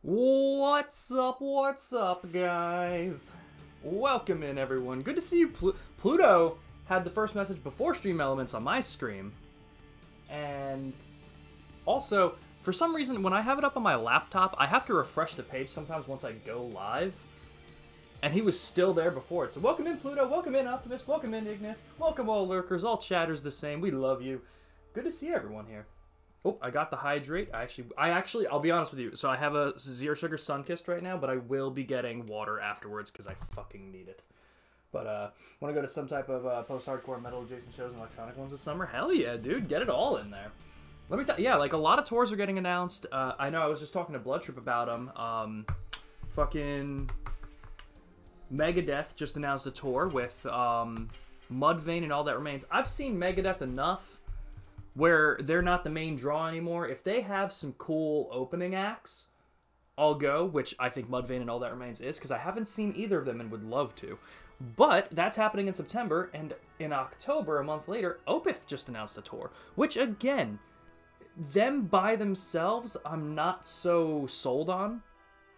What's up, guys? Welcome in, everyone. Good to see you. Pluto had the first message before Stream Elements on my screen. And also, for some reason, when I have it up on my laptop, I have to refresh the page sometimes once I go live. And he was still there before it. So welcome in, Pluto. Welcome in, Optimus. Welcome in, Ignis. Welcome, all lurkers. All chatters the same. We love you. Good to see everyone here. Oh, I got the hydrate. I actually, I'll be honest with you. So I have a zero sugar Sunkist right now, but I will be getting water afterwards because I fucking need it. But want to go to some type of post-hardcore metal adjacent shows and electronic ones this summer? Hell yeah, dude. Get it all in there. Let me tell you, yeah, like a lot of tours are getting announced. I know I was just talking to Blood Trip about them. Fucking Megadeth just announced a tour with Mudvayne and All That Remains. I've seen Megadeth enough where they're not the main draw anymore. If they have some cool opening acts, I'll go, which I think Mudvayne and All That Remains is, because I haven't seen either of them and would love to. But that's happening in September, and in October, a month later, Opeth just announced a tour, which, again, them by themselves, I'm not so sold on,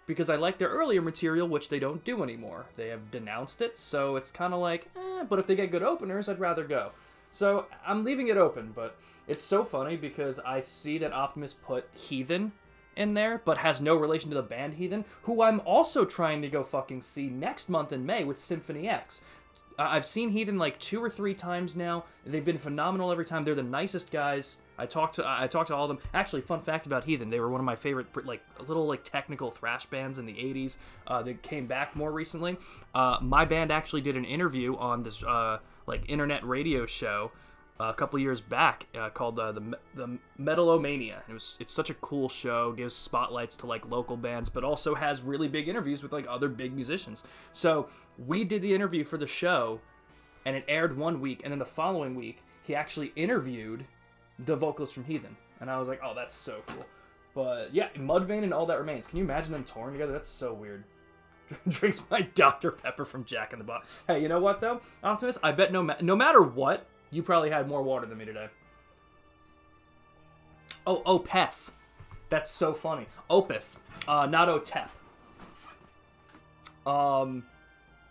because I like their earlier material, which they don't do anymore. They have denounced it, so it's kind of like, but if they get good openers, I'd rather go. So I'm leaving it open, but it's so funny because I see that Optimus put Heathen in there, but has no relation to the band Heathen, who I'm also trying to go fucking see next month in May with Symphony X. I've seen Heathen like 2 or 3 times now. They've been phenomenal every time. They're the nicest guys. I talked to all of them. Actually, fun fact about Heathen, they were one of my favorite like little like technical thrash bands in the 80s. They came back more recently. My band actually did an interview on this like internet radio show a couple years back called the Metalomania. It's such a cool show. Gives spotlights to like local bands, but also has really big interviews with like other big musicians. So we did the interview for the show, and it aired one week, and then the following week he actually interviewed the vocalist from Heathen, and I was like, oh, that's so cool. But yeah, Mudvayne and All That Remains. Can you imagine them touring together? That's so weird. Drinks my Dr. Pepper from Jack in the Box. Hey, you know what though, Optimus? I bet no matter what, you probably had more water than me today. Oh, Opeth. That's so funny. Opeth, not Otep.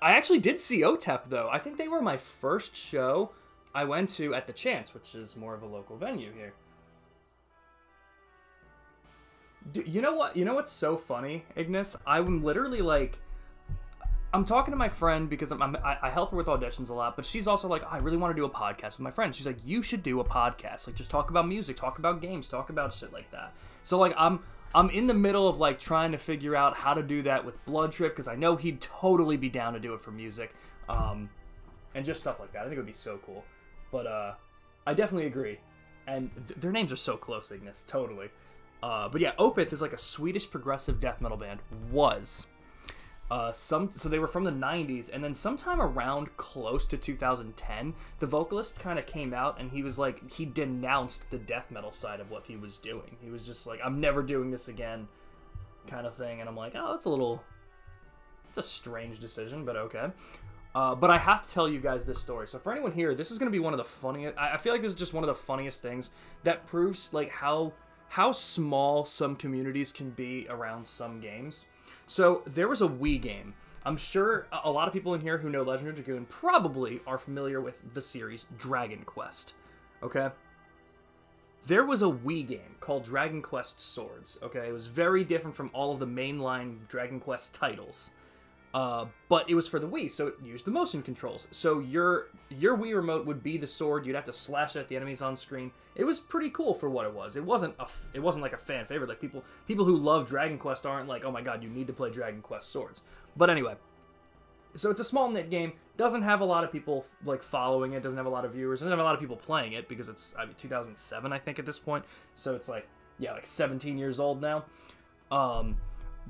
I actually did see Otep though. I think they were my first show I went to at the Chance, which is more of a local venue here. You know what? You know what's so funny, Ignis? I'm literally like, I'm talking to my friend because I help her with auditions a lot, but she's also like, oh, I really want to do a podcast with my friend. She's like, you should do a podcast. Like, just talk about music, talk about games, talk about shit like that. So like, I'm in the middle of like trying to figure out how to do that with Blood Trip, because I know he'd totally be down to do it for music, and just stuff like that. I think it would be so cool. But I definitely agree, and their names are so close, Ignis, totally. But yeah, Opeth is like a Swedish progressive death metal band. So they were from the 90s, and then sometime around close to 2010, the vocalist kind of came out, and he was like, he denounced the death metal side of what he was doing. He was just like, I'm never doing this again, kind of thing. And I'm like, oh, it's a strange decision, but okay. But I have to tell you guys this story. So for anyone here, this is going to be one of the funniest, I feel like this is just one of the funniest things that proves like how small some communities can be around some games. So there was a Wii game. I'm sure a lot of people in here who know Legend of Dragoon probably are familiar with the series Dragon Quest. Okay? There was a Wii game called Dragon Quest Swords. Okay? It was very different from all of the mainline Dragon Quest titles. But it was for the Wii, so it used the motion controls. So your Wii remote would be the sword. You'd have to slash it at the enemies on screen. It was pretty cool for what it was. It wasn't like a fan favorite. Like people who love Dragon Quest aren't like, oh my god, you need to play Dragon Quest Swords. But anyway, so it's a small knit game. Doesn't have a lot of people like following it. Doesn't have a lot of viewers. Doesn't have a lot of people playing it because it's 2007 I think at this point. So it's like 17 years old now.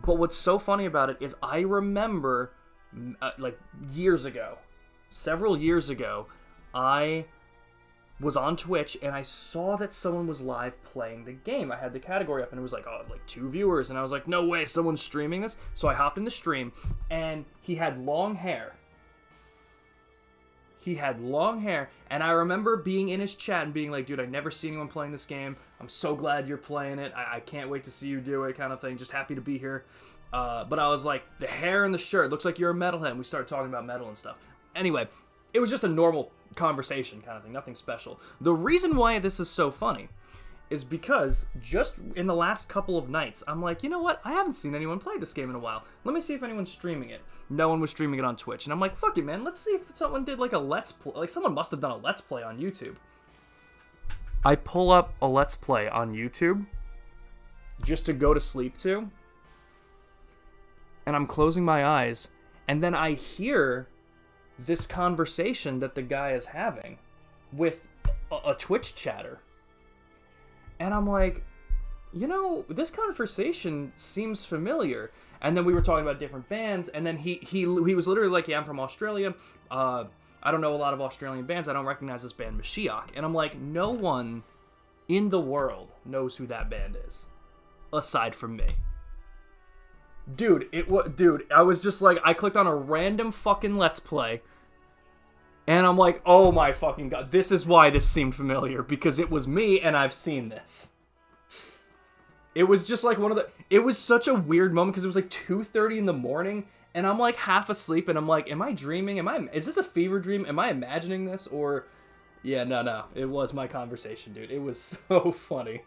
But what's so funny about it is I remember, like, several years ago, I was on Twitch, and I saw that someone was live playing the game. I had the category up, and it was like, oh, like 2 viewers, and I was like, no way, someone's streaming this? So I hopped in the stream, and he had long hair. He had long hair, and I remember being in his chat and being like, dude, I never see anyone playing this game. I'm so glad you're playing it. I can't wait to see you do it, kind of thing. Just happy to be here. But I was like, the hair and the shirt, looks like you're a metalhead. And we started talking about metal and stuff. Anyway, it was just a normal conversation kind of thing, nothing special. The reason why this is so funny is because just in the last couple of nights, I'm like, you know what? I haven't seen anyone play this game in a while. Let me see if anyone's streaming it. No one was streaming it on Twitch. And I'm like, fuck it, man. Let's see if someone did like a Let's Play. Like, someone must have done a Let's Play on YouTube. I pull up a Let's Play on YouTube just to go to sleep to. And I'm closing my eyes. And then I hear this conversation that the guy is having with a Twitch chatter. And I'm like, you know, this conversation seems familiar. And then we were talking about different bands, and then he was literally like, yeah, I'm from Australia. I don't know a lot of Australian bands. I don't recognize this band, Mashiach. And I'm like, no one in the world knows who that band is, aside from me. Dude, I was just like, I clicked on a random fucking Let's Play, and I'm like, oh my fucking god, this is why this seemed familiar, because it was me, and I've seen this. It was just like it was such a weird moment, because it was like 2:30 in the morning, and I'm like half asleep, and I'm like, am I dreaming? Is this a fever dream? Am I imagining this? Or, yeah, no, it was my conversation, dude. It was so funny.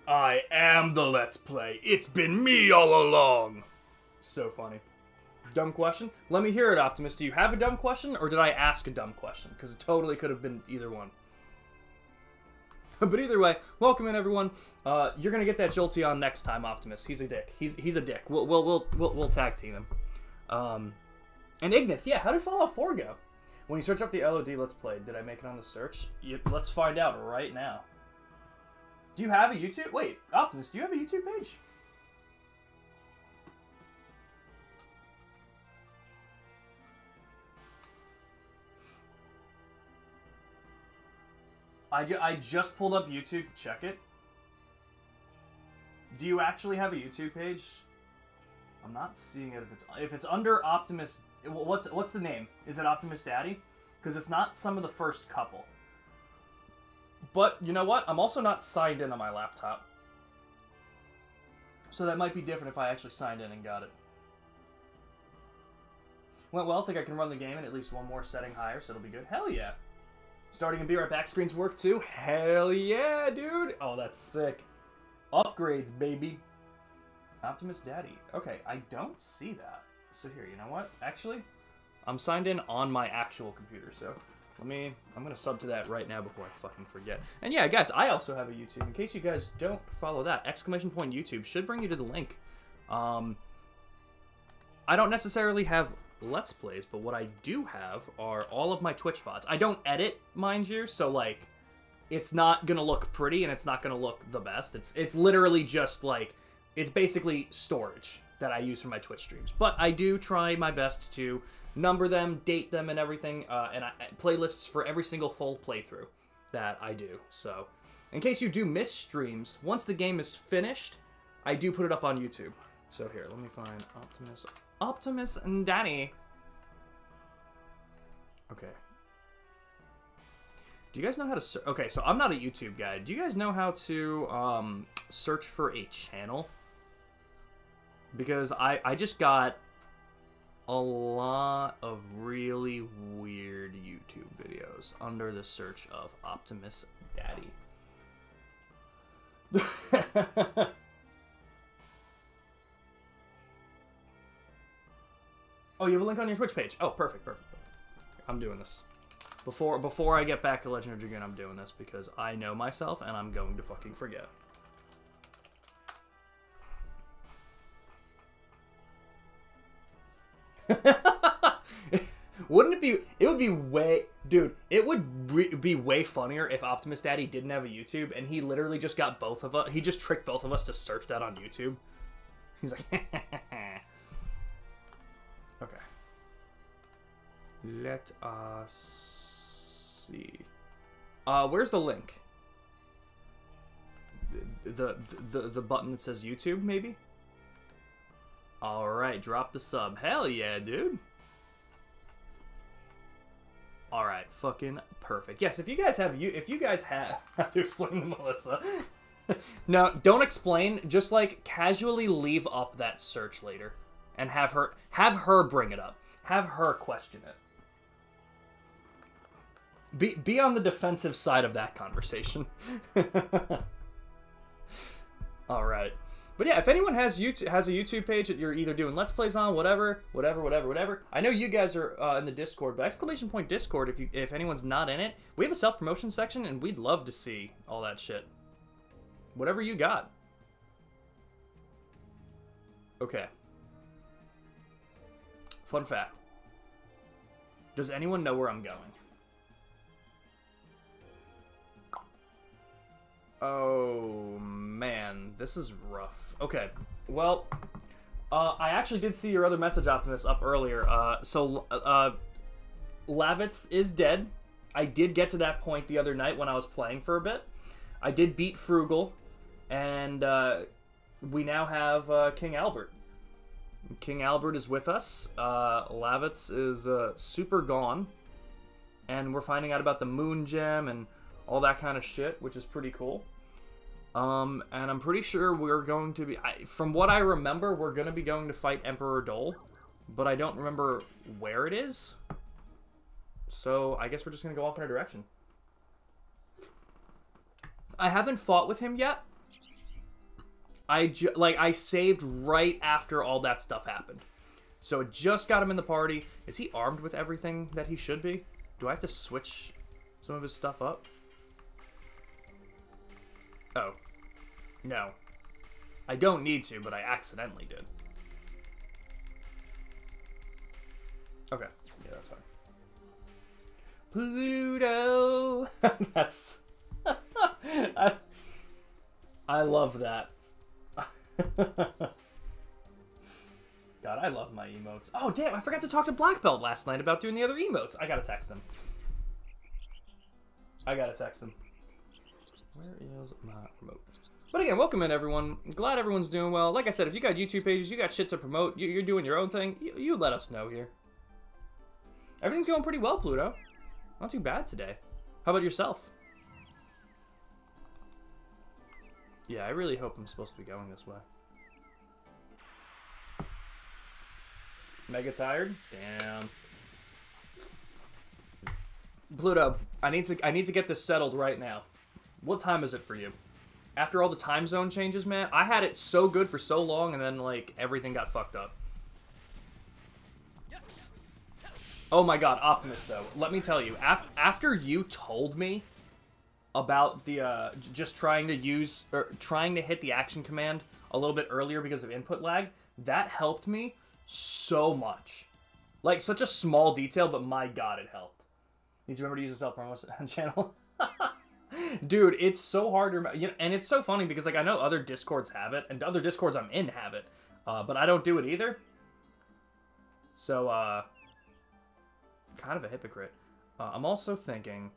I am the Let's Play. It's been me all along. So funny. Dumb question? Let me hear it, Optimus. Do you have a dumb question, or did I ask a dumb question? Because it totally could have been either one. But either way, welcome in, everyone. You're gonna get that Jolteon next time, Optimus. He's a dick. He's a dick. We'll tag team him. And Ignis, yeah. How did Fallout 4 go? When you search up the LOD Let's Play, did I make it on the search? Let's find out right now. Do you have a YouTube? Wait, Optimus, do you have a YouTube page? I just pulled up YouTube to check it. Do you actually have a YouTube page? I'm not seeing it. If it's under Optimus, what's the name? Is it Optimus Daddy? Because it's not some of the first couple. But you know what? I'm also not signed in on my laptop, so that might be different if I actually signed in and got it. Went well. Think I can run the game in at least one more setting higher, so it'll be good. Hell yeah. Starting and be right back screens work too? Hell yeah, dude! Oh, that's sick. Upgrades, baby. Optimus Daddy. Okay, I don't see that. So here, you know what? Actually, I'm signed in on my actual computer, so I'm gonna sub to that right now before I fucking forget. And yeah, guys, I also have a YouTube. In case you guys don't follow that, ! YouTube should bring you to the link. I don't necessarily have Let's Plays, but what I do have are all of my Twitch VODs. I don't edit, mind you, so like, it's not gonna look pretty and it's not gonna look the best. It's literally just like, it's basically storage that I use for my Twitch streams. But I do try my best to number them, date them, and everything, and playlists for every single full playthrough that I do. So, in case you do miss streams, once the game is finished, I do put it up on YouTube. So here, let me find Optimus and Danny. Okay. Do you guys know how to okay, so I'm not a YouTube guy. Do you guys know how to search for a channel? Because I just got a lot of really weird YouTube videos under the search of Optimus Daddy. Oh, you have a link on your Twitch page. Oh, perfect. I'm doing this. Before I get back to Legend of Dragoon, I'm doing this because I know myself and I'm going to fucking forget. Wouldn't it be, it would be way, dude, it would be way funnier if Optimus Daddy didn't have a YouTube and he literally just got both of us, he just tricked both of us to search that on YouTube. He's like, okay. Let us see. Where's the link? The button that says YouTube, maybe? Alright, drop the sub. Hell yeah, dude. Alright, fucking perfect. Yes, if you guys have have to explain to Melissa. No, don't explain. Just like casually leave up that search later, and have her bring it up. Have her question it. Be on the defensive side of that conversation. All right, but yeah, if anyone has a YouTube page that you're either doing Let's Plays on, whatever. I know you guys are in the Discord, but ! Discord. If anyone's not in it, we have a self-promotion section, and we'd love to see all that shit. Whatever you got. Okay. Fun fact. Does anyone know where I'm going? Oh, man. This is rough. Okay. Well, I actually did see your other message, Optimus, up earlier. Lavitz is dead. I did get to that point the other night when I was playing for a bit. I did beat Frugal, and we now have King Albert. King Albert is with us. Lavitz is super gone, and we're finding out about the Moon Gem and all that kind of shit, which is pretty cool. And I'm pretty sure we're going to be... from what I remember, we're going to be going to fight Emperor Dole, but I don't remember where it is. So I guess we're just going to go off in a direction. I haven't fought with him yet. I saved right after all that stuff happened. So it just got him in the party. Is he armed with everything that he should be? Do I have to switch some of his stuff up? Oh. No. I don't need to, but I accidentally did. Okay. Yeah, that's fine. Pluto! That's... I love that. God, I love my emotes. Oh, damn, I forgot to talk to Black Belt last night about doing the other emotes. I gotta text him. Where is my remote? But again, welcome in, everyone. Glad everyone's doing well. Like I said, if you got YouTube pages, you got shit to promote, you're doing your own thing, you let us know here. Everything's going pretty well, Pluto. Not too bad today. How about yourself? Yeah, I really hope I'm supposed to be going this way. Mega tired? Damn. Pluto, I need to get this settled right now. What time is it for you? After all the time zone changes, man, I had it so good for so long, and then, like, everything got fucked up. Oh my god, Optimus, though. Let me tell you, after you told me about the, just trying to hit the action command a little bit earlier because of input lag, that helped me so much. Like, such a small detail, but my god, it helped. Need to remember to use the self-promo channel. Dude, it's so hard to remember. You know, and it's so funny because, like, I know other Discords have it, and other Discords I'm in have it, but I don't do it either. So, kind of a hypocrite. I'm also thinking,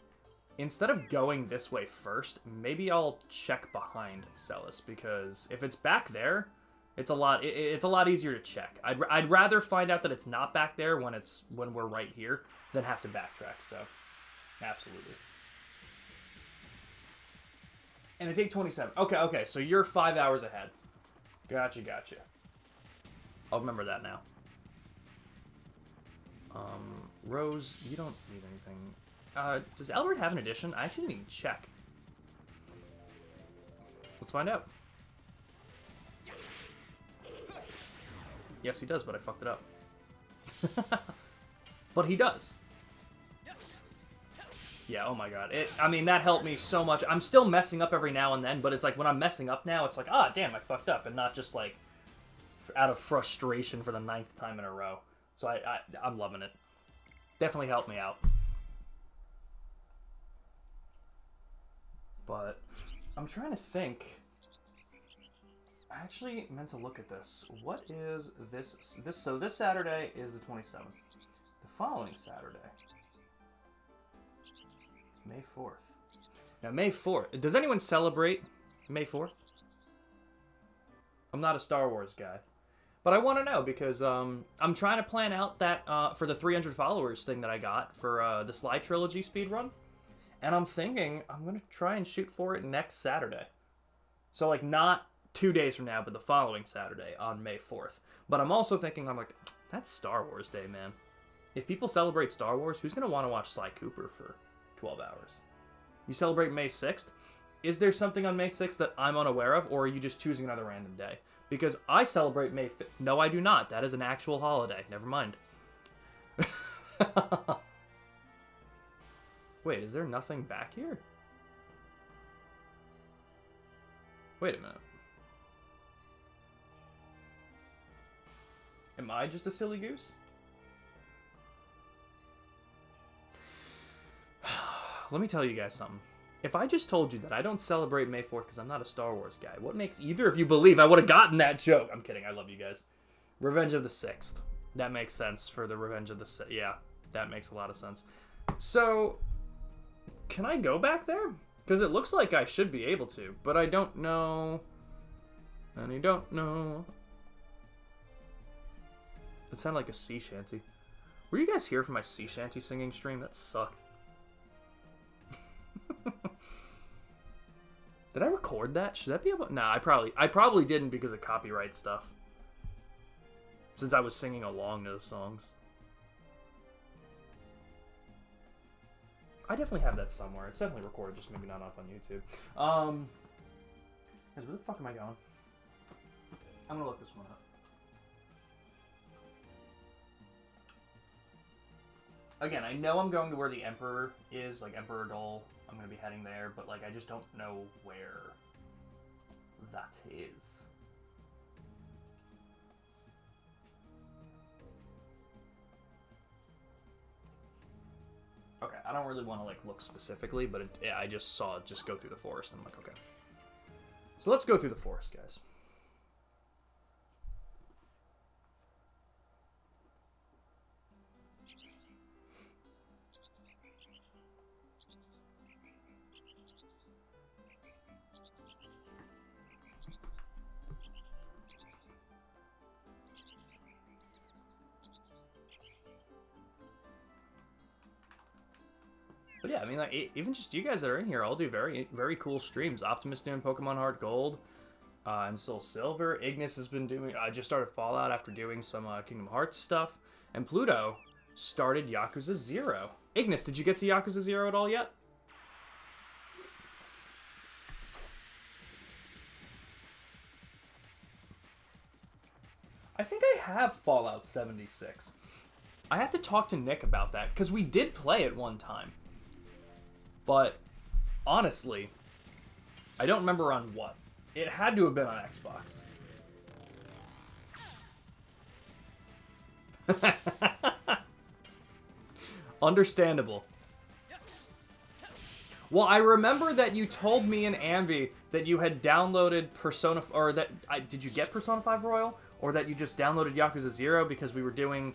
instead of going this way first, maybe I'll check behind Celis, because if it's back there, it's a lot easier to check. I'd rather find out that it's not back there when we're right here than have to backtrack. So, absolutely. And it's 8:27. Okay, so you're 5 hours ahead. Gotcha. I'll remember that now. Rose, you don't need anything. Does Albert have an addition? I actually didn't even check. Let's find out. Yes, he does, but I fucked it up. But he does. Yeah, oh my god. I mean, that helped me so much. I'm still messing up every now and then, but it's like, when I'm messing up now, it's like, ah, damn, I fucked up, and not just, like, out of frustration for the 9th time in a row. So I'm loving it. Definitely helped me out. But I'm trying to think. I actually meant to look at this. What is this? So this Saturday is the 27th. The following Saturday, May 4th. Now, May 4th. Does anyone celebrate May 4th? I'm not a Star Wars guy. But I want to know because I'm trying to plan out that for the 300 followers thing that I got for the Sly Trilogy speedrun. And I'm thinking I'm going to try and shoot for it next Saturday. So, like, not 2 days from now, but the following Saturday on May 4th. But I'm also thinking, I'm like, that's Star Wars Day, man. If people celebrate Star Wars, who's going to want to watch Sly Cooper for 12 hours? You celebrate May 6th? Is there something on May 6th that I'm unaware of, or are you just choosing another random day? Because I celebrate May 5th. No, I do not. That is an actual holiday. Never mind. Wait, is there nothing back here? Wait a minute. Am I just a silly goose? Let me tell you guys something. If I just told you that I don't celebrate May 4th because I'm not a Star Wars guy, what makes either of you believe I would have gotten that joke? I'm kidding. I love you guys. Revenge of the 6th. That makes sense for the Revenge of the 6th. Yeah, that makes a lot of sense. So, can I go back there? Because it looks like I should be able to, but I don't know. And I don't know. It sounded like a sea shanty. Were you guys here for my sea shanty singing stream? That sucked. Did I record that? Should that be able? Nah, I probably didn't because of copyright stuff. Since I was singing along to the songs. I definitely have that somewhere. It's definitely recorded, just maybe not up on YouTube. Guys, where the fuck am I going? I'm gonna look this one up. Again, I know I'm going to where the Emperor is, like Emperor Dole. I'm going to be heading there, but like I just don't know where that is. Okay, I don't really want to like look specifically, but yeah, I just saw it just go through the forest, and I'm like, okay. So let's go through the forest, guys. But yeah, I mean, like, even just you guys that are in here all do very, very cool streams. Optimus doing Pokemon Heart Gold, and Soul Silver. Ignis has been doing, just started Fallout after doing some Kingdom Hearts stuff. And Pluto started Yakuza 0. Ignis, did you get to Yakuza 0 at all yet? I think I have Fallout 76. I have to talk to Nick about that, because we did play it one time. But, honestly, I don't remember on what. It had to have been on Xbox. Understandable. Well, I remember that you told me and Ambi that you had downloaded Persona... Or that... did you get Persona 5 Royal? Or that you just downloaded Yakuza 0 because we were doing...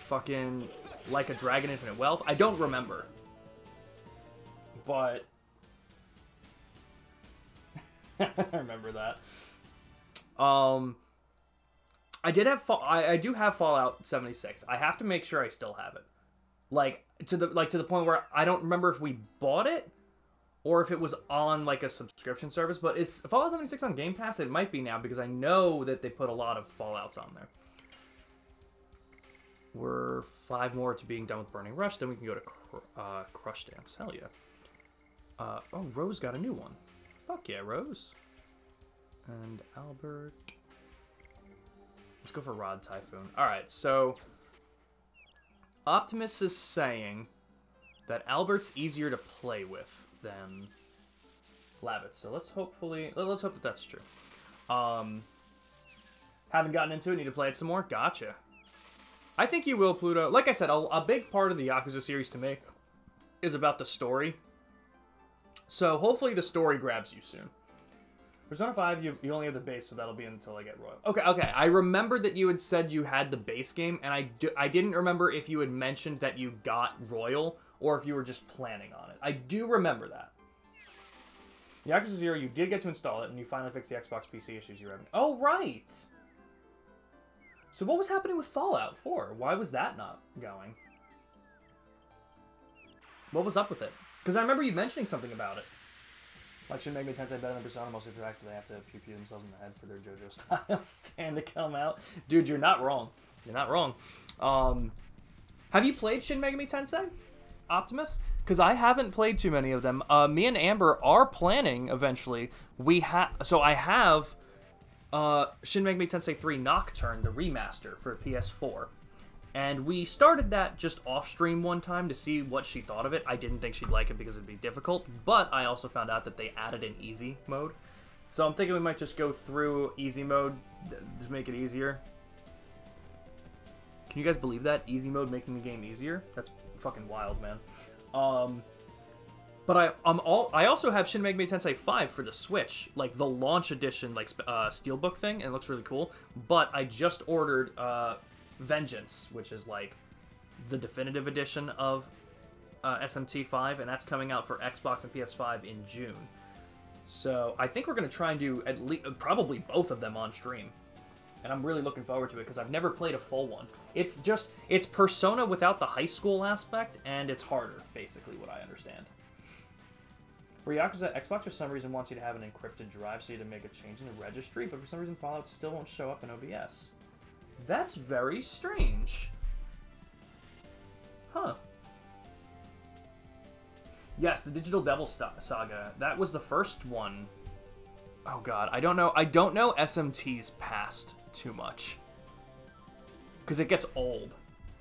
fucking Like a Dragon Infinite Wealth. I don't remember. But I remember that. I did have I do have Fallout 76. I have to make sure I still have it. Like to the point where I don't remember if we bought it or if it was on like a subscription service, but is Fallout 76 on Game Pass? It might be now because I know that they put a lot of Fallouts on there. We're 5 more to being done with Burning Rush, then we can go to Crush Dance. Hell yeah. Oh, Rose got a new one. Fuck yeah, Rose. And Albert. Let's go for Rod Typhoon. Alright, so Optimus is saying that Albert's easier to play with than Lavitz. So let's hope that that's true. Haven't gotten into it, need to play it some more? Gotcha. I think you will, Pluto. Like I said, a big part of the Yakuza series to me is about the story. So hopefully the story grabs you soon. Persona 5, you only have the base, so that'll be until I get Royal. Okay. I remember that you had said you had the base game, and I didn't remember if you had mentioned that you got Royal, or if you were just planning on it. I do remember that. Yakuza 0, you did get to install it, and you finally fixed the Xbox PC issues you were having. Oh, right! So what was happening with Fallout 4? Why was that not going? What was up with it? Because I remember you mentioning something about it. Like, Shin Megami Tensei better than Persona, mostly for the fact that they have to pew-pew themselves in the head for their JoJo-style stand to come out. Dude, you're not wrong. You're not wrong. Have you played Shin Megami Tensei, Optimus? Because I haven't played too many of them. Me and Amber are planning eventually. So I have Shin Megami Tensei 3 Nocturne, the remaster for PS4. And we started that just off-stream one time to see what she thought of it. I didn't think she'd like it because it'd be difficult, but I also found out that they added an easy mode. So I'm thinking we might just go through easy mode to make it easier. Can you guys believe that? Easy mode making the game easier? That's fucking wild, man. But I also have Shin Megami Tensei 5 for the Switch, like the launch edition, like steelbook thing, and it looks really cool. But I just ordered Vengeance, which is like the definitive edition of SMT 5, and that's coming out for Xbox and PS5 in June. So I think we're gonna try and do at least probably both of them on stream, and I'm really looking forward to it because I've never played a full one. It's Persona without the high school aspect, and it's harder, basically, what I understand. For Yakuza, Xbox for some reason wants you to have an encrypted drive so you to make a change in the registry, but for some reason Fallout still won't show up in OBS. That's very strange. Huh. Yes, the Digital Devil Saga. That was the first one. Oh god, I don't know SMT's past too much. Because it gets old.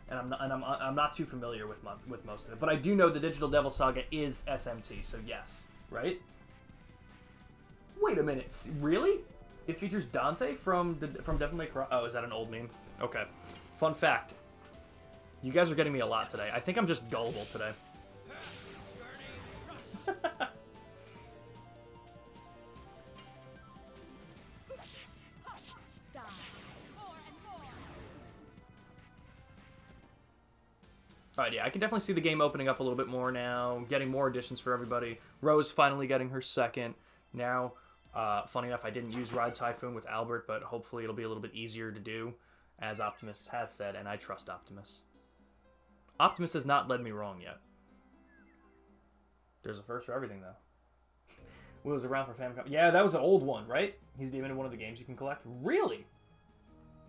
And I'm not too familiar with most of it. But I do know the Digital Devil Saga is SMT, so yes. Right? Wait a minute, really? It features Dante from Devil May Cry. Oh, is that an old meme? Okay. Fun fact. You guys are getting me a lot today. I think I'm just gullible today. Alright, yeah, I can definitely see the game opening up a little bit more now, getting more additions for everybody. Rose finally getting her second. Now, funny enough, I didn't use Ride Typhoon with Albert, but hopefully it'll be a little bit easier to do, as Optimus has said, and I trust Optimus. Optimus has not led me wrong yet. There's a first for everything, though. Was around for Famicom. Yeah, that was an old one, right? He's even in one of the games you can collect. Really?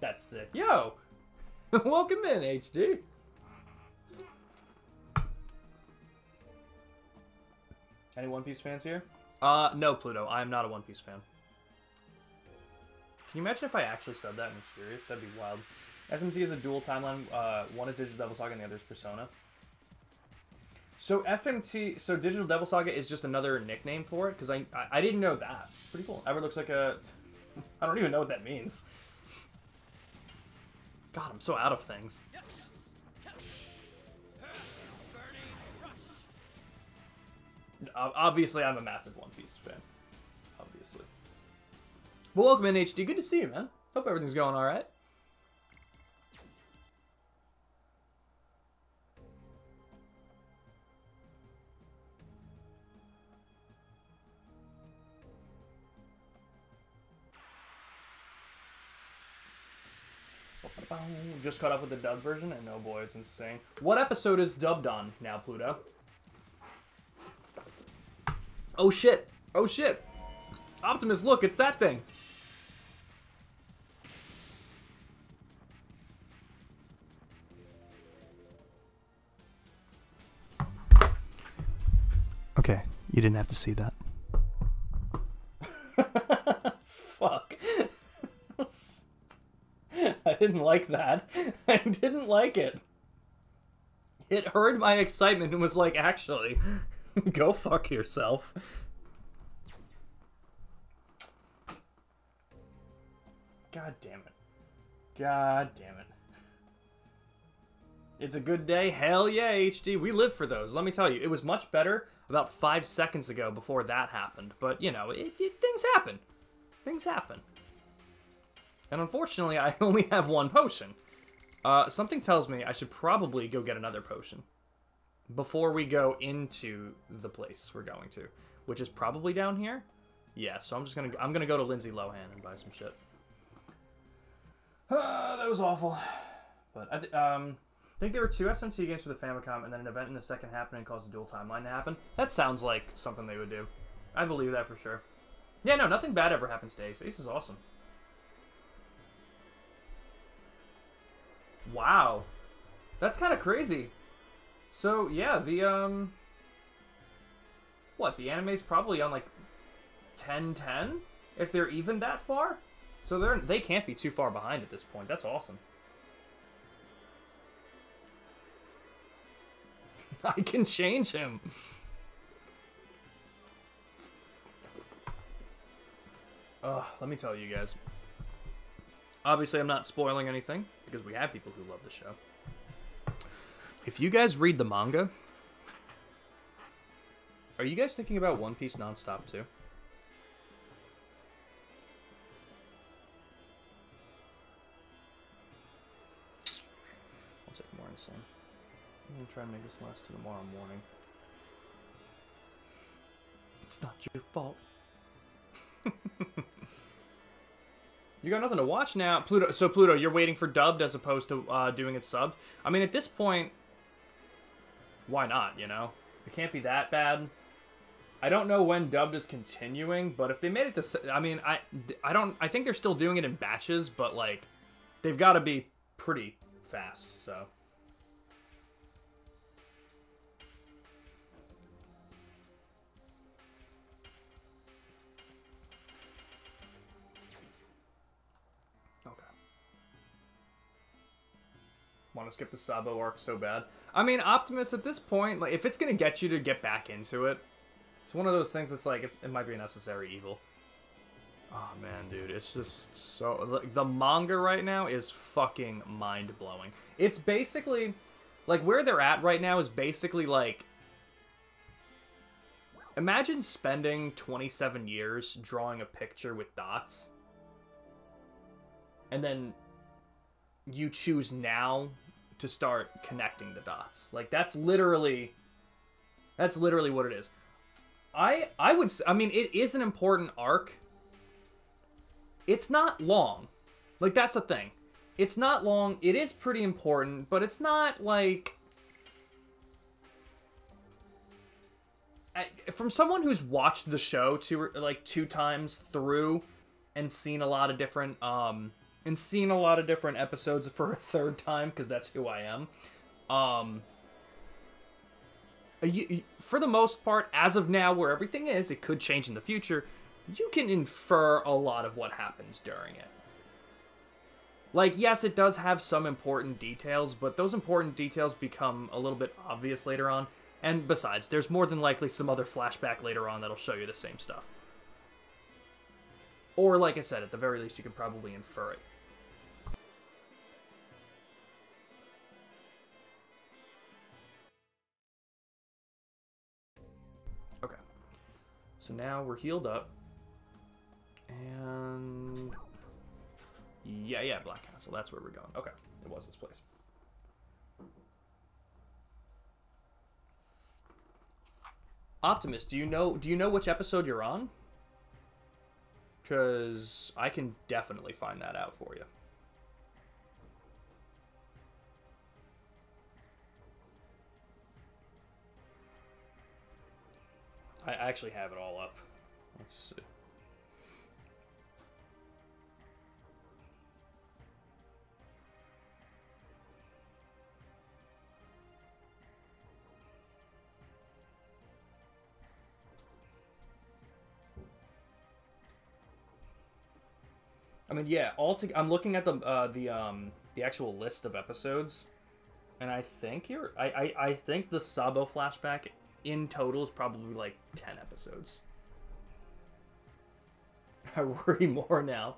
That's sick. Yo! Welcome in, HD. Any One Piece fans here? No, Pluto. I am not a One Piece fan. Can you imagine if I actually said that and was serious? That'd be wild. SMT is a dual timeline. One is Digital Devil Saga and the other is Persona. So Digital Devil Saga is just another nickname for it? Because I didn't know that. Pretty cool. Ever looks like a... I don't even know what that means. God, I'm so out of things. Obviously, I'm a massive One Piece fan. Obviously. Well, welcome in, HD. Good to see you, man. Hope everything's going all right. Just caught up with the dubbed version, and oh boy, it's insane. What episode is dubbed on now, Pluto? Oh shit! Oh shit! Optimus, look, it's that thing! Okay, you didn't have to see that. Fuck. I didn't like that. I didn't like it. It heard my excitement and was like, actually... Go fuck yourself. God damn it. God damn it. It's a good day? Hell yeah, HD. We live for those. Let me tell you, it was much better about 5 seconds ago before that happened. But, you know, things happen. Things happen. And unfortunately, I only have one potion. Something tells me I should probably go get another potion before we go into the place we're going to. which is probably down here. Yeah, so I'm gonna go to Lindsay Lohan and buy some shit. That was awful. But I think there were 2 SMT games for the Famicom, and then an event in the second happening caused a dual timeline to happen. That sounds like something they would do. I believe that for sure. Yeah, no, nothing bad ever happens to Ace. Ace is awesome. Wow. That's kind of crazy. So, yeah, the, what, the anime's probably on, like, 10-10? If they're even that far? So they can't be too far behind at this point. That's awesome. I can change him. Let me tell you guys. Obviously, I'm not spoiling anything, because we have people who love the show. If you guys read the manga, are you guys thinking about One Piece nonstop too? I'll take more insane. I'm gonna try and make this last to tomorrow morning. It's not your fault. You got nothing to watch now, Pluto. So Pluto, you're waiting for dubbed as opposed to doing it subbed. I mean, at this point, why not? You know, it can't be that bad. I don't know when dubbed is continuing, but if they made it to, I mean, I think they're still doing it in batches, but like, they've got to be pretty fast. So. Want to skip the Sabo arc so bad. I mean, Optimus at this point, like, if it's gonna get you to get back into it, it's one of those things that's like, it might be a necessary evil. Oh man, dude, it's just so, like, the manga right now is fucking mind-blowing. It's basically, like, where they're at right now is basically like, imagine spending 27 years drawing a picture with dots, and then you choose now to start connecting the dots. Like, that's literally what it is. I mean, it is an important arc. It's not long. Like, that's the thing. It's not long. It is pretty important, but it's not like, from someone who's watched the show two times through and seen a lot of different episodes for a third time, because that's who I am. For the most part, as of now, where everything is, it could change in the future, you can infer a lot of what happens during it. Like, yes, it does have some important details, but those important details become a little bit obvious later on. And besides, there's more than likely some other flashback later on that'll show you the same stuff. Or, like I said, at the very least, you could probably infer it. Okay. So now we're healed up. And yeah, Black Castle. That's where we're going. Okay, it was this place. Optimus, do you know which episode you're on? Because I can definitely find that out for you. I actually have it all up. Let's see. I mean, yeah. I'm looking at the actual list of episodes, and I think I think the Sabo flashback in total is probably like 10 episodes. I worry more now.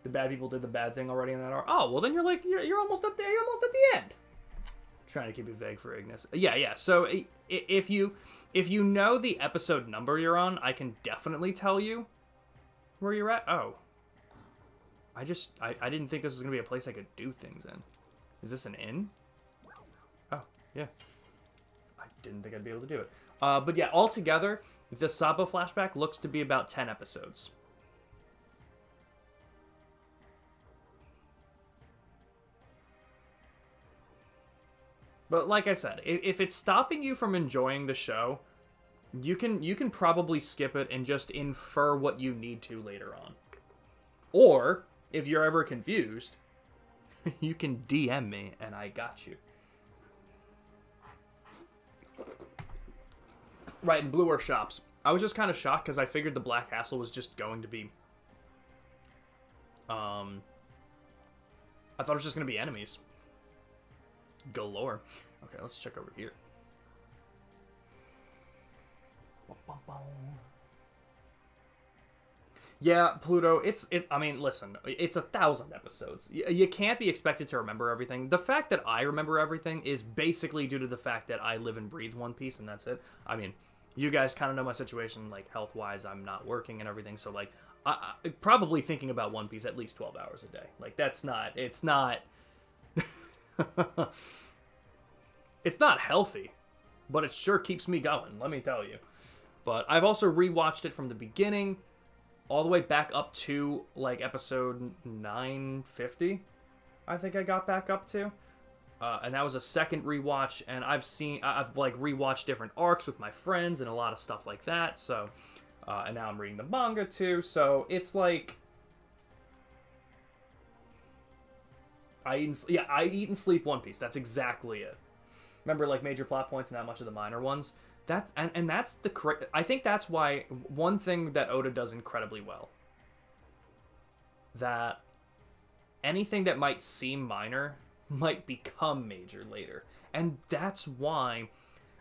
The bad people did the bad thing already in that arc. Oh, well then you're almost at the end. Trying to keep it vague for Ignis. Yeah. So if you know the episode number you're on, I can definitely tell you where you're at. Oh. I didn't think this was going to be a place I could do things in. Is this an inn? Oh, yeah. didn't think I'd be able to do it. But yeah, altogether, the Sabo flashback looks to be about 10 episodes. But like I said, if it's stopping you from enjoying the show, you can probably skip it and just infer what you need to later on. Or, if you're ever confused, you can DM me and I got you. Right, in Blue Earth Shops. I was just kind of shocked because I figured the Black Castle was just going to be... I thought it was just going to be enemies. Galore. Okay, let's check over here. Yeah, Pluto, I mean, listen, it's 1,000 episodes. You can't be expected to remember everything. The fact that I remember everything is basically due to the fact that I live and breathe One Piece, and that's it. I mean, you guys kind of know my situation, like, health-wise, I'm not working and everything, so, like, I probably thinking about One Piece at least 12 hours a day. Like, it's not... It's not healthy, but it sure keeps me going, let me tell you. But I've also rewatched it from the beginning, all the way back up to, like, episode 950, I think I got back up to. And that was a second rewatch, and I've like, rewatched different arcs with my friends and a lot of stuff like that, so... and now I'm reading the manga, too, so it's like... I eat and sleep One Piece, that's exactly it. Remember, like, major plot points and not much of the minor ones? That's the correct... I think that's why one thing that Oda does incredibly well, that anything that might seem minor might become major later. And that's why...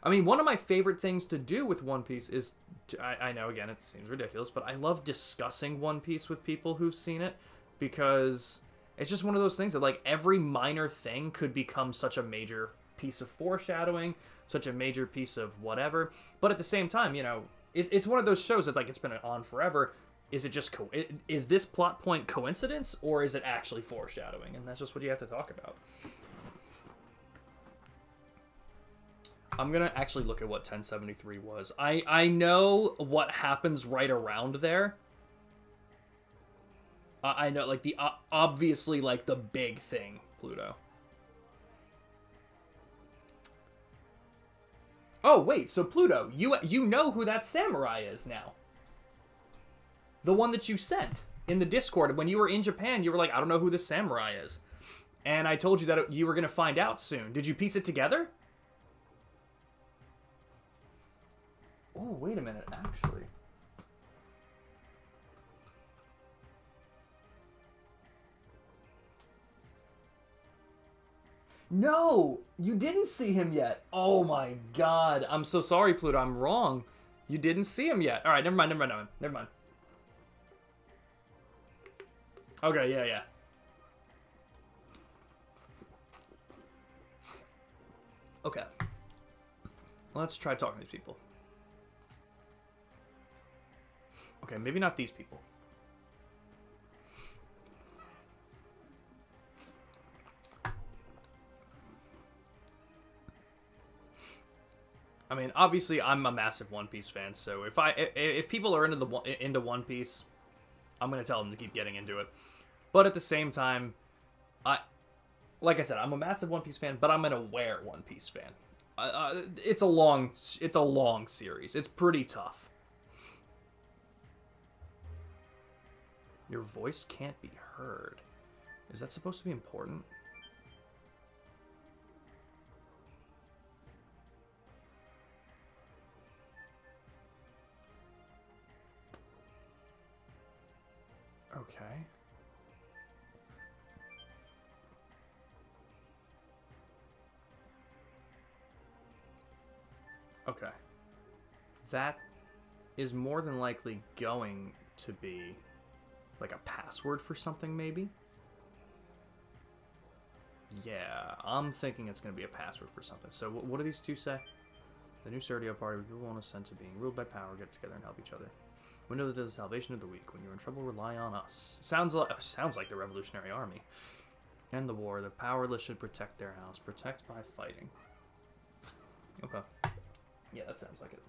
I mean, one of my favorite things to do with One Piece is... I know, again, it seems ridiculous, but I love discussing One Piece with people who've seen it, because it's just one of those things that, like, every minor thing could become such a major piece of foreshadowing, such a major piece of whatever. But at the same time, you know, it's one of those shows that, like, it's been on forever. Is it just is this plot point coincidence, or is it actually foreshadowing? And that's just what you have to talk about. I'm gonna actually look at what 1073 was. I know what happens right around there. I know, like, the obviously, like, the big thing, Pluto. Oh, wait, so Pluto, you know who that samurai is now. The one that you sent in the Discord. When you were in Japan, you were like, I don't know who this samurai is. And I told you that you were going to find out soon. Did you piece it together? Oh, wait a minute, actually. No, you didn't see him yet. Oh my god. I'm so sorry, Pluto. I'm wrong. You didn't see him yet. Alright, never mind. Okay, yeah. Okay. Let's try talking to these people. Okay, maybe not these people. I mean, obviously, I'm a massive One Piece fan, so if people are into One Piece, I'm gonna tell them to keep getting into it. But at the same time, like I said, I'm a massive One Piece fan, but I'm an aware One Piece fan. It's a long series. It's pretty tough. Your voice can't be heard. Is that supposed to be important? Okay. Okay. That is more than likely going to be like a password for something, maybe? Yeah, I'm thinking it's going to be a password for something. So what do these two say? The new Serdio party, people want a sense of being ruled by power, get together and help each other. Window to the salvation of the weak. When you're in trouble, rely on us. Sounds like the Revolutionary Army. End the war. The powerless should protect their house. Protect by fighting. Okay. Yeah, that sounds like it.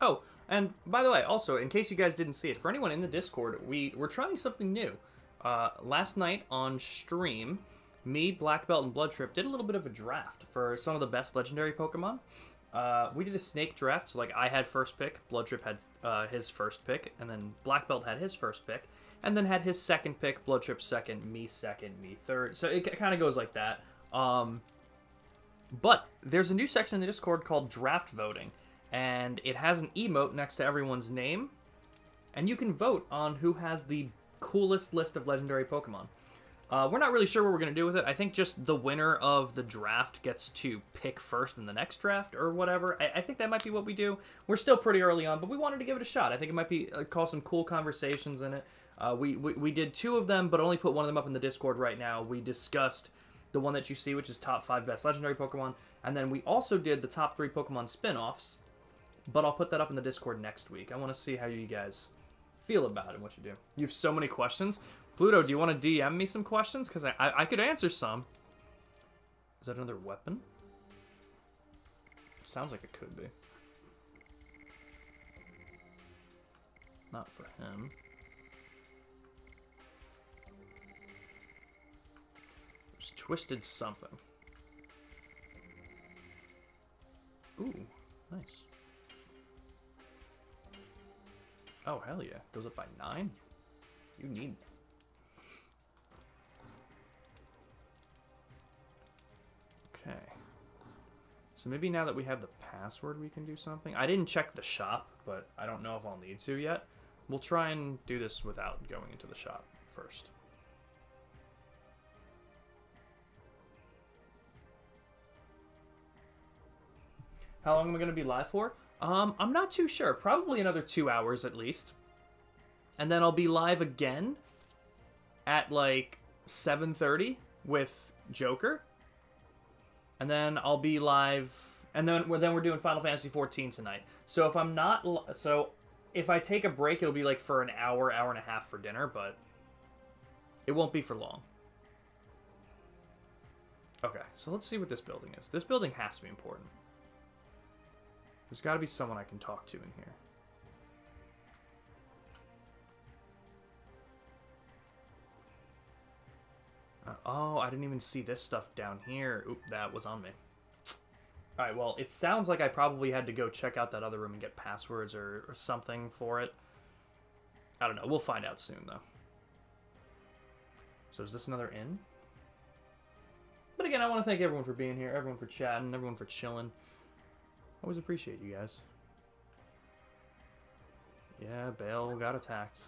Oh, and by the way, also, in case you guys didn't see it, for anyone in the Discord, we're trying something new. Last night on stream, me, Black Belt, and Blood Trip did a little bit of a draft for some of the best legendary Pokemon. We did a snake draft, so like I had first pick, Blood Trip had his first pick, and then Black Belt had his first pick, and then had his second pick, Blood Trip second, me third. So it kind of goes like that. But there's a new section in the Discord called Draft Voting, and it has an emote next to everyone's name, and you can vote on who has the coolest list of legendary Pokemon. We're not really sure what we're going to do with it. I think just the winner of the draft gets to pick first in the next draft or whatever. I think that might be what we do. We're still pretty early on, but we wanted to give it a shot. I think it might be cause some cool conversations in it. We did 2 of them, but only put one of them up in the Discord right now. We discussed the one that you see, which is top 5 best legendary Pokemon, and then we also did the top 3 Pokemon spin-offs, but I'll put that up in the Discord next week. I want to see how you guys feel about it and what you do. You have so many questions. Pluto, do you want to DM me some questions? Because I could answer some. Is that another weapon? Sounds like it could be. Not for him. There's twisted something. Ooh, nice. Oh, hell yeah. Goes up by 9? You need that. Okay. So maybe now that we have the password, we can do something. I didn't check the shop, but I don't know if I'll need to yet. We'll try and do this without going into the shop first. How long am I going to be live for? I'm not too sure. Probably another 2 hours at least. And then I'll be live again at like 7:30 with Joker. And then I'll be live, and then we're doing Final Fantasy 14 tonight. So if I'm not, if I take a break, it'll be like for an hour, hour and a half for dinner, but it won't be for long. Okay, so let's see what this building is. This building has to be important. There's got to be someone I can talk to in here. Oh, I didn't even see this stuff down here. Oop, that was on me. Alright, well, it sounds like I probably had to go check out that other room and get passwords or something for it. I don't know. We'll find out soon, though. So is this another inn? But again, I want to thank everyone for being here, everyone for chatting, everyone for chilling. Always appreciate you guys. Yeah, Bale got attacked.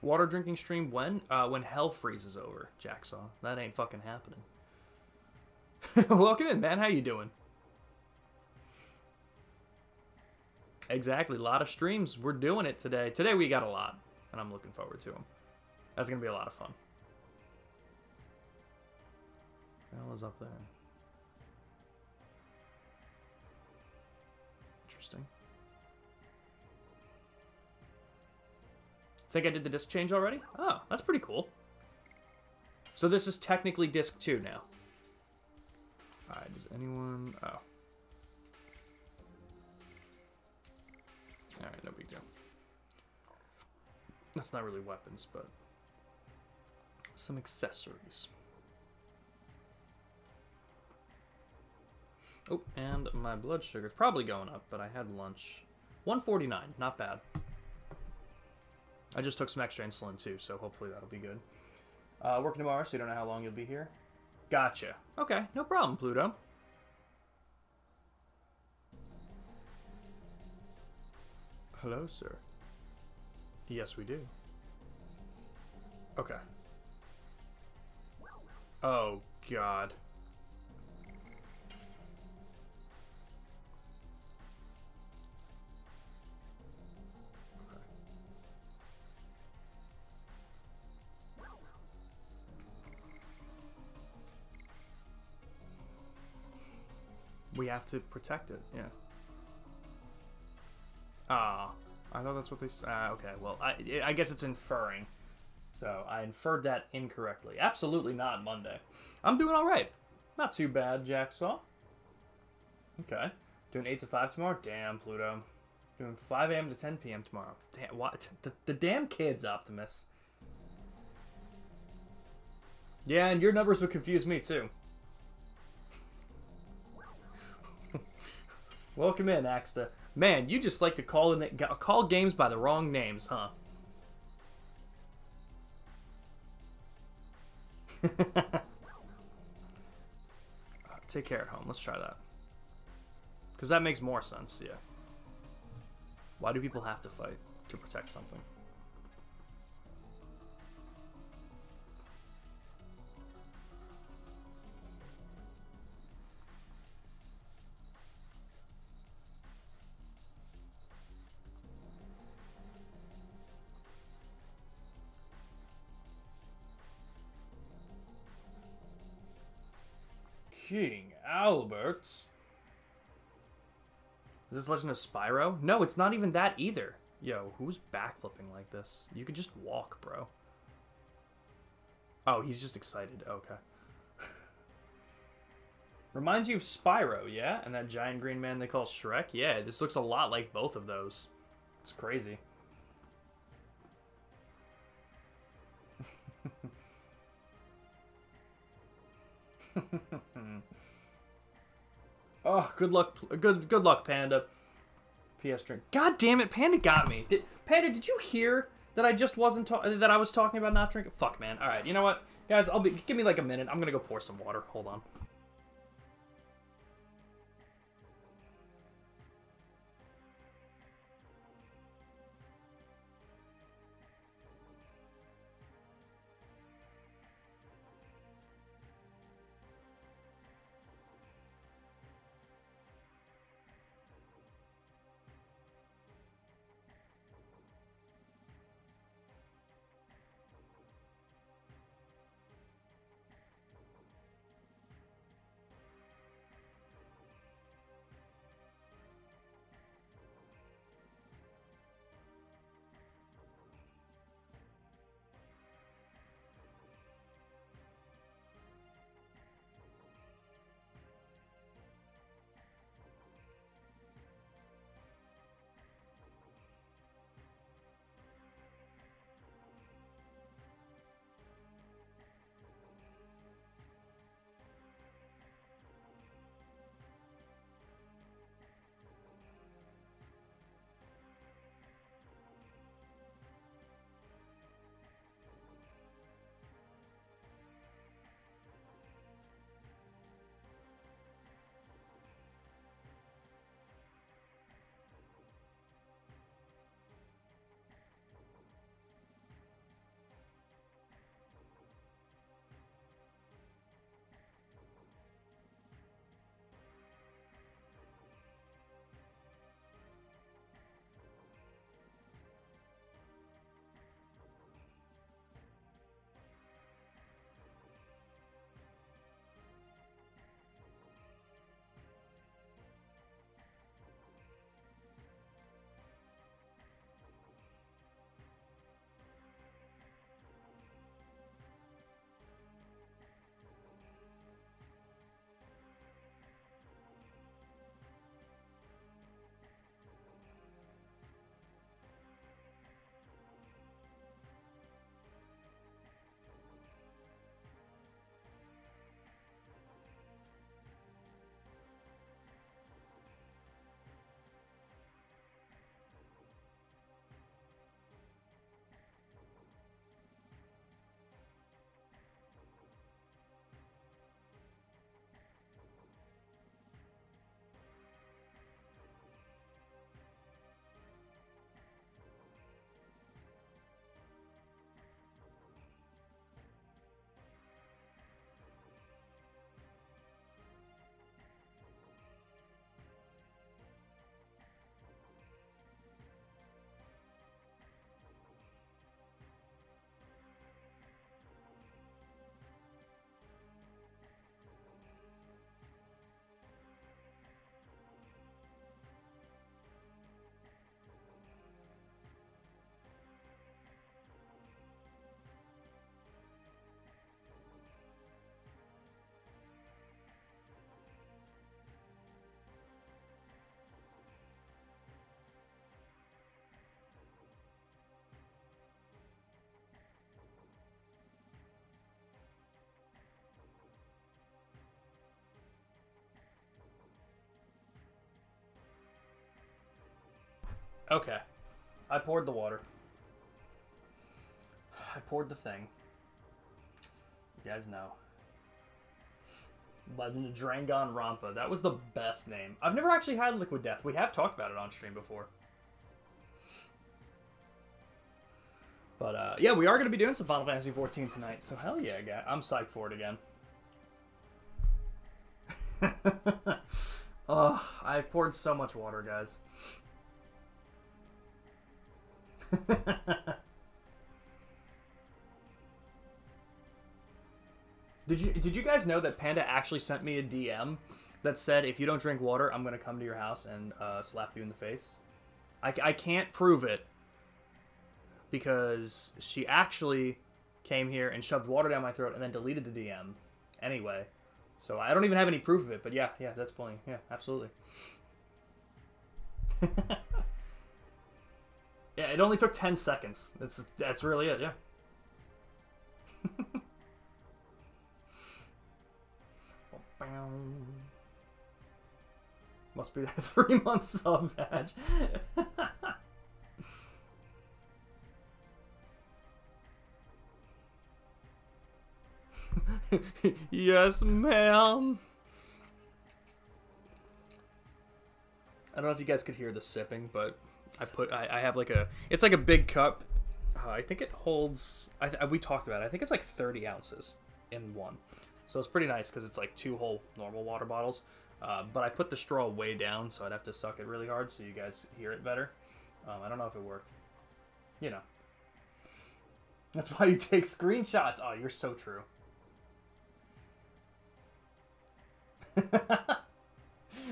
Water drinking stream when? When hell freezes over, Jacksaw. That ain't fucking happening. Welcome in, man. How you doing? Exactly. A lot of streams. We're doing it today. Today we got a lot, and I'm looking forward to them. That's going to be a lot of fun. What the hell is up there? Interesting. Think I did the disc change already? Oh, that's pretty cool. So this is technically disc 2 now. Alright, does anyone... Oh. Alright, no big deal. That's not really weapons, but... some accessories. Oh, and my blood sugar's probably going up, but I had lunch. 149, not bad. I just took some extra insulin too, so hopefully that'll be good. Working tomorrow, so you don't know how long you'll be here? Gotcha. Okay, no problem, Pluto. Hello, sir. Yes, we do. Okay. Oh, God. We have to protect it, yeah. Ah, I thought that's what they said. Okay, well, I guess it's inferring. So I inferred that incorrectly. Absolutely not Monday. I'm doing all right. Not too bad, Jacksaw. Okay. Doing 8 to 5 tomorrow? Damn, Pluto. Doing 5 a.m. to 10 p.m. tomorrow. Damn, what? The damn kids, Optimus. Yeah, and your numbers would confuse me, too. Welcome in, Axta. Man, you just like to call games by the wrong names, huh? Take care at home. Let's try that. Because that makes more sense, yeah. Why do people have to fight to protect something? King Albert. Is this Legend of Spyro? No, it's not even that either. Yo, who's backflipping like this? You could just walk, bro. Oh, he's just excited. Okay. Reminds you of Spyro, yeah? And that giant green man they call Shrek? Yeah, this looks a lot like both of those. It's crazy. Oh, good luck, good luck, Panda. PS drink. God damn it, Panda got me. Panda, did you hear that I just wasn't that I was talking about not drinking? Fuck, man. All right, you know what, guys? Give me like a minute. I'm gonna go pour some water. Hold on. Okay. I poured the water. I poured the thing. You guys know. Legend of Dragoon Rampa. That was the best name. I've never actually had Liquid Death. We have talked about it on stream before. But, yeah, we are going to be doing some Final Fantasy XIV tonight. So, hell yeah, guy. I'm psyched for it again. Oh, I poured so much water, guys. Did you guys know that Panda actually sent me a DM that said, if you don't drink water, I'm going to come to your house and slap you in the face? I can't prove it because she actually came here and shoved water down my throat and then deleted the DM anyway. So I don't even have any proof of it, but yeah, that's plenty. Yeah, absolutely. Yeah, it only took 10 seconds. That's really it, yeah. Must be that 3-month sub badge. Yes, ma'am. I don't know if you guys could hear the sipping, but I have like it's like a big cup. I think it holds, we talked about it, I think it's like 30 ounces in one. So it's pretty nice because it's like 2 whole normal water bottles. But I put the straw way down, so I'd have to suck it really hard so you guys hear it better. I don't know if it worked. You know. That's why you take screenshots. Oh, you're so true.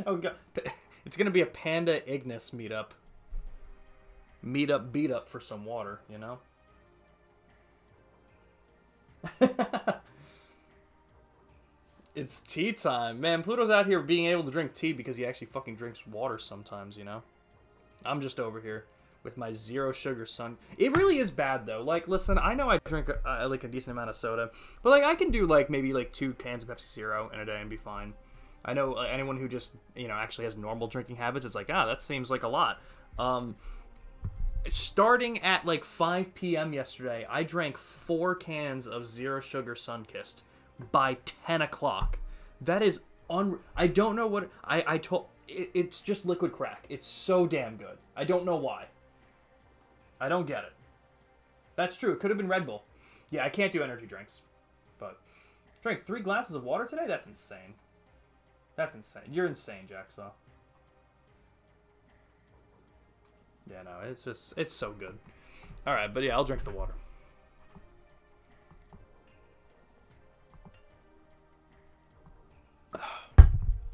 Oh, God. It's going to be a Panda Ignis meetup. Beat up for some water, you know? It's tea time. Man, Pluto's out here being able to drink tea because he actually fucking drinks water sometimes, you know? I'm just over here with my 0 sugar sun. It really is bad, though. Like, listen, I know I drink, like, a decent amount of soda. But, like, I can do, like, maybe, like, 2 cans of Pepsi Zero in a day and be fine. I know anyone who just, you know, actually has normal drinking habits, it's like, that seems like a lot. Starting at, like, 5 p.m. yesterday, I drank 4 cans of 0 sugar Sunkissed by 10 o'clock. That is I don't know what... I told... It's just liquid crack. It's so damn good. I don't know why. I don't get it. That's true. It could have been Red Bull. Yeah, I can't do energy drinks. But drank 3 glasses of water today? That's insane. That's insane. You're insane, Jacksaw. Yeah, no, it's just... It's so good. Alright, but yeah, I'll drink the water.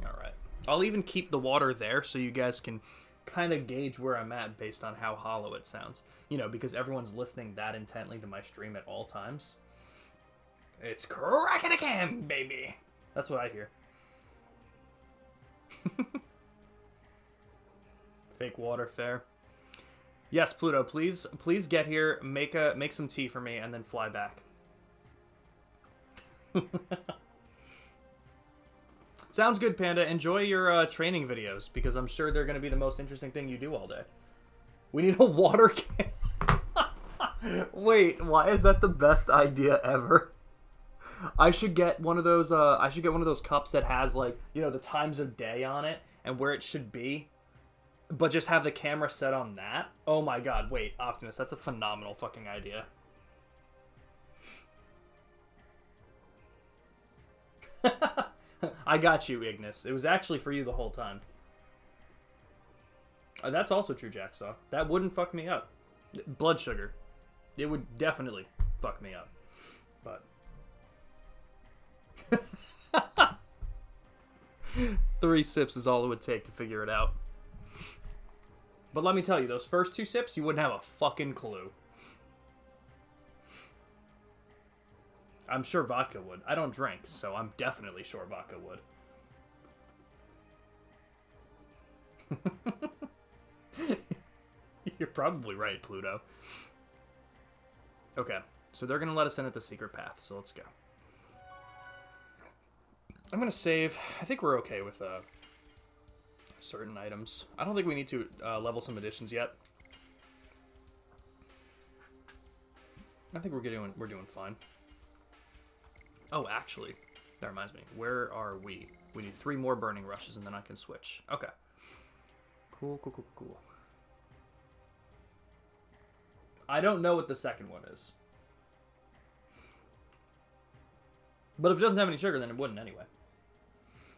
Alright. I'll even keep the water there so you guys can kind of gauge where I'm at based on how hollow it sounds. You know, because everyone's listening that intently to my stream at all times. It's cracking a can, baby! That's what I hear. Fake water, fair. Yes, Pluto, please get here, make some tea for me, and then fly back. Sounds good, Panda. Enjoy your training videos, because I'm sure they're going to be the most interesting thing you do all day. We need a water can. Wait, why is that the best idea ever? I should get one of those. I should get one of those cups that has, like, you know, the times of day on it and where it should be, but just have the camera set on that. Oh my God! Wait, Optimus, that's a phenomenal fucking idea. I got you, Ignis. It was actually for you the whole time. That's also true, Jacksaw. That wouldn't fuck me up. Blood sugar. It would definitely fuck me up. But 3 sips is all it would take to figure it out. But let me tell you, those first 2 sips, you wouldn't have a fucking clue. I'm sure vodka would. I don't drink, so I'm definitely sure vodka would. You're probably right, Pluto. Okay, so they're going to let us in at the secret path, so let's go. I'm going to save. I think we're okay with certain items. I don't think we need to level some additions yet. I think we're doing fine. Oh, actually, that reminds me. Where are we? We need 3 more burning rushes, and then I can switch. Okay. Cool, cool, cool, cool. I don't know what the second one is. But if it doesn't have any sugar, then it wouldn't anyway.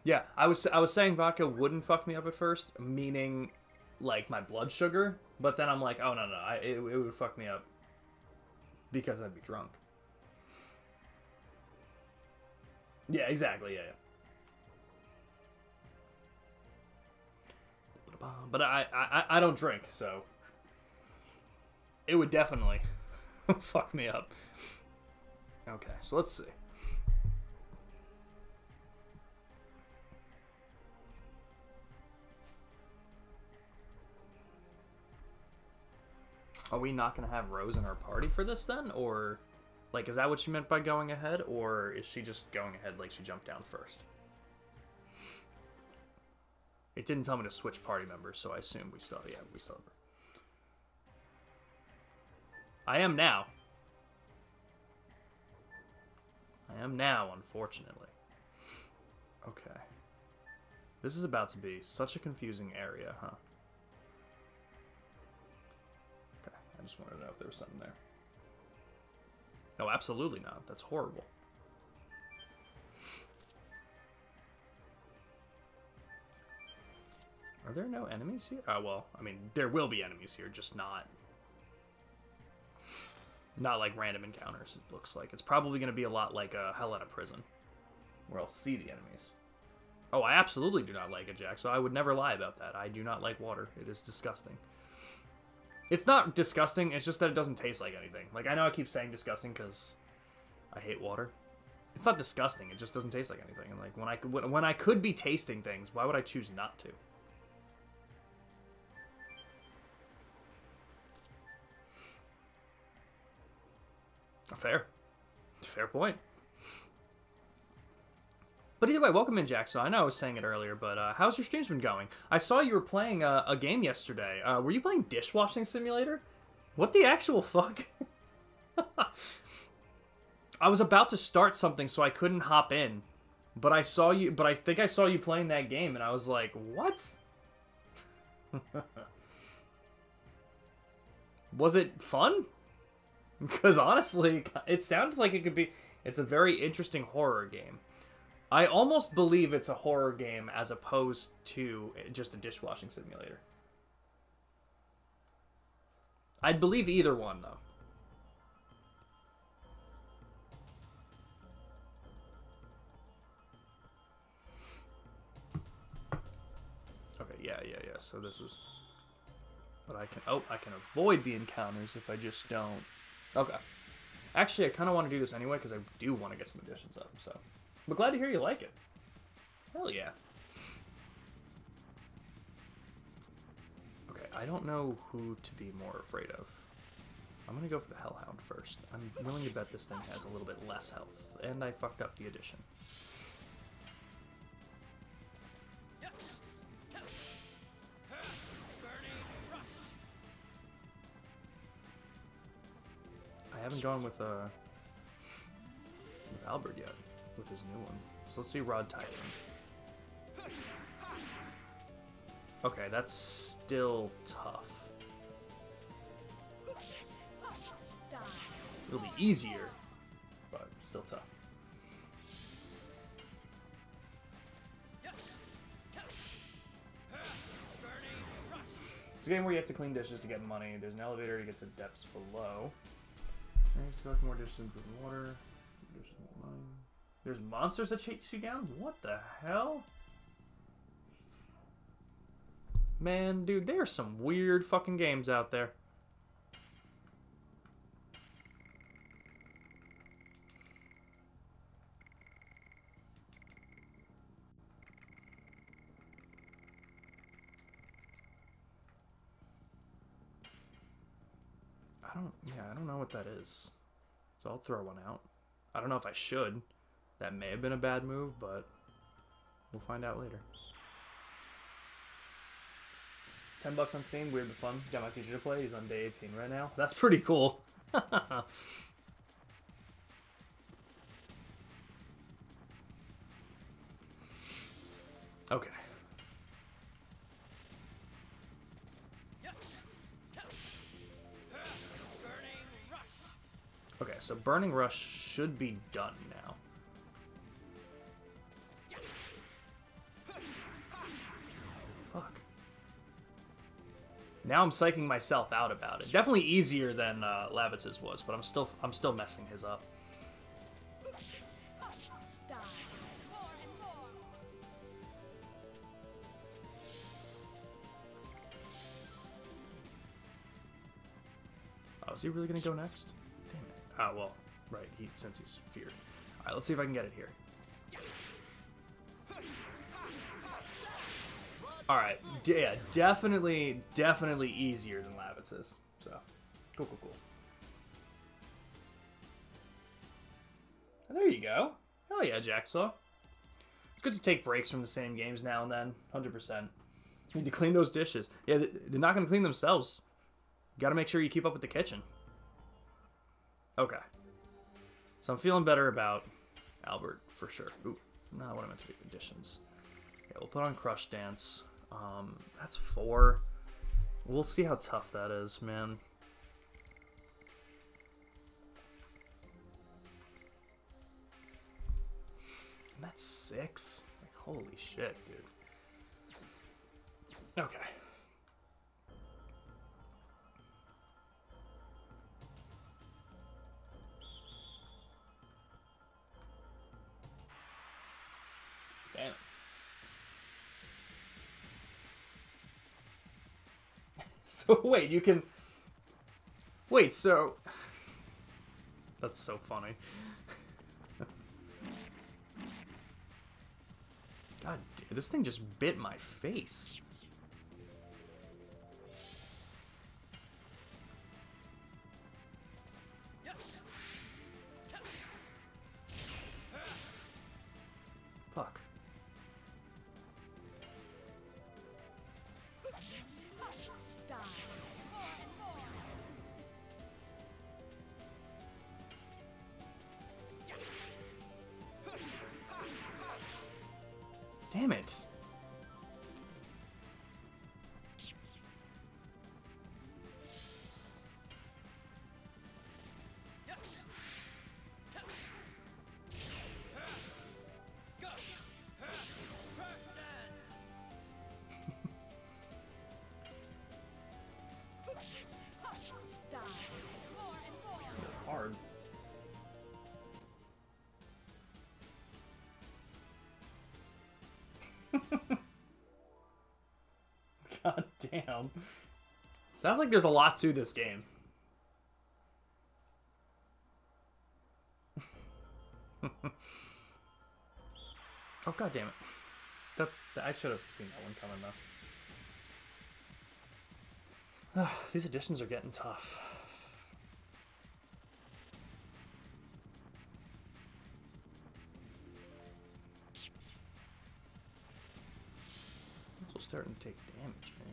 Yeah, I was saying vodka wouldn't fuck me up at first, meaning like my blood sugar. But then I'm like, oh no, it would fuck me up because I'd be drunk. Yeah, exactly. Yeah. But I don't drink, so it would definitely fuck me up. Okay, so let's see. Are we not going to have Rose in our party for this then? Or, like, is that what she meant by going ahead? Or is she just going ahead like she jumped down first? It didn't tell me to switch party members, so I assume we still have her. I am now. Unfortunately. Okay. This is about to be such a confusing area, huh? Okay, I just wanted to know if there was something there. No, absolutely not. That's horrible. Are there no enemies here? Oh, well, I mean, there will be enemies here, just not like random encounters, it looks like. It's probably going to be a lot like Hell in a Prison, where I'll see the enemies. Oh, I absolutely do not like it, Jack, so I would never lie about that. I do not like water. It is disgusting. It's not disgusting, it's just that it doesn't taste like anything. Like, I know I keep saying disgusting because I hate water. It's not disgusting, it just doesn't taste like anything. And like, when I could be tasting things, why would I choose not to? Fair point. But either way, welcome in, Jack. So I know I was saying it earlier, but how's your streams been going? I saw you were playing a game yesterday. Were you playing Dishwashing Simulator? What the actual fuck? I was about to start something, so I couldn't hop in. But I saw you. But I think I saw you playing that game, and I was like, what? Was it fun? Because honestly, it sounds like it could be... It's a very interesting horror game. I almost believe it's a horror game as opposed to just a dishwashing simulator. I'd believe either one, though. Okay, yeah. So this is... But I can... Oh, I can avoid the encounters if I just don't... Okay. Actually, I kind of want to do this anyway because I do want to get some additions up, so... But glad to hear you like it. Hell yeah. Okay, I don't know who to be more afraid of. I'm going to go for the Hellhound first. I'm willing to bet this thing has a little bit less health. And I fucked up the addition. I haven't gone with Albert yet, with his new one. So let's see Rod Typhon. Okay, that's still tough. It'll be easier, but still tough. It's a game where you have to clean dishes to get money. There's an elevator to get to depths below. To collect more dishes with water. There's monsters that chase you down? What the hell? Man, dude, there's some weird fucking games out there. I don't know what that is. So I'll throw one out. I don't know if I should. That may have been a bad move, but we'll find out later. $10 on Steam, weird but fun. Got my teacher to play. He's on day 18 right now. That's pretty cool. Okay. Okay, so Burning Rush should be done now. Fuck. Now I'm psyching myself out about it. Definitely easier than Lavitz's was, but I'm still messing his up. Oh, is he really gonna go next? Damn it. Ah, well, right. Since he's feared. All right, let's see if I can get it here. All right, yeah, definitely easier than Lavitz's. So, cool. There you go. Hell yeah, Jacksaw. It's good to take breaks from the same games now and then. 100%. Need to clean those dishes. Yeah, they're not going to clean themselves. Got to make sure you keep up with the kitchen. Okay. So I'm feeling better about Albert for sure. Ooh, not what I meant to do. Additions. Yeah, we'll put on Crush Dance. That's 4. We'll see how tough that is, man. And that's 6? Like, holy shit, dude. Okay. Damn. So, wait, you can... Wait, so... That's so funny. God damn, this thing just bit my face. Fuck. Damn it. Hard. God damn. Sounds like there's a lot to this game. Oh, god damn it. I should have seen that one coming though. These additions are getting tough. Also starting to take damage, man.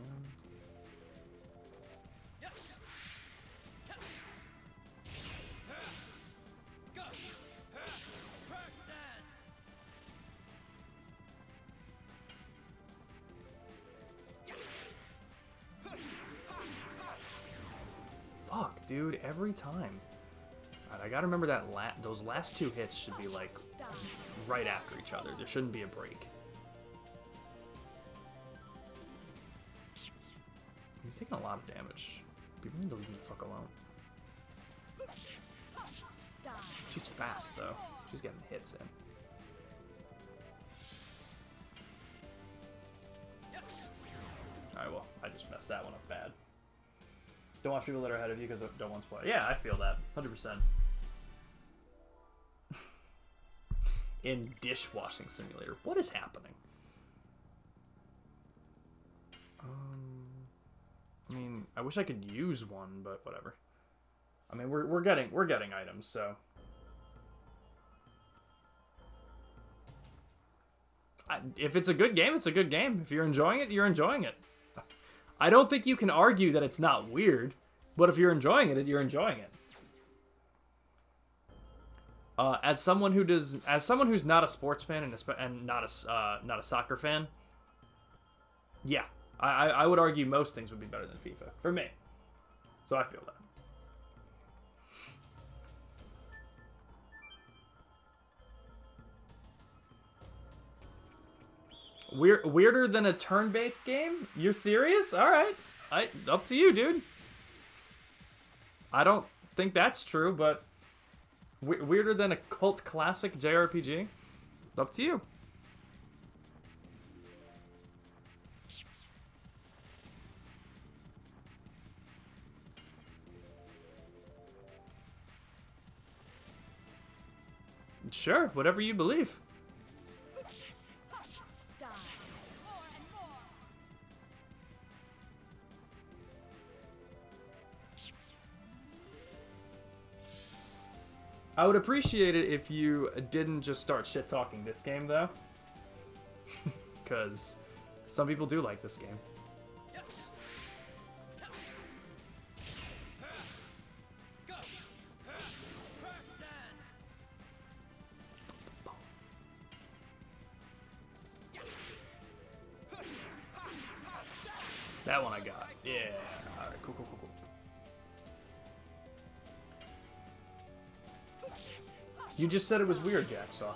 Fuck, dude, every time. Alright, I gotta remember that those last 2 hits should be like right after each other. There shouldn't be a break. He's taking a lot of damage. People need to leave me the fuck alone. She's fast though. She's getting hits in. Alright, well, I just messed that one up bad. Don't watch people that are ahead of you because don't want to spoil. Yeah, I feel that. 100%. In Dishwashing Simulator. What is happening? I mean, I wish I could use one, but whatever. I mean, we're getting items, so. If it's a good game, it's a good game. If you're enjoying it, you're enjoying it. I don't think you can argue that it's not weird, but if you're enjoying it, you're enjoying it. As someone who's not a sports fan and not a soccer fan, Yeah, I would argue most things would be better than FIFA for me. So I feel that. Weirder than a turn-based game? You're serious? All right, up to you, dude. I don't think that's true, but weirder than a cult classic JRPG? Up to you. Sure, whatever you believe. I would appreciate it if you didn't just start shit-talking this game, though. Because some people do like this game. That one I got. Yeah. Alright, cool. You just said it was weird, Jacksaw.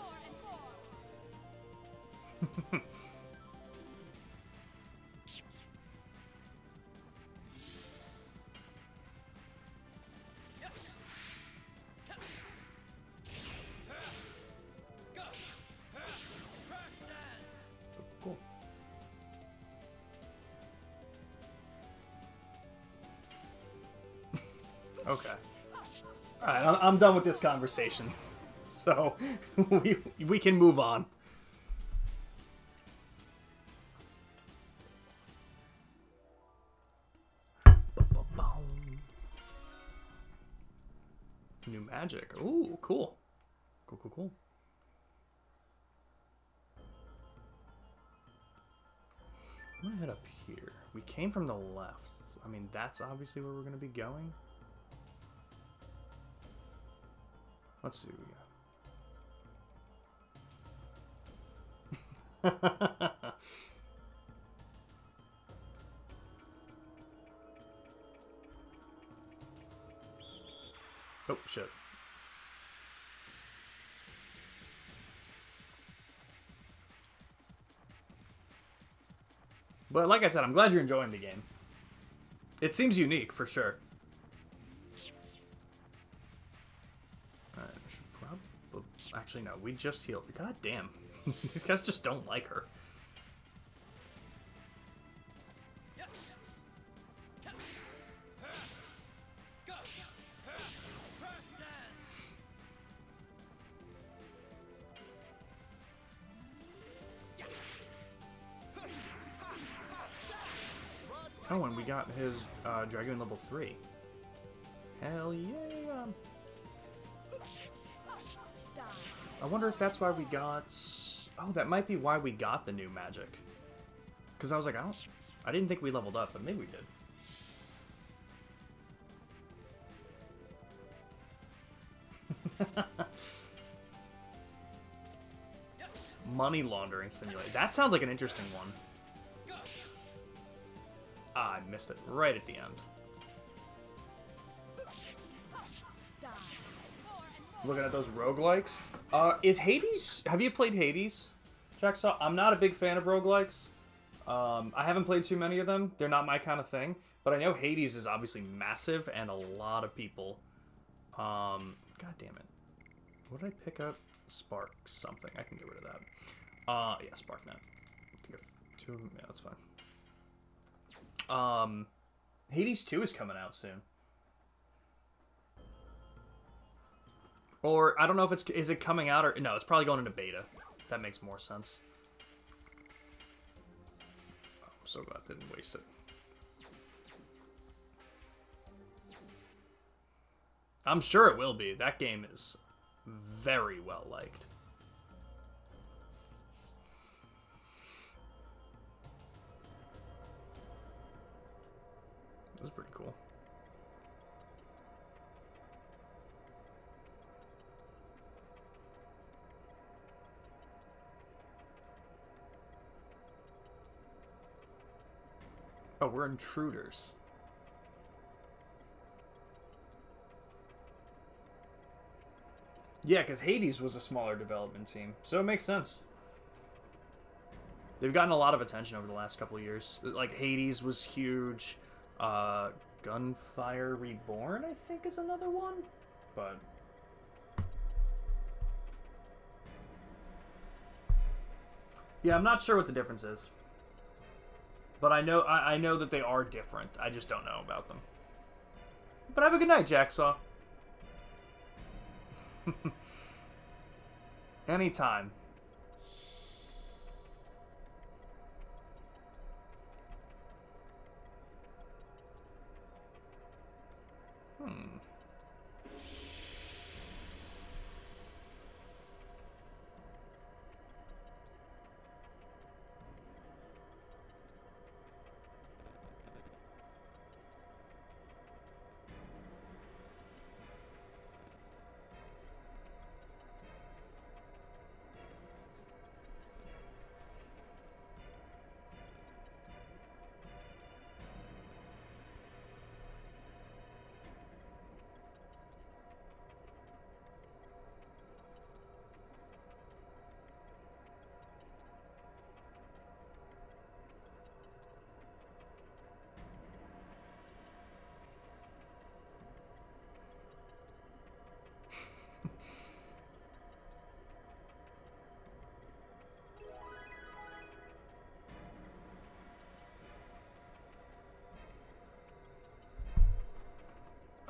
Cool. Okay. Alright, I'm done with this conversation. So, we can move on. New magic. Ooh, cool. Cool. I'm gonna head up here. We came from the left. I mean, that's obviously where we're gonna be going. Let's see what we got. Oh, shit. But like I said, I'm glad you're enjoying the game. It seems unique, for sure. Alright, I should probably... Actually, no, we just healed. God damn. These guys just don't like her. Oh, and we got his Dragoon level 3. Hell yeah! I wonder if that's why we got... Oh, that might be why we got the new magic. Because I was like, I didn't think we leveled up, but maybe we did. Money laundering simulator. That sounds like an interesting one. Ah, I missed it right at the end. Looking at those roguelikes. Is Hades... Have you played Hades, Jacksaw? I'm not a big fan of roguelikes. I haven't played too many of them. They're not my kind of thing. But I know Hades is obviously massive, and a lot of people... God damn it. What did I pick up? Spark something. I can get rid of that. Yeah, SparkNet. I think two of them. Yeah, that's fine. Hades 2 is coming out soon. Or, I don't know if it's... Is it coming out or... No, it's probably going into beta. That makes more sense. Oh, I'm so glad I didn't waste it. I'm sure it will be. That game is very well liked. This is pretty cool. Oh, we're intruders. Yeah, because Hades was a smaller development team, so it makes sense. They've gotten a lot of attention over the last couple of years. Like, Hades was huge. Gunfire Reborn, I think, is another one. But... yeah, I'm not sure what the difference is. But I know that they are different. I just don't know about them. But have a good night, Jacksaw. Anytime.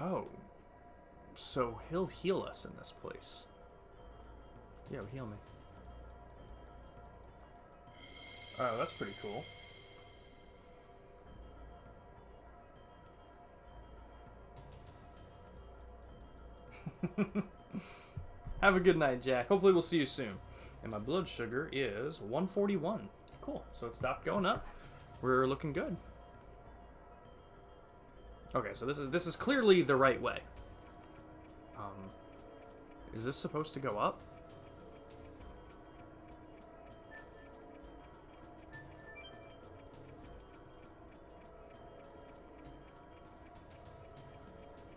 Oh. So he'll heal us in this place. Yeah, heal me. Oh, that's pretty cool. Have a good night, Jack. Hopefully we'll see you soon. And my blood sugar is 141. Cool. So it stopped going up. We're looking good. Okay, so this is clearly the right way. Is this supposed to go up?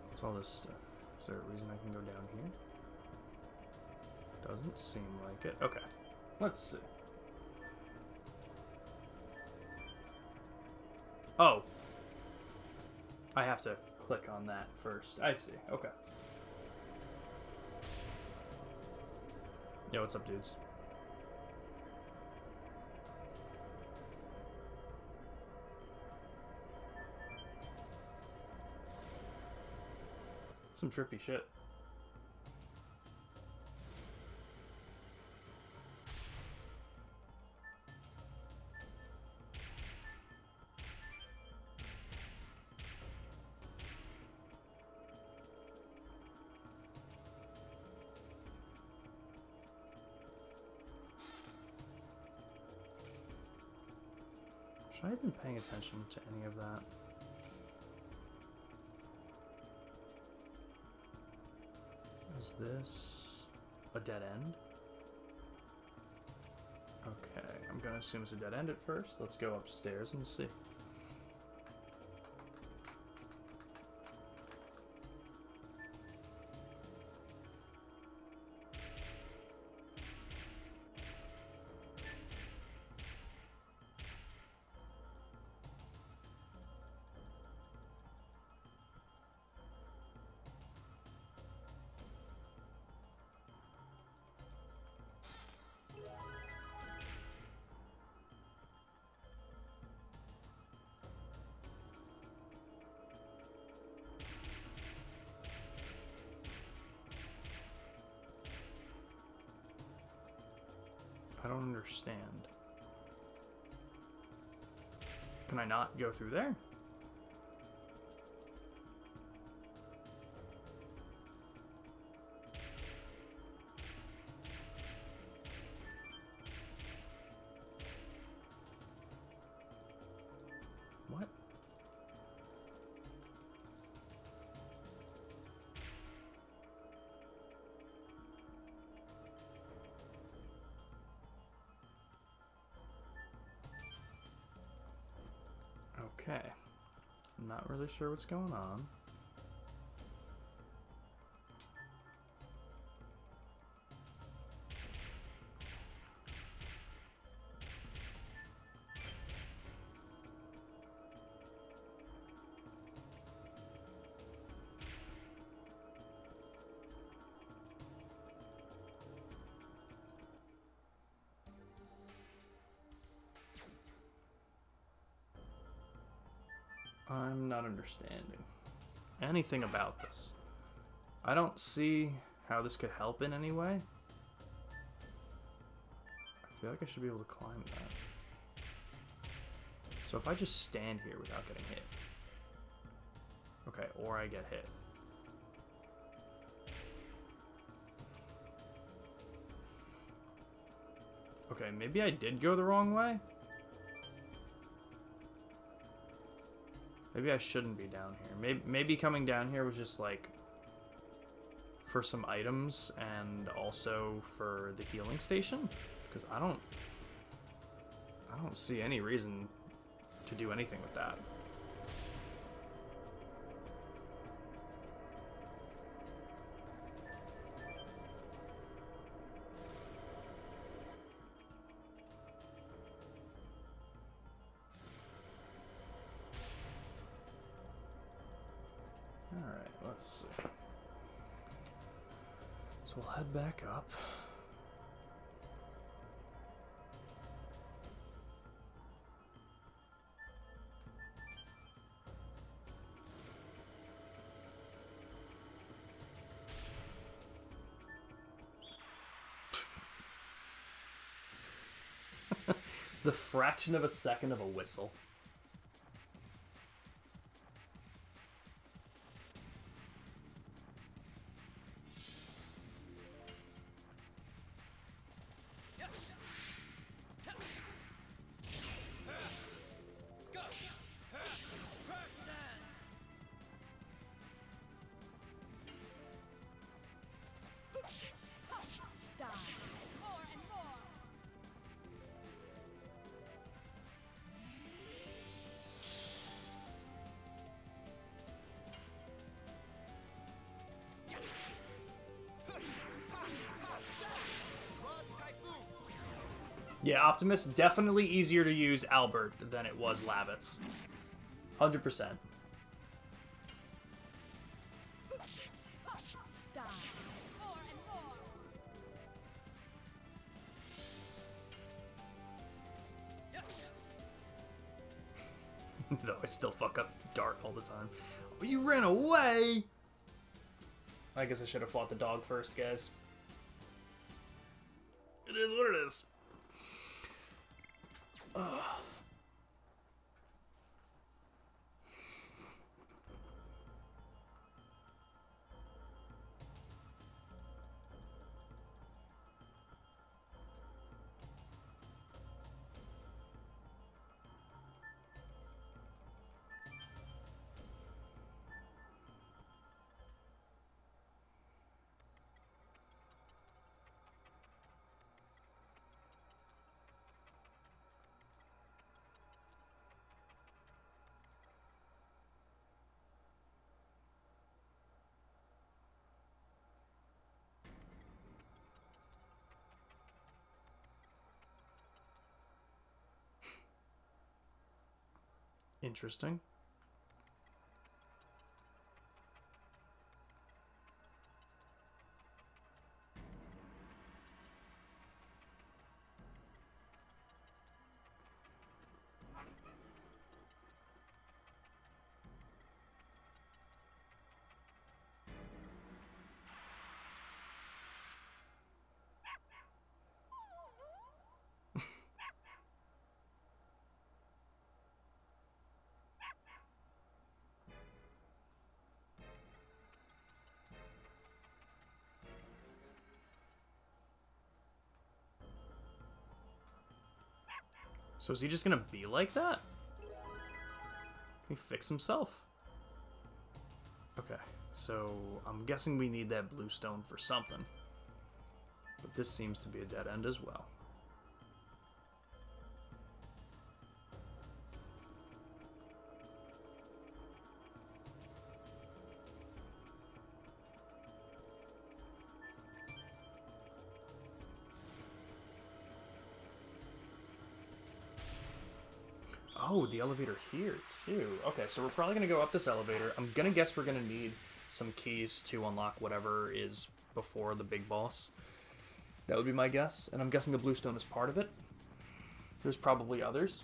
What's all this stuff? Is there a reason I can go down here? Doesn't seem like it. Okay. Let's see. Oh. I have to click on that first. I see. Okay. Yo, what's up, dudes? Some trippy shit. Should I have been paying attention to any of that? Is this a dead end? Okay, I'm gonna assume it's a dead end at first. Let's go upstairs and see. I don't understand. Can I not go through there? What? Okay. I'm not really sure what's going on. I'm not understanding anything about this. I don't see how this could help in any way. I feel like I should be able to climb that. So if I just stand here without getting hit. Okay, or I get hit. Okay, maybe I did go the wrong way? Maybe I shouldn't be down here. Maybe coming down here was just like for some items and also for the healing station, because I don't see any reason to do anything with that. Alright, let's see. So we'll head back up. The fraction of a second of a whistle. Yeah, Optimus, definitely easier to use Albert than it was Lavitz. 100%. Though I still fuck up Dart all the time. Oh, you ran away! I guess I should have fought the dog first, guys. It is what it is. Ugh. Interesting. So is he just gonna be like that? Can he fix himself? Okay, so I'm guessing we need that blue stone for something. But this seems to be a dead end as well. Oh, the elevator here, too. Okay, so we're probably going to go up this elevator. I'm going to guess we're going to need some keys to unlock whatever is before the big boss. That would be my guess. And I'm guessing the bluestone is part of it. There's probably others.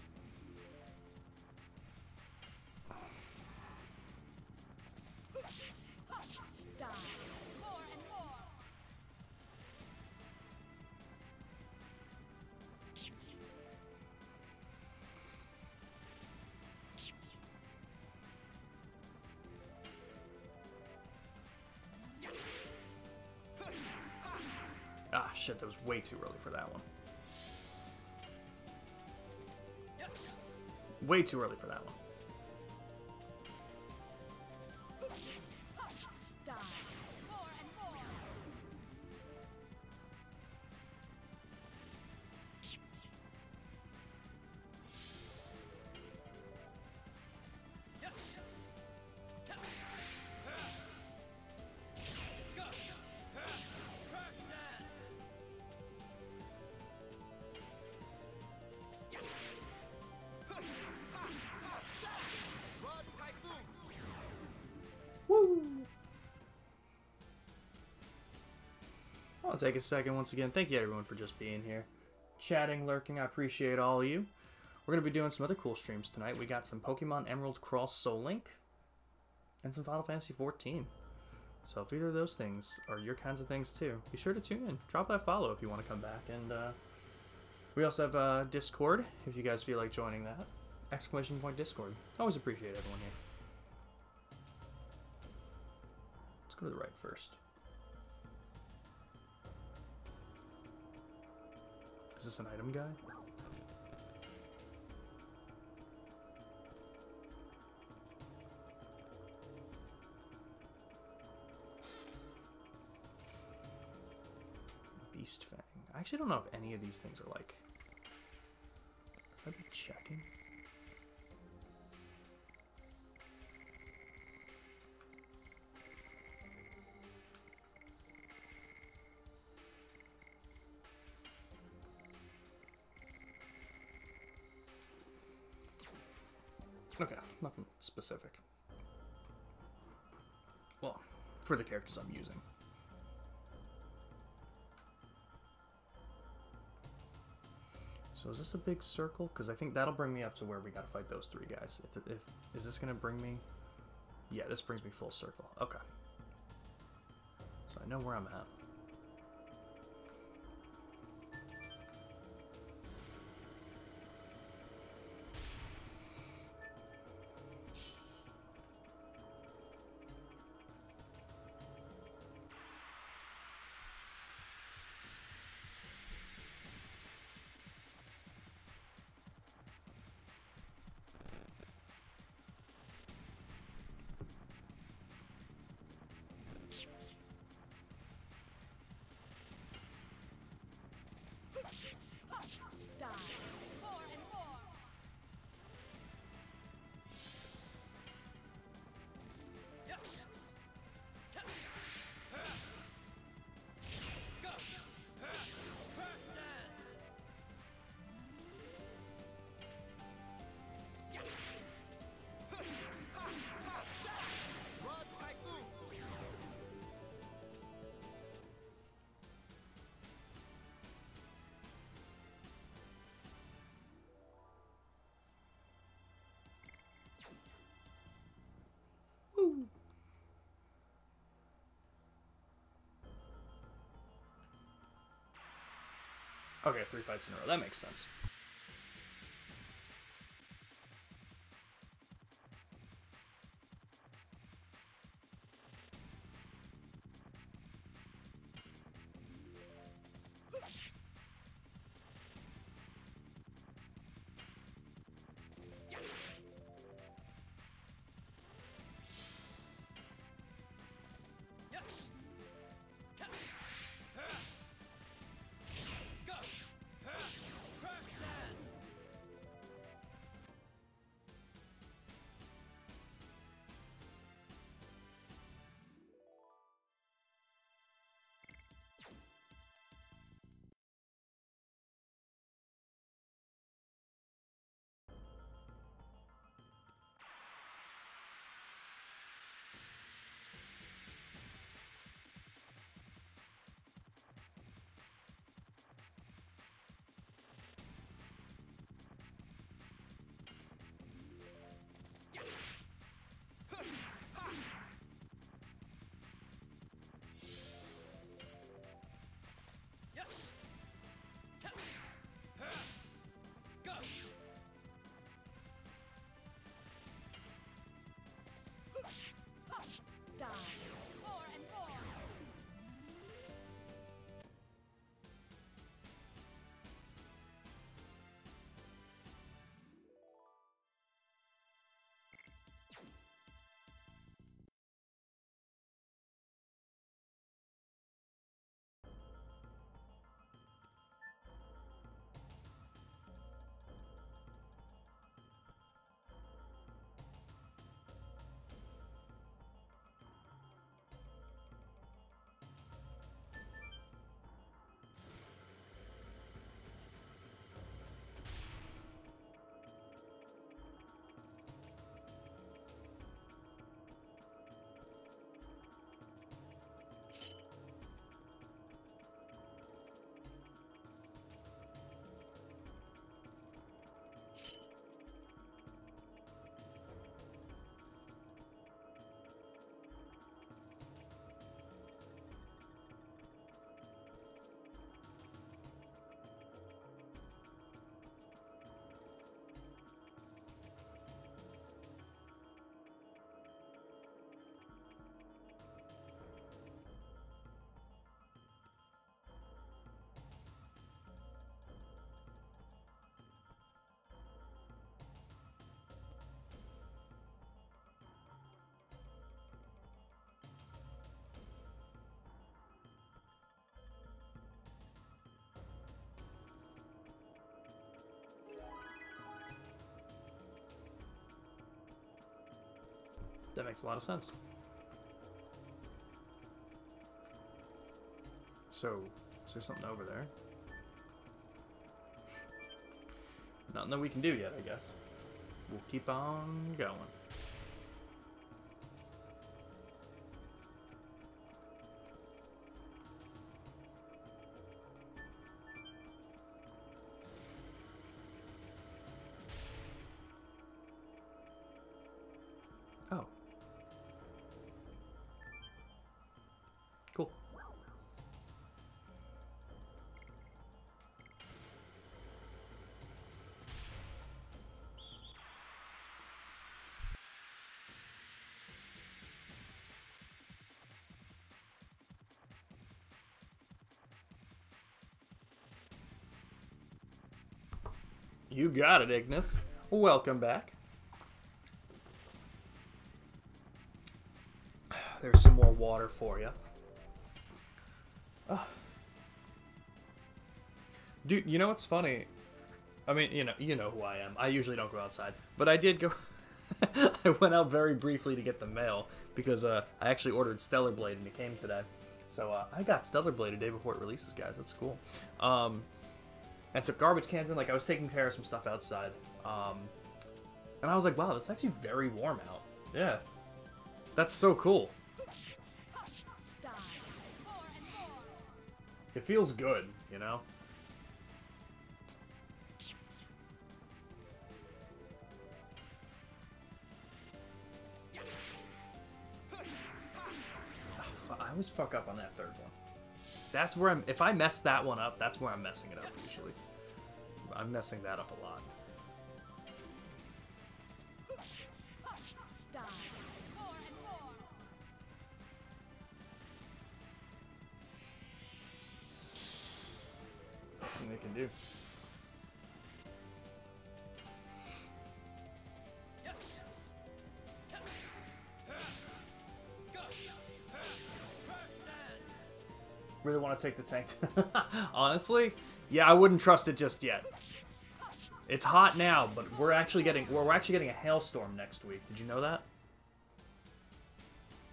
Ah, shit, that was way too early for that one. Way too early for that one. Woo! I'll take a second once again. Thank you everyone for just being here. Chatting, lurking, I appreciate all of you. We're going to be doing some other cool streams tonight. We got some Pokemon Emerald Cross Soul Link and some Final Fantasy XIV. So if either of those things are your kinds of things too, be sure to tune in. Drop that follow if you want to come back. And we also have Discord if you guys feel like joining that. ! Discord. Always appreciate everyone here. Let's go to the right first. Is this an item guide? Beast Fang. I actually don't know if any of these things are like... Should I be checking? Okay, nothing specific. Well, for the characters I'm using. So is this a big circle? Because I think that'll bring me up to where we gotta fight those three guys. Is this gonna bring me? Yeah, this brings me full circle. Okay. So I know where I'm at. Okay, 3 fights in a row. That makes sense. That makes a lot of sense. So, is there something over there? Nothing that we can do yet, I guess. We'll keep on going. Oh. Cool. You got it, Ignis. Welcome back. There's some more water for you. Dude, you know what's funny? I mean, you know who I am. I usually don't go outside, but I did go. I went out very briefly to get the mail because I actually ordered Stellar Blade and it came today. So I got Stellar Blade a day before it releases, guys. That's cool. And took garbage cans in. Like, I was taking care of some stuff outside. And I was like, wow, this is actually very warm out. Yeah. That's so cool. It feels good, you know? Oh, I always fuck up on that third one. That's where I'm... If I mess that one up, that's where I'm messing it up, usually. I'm messing that up a lot. Best thing they can do. Really want to take the tank. Honestly, yeah, I wouldn't trust it just yet. It's hot now, but we're actually getting a hailstorm next week. Did you know that?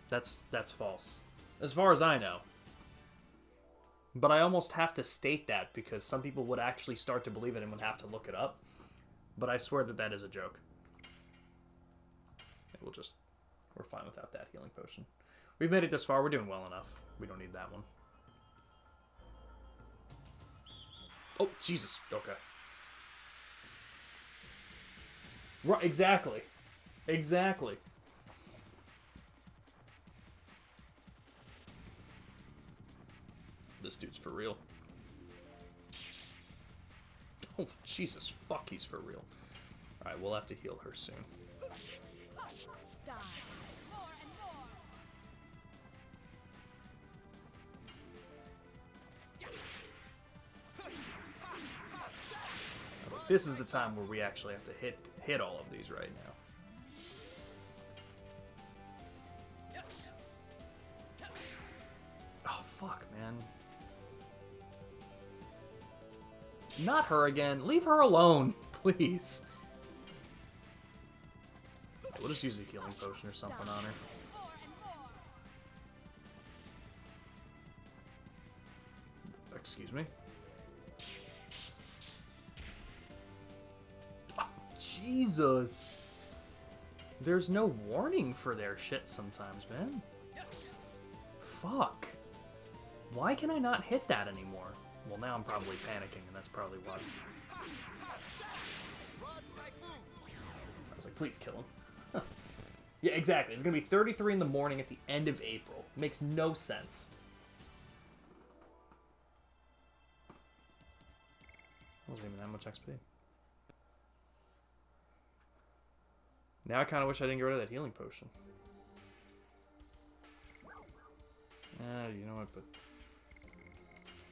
That's false, as far as I know. But I almost have to state that because some people would actually start to believe it and would have to look it up. But I swear that is a joke. We're fine without that healing potion. We've made it this far. We're doing well enough. We don't need that one. Oh, Jesus. Okay. Right, exactly. Exactly. This dude's for real. Oh, Jesus. Fuck, he's for real. Alright, we'll have to heal her soon. This is the time where we actually have to hit all of these right now. Oh, fuck, man. Not her again. Leave her alone, please. We'll just use a healing potion or something on her. Excuse me? Jesus. There's no warning for their shit sometimes, man. Fuck. Why can I not hit that anymore? Well, now I'm probably panicking, and that's probably why. I was like, please kill him. Yeah, exactly. It's going to be 33 in the morning at the end of April. Makes no sense. Wasn't even that much XP. Now I kind of wish I didn't get rid of that healing potion. You know what, but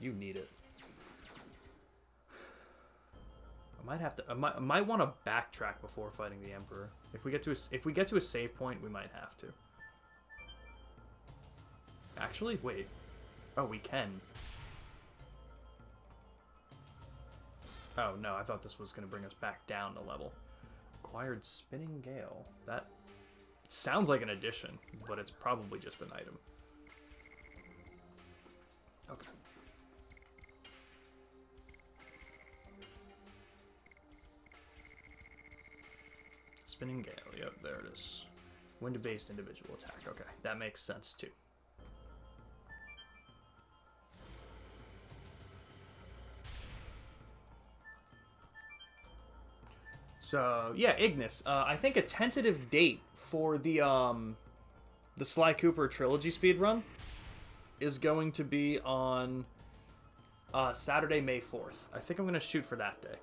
you need it. I might have to. I might want to backtrack before fighting the Emperor. If we get to a save point, we might have to. Actually, wait. Oh, we can. Oh no, I thought this was going to bring us back down a level. Acquired Spinning Gale. That It sounds like an addition, but it's probably just an item. Okay. Spinning Gale. Yep, there it is. Wind-based individual attack. Okay, that makes sense too. So yeah, Ignis. I think a tentative date for the Sly Cooper trilogy speedrun is going to be on Saturday, May 4th. I think I'm gonna shoot for that day.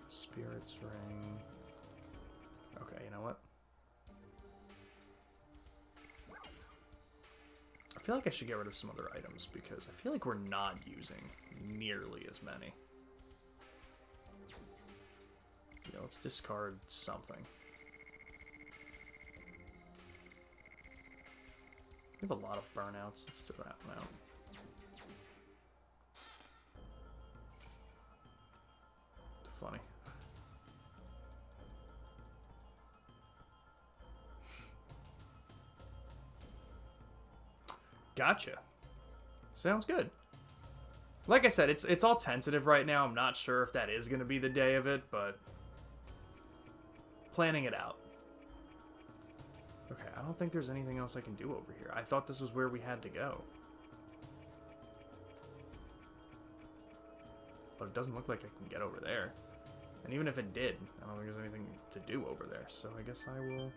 Spirit's Ring. Okay, you know what? I feel like I should get rid of some other items because I feel like we're not using nearly as many. Yeah, let's discard something. We have a lot of burnouts. Let's do that one out. Funny. Gotcha. Sounds good. Like I said, it's all tentative right now. I'm not sure if that is going to be the day of it, but planning it out. Okay, I don't think there's anything else I can do over here. I thought this was where we had to go. But it doesn't look like I can get over there. And even if it did, I don't think there's anything to do over there. So I guess I will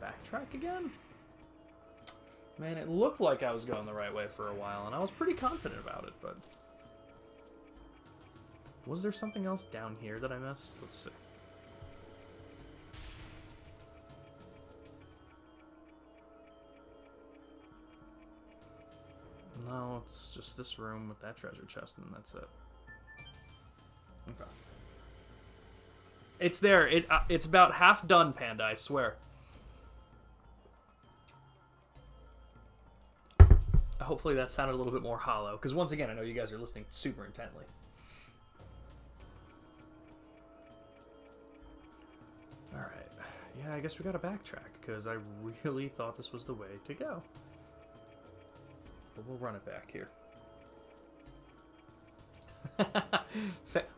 backtrack again. Man, it looked like I was going the right way for a while, and I was pretty confident about it, but... Was there something else down here that I missed? Let's see. No, it's just this room with that treasure chest, and that's it. Okay. It's there. It's about half done, Panda, I swear. Hopefully that sounded a little bit more hollow, because once again, I know you guys are listening super intently. Alright. Yeah, I guess we gotta backtrack, because I really thought this was the way to go. But we'll run it back here.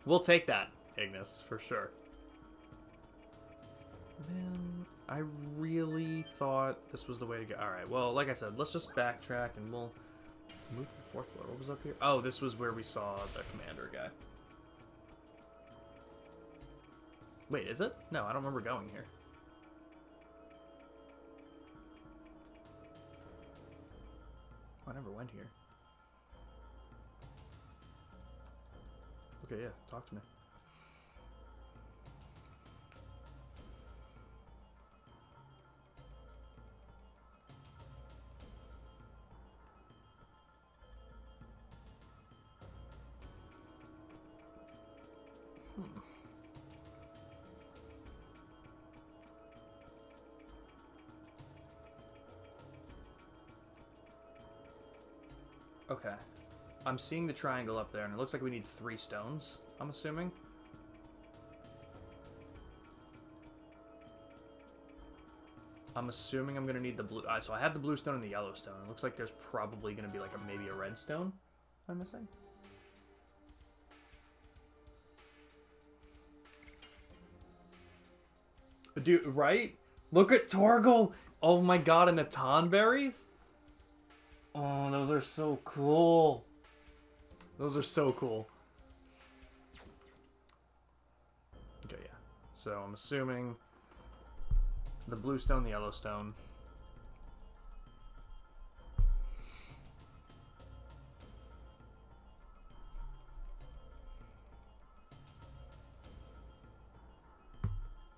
We'll take that, Ignis, for sure. Man, I really thought this was the way to go. Alright, well, like I said, let's just backtrack and we'll move to the 4th floor. What was up here? Oh, this was where we saw the commander guy. Wait, is it? No, I don't remember going here. I never went here. Okay, yeah, talk to me. Okay. I'm seeing the triangle up there, and it looks like we need 3 stones, I'm assuming. I'm assuming I'm going to need the blue... so I have the blue stone and the yellow stone. It looks like there's probably going to be like maybe a red stone I'm missing. Dude, right? Look at Torgal! Oh my god, and the Tonberries? Oh, those are so cool. Those are so cool. Okay, yeah. So I'm assuming the blue stone, the yellow stone.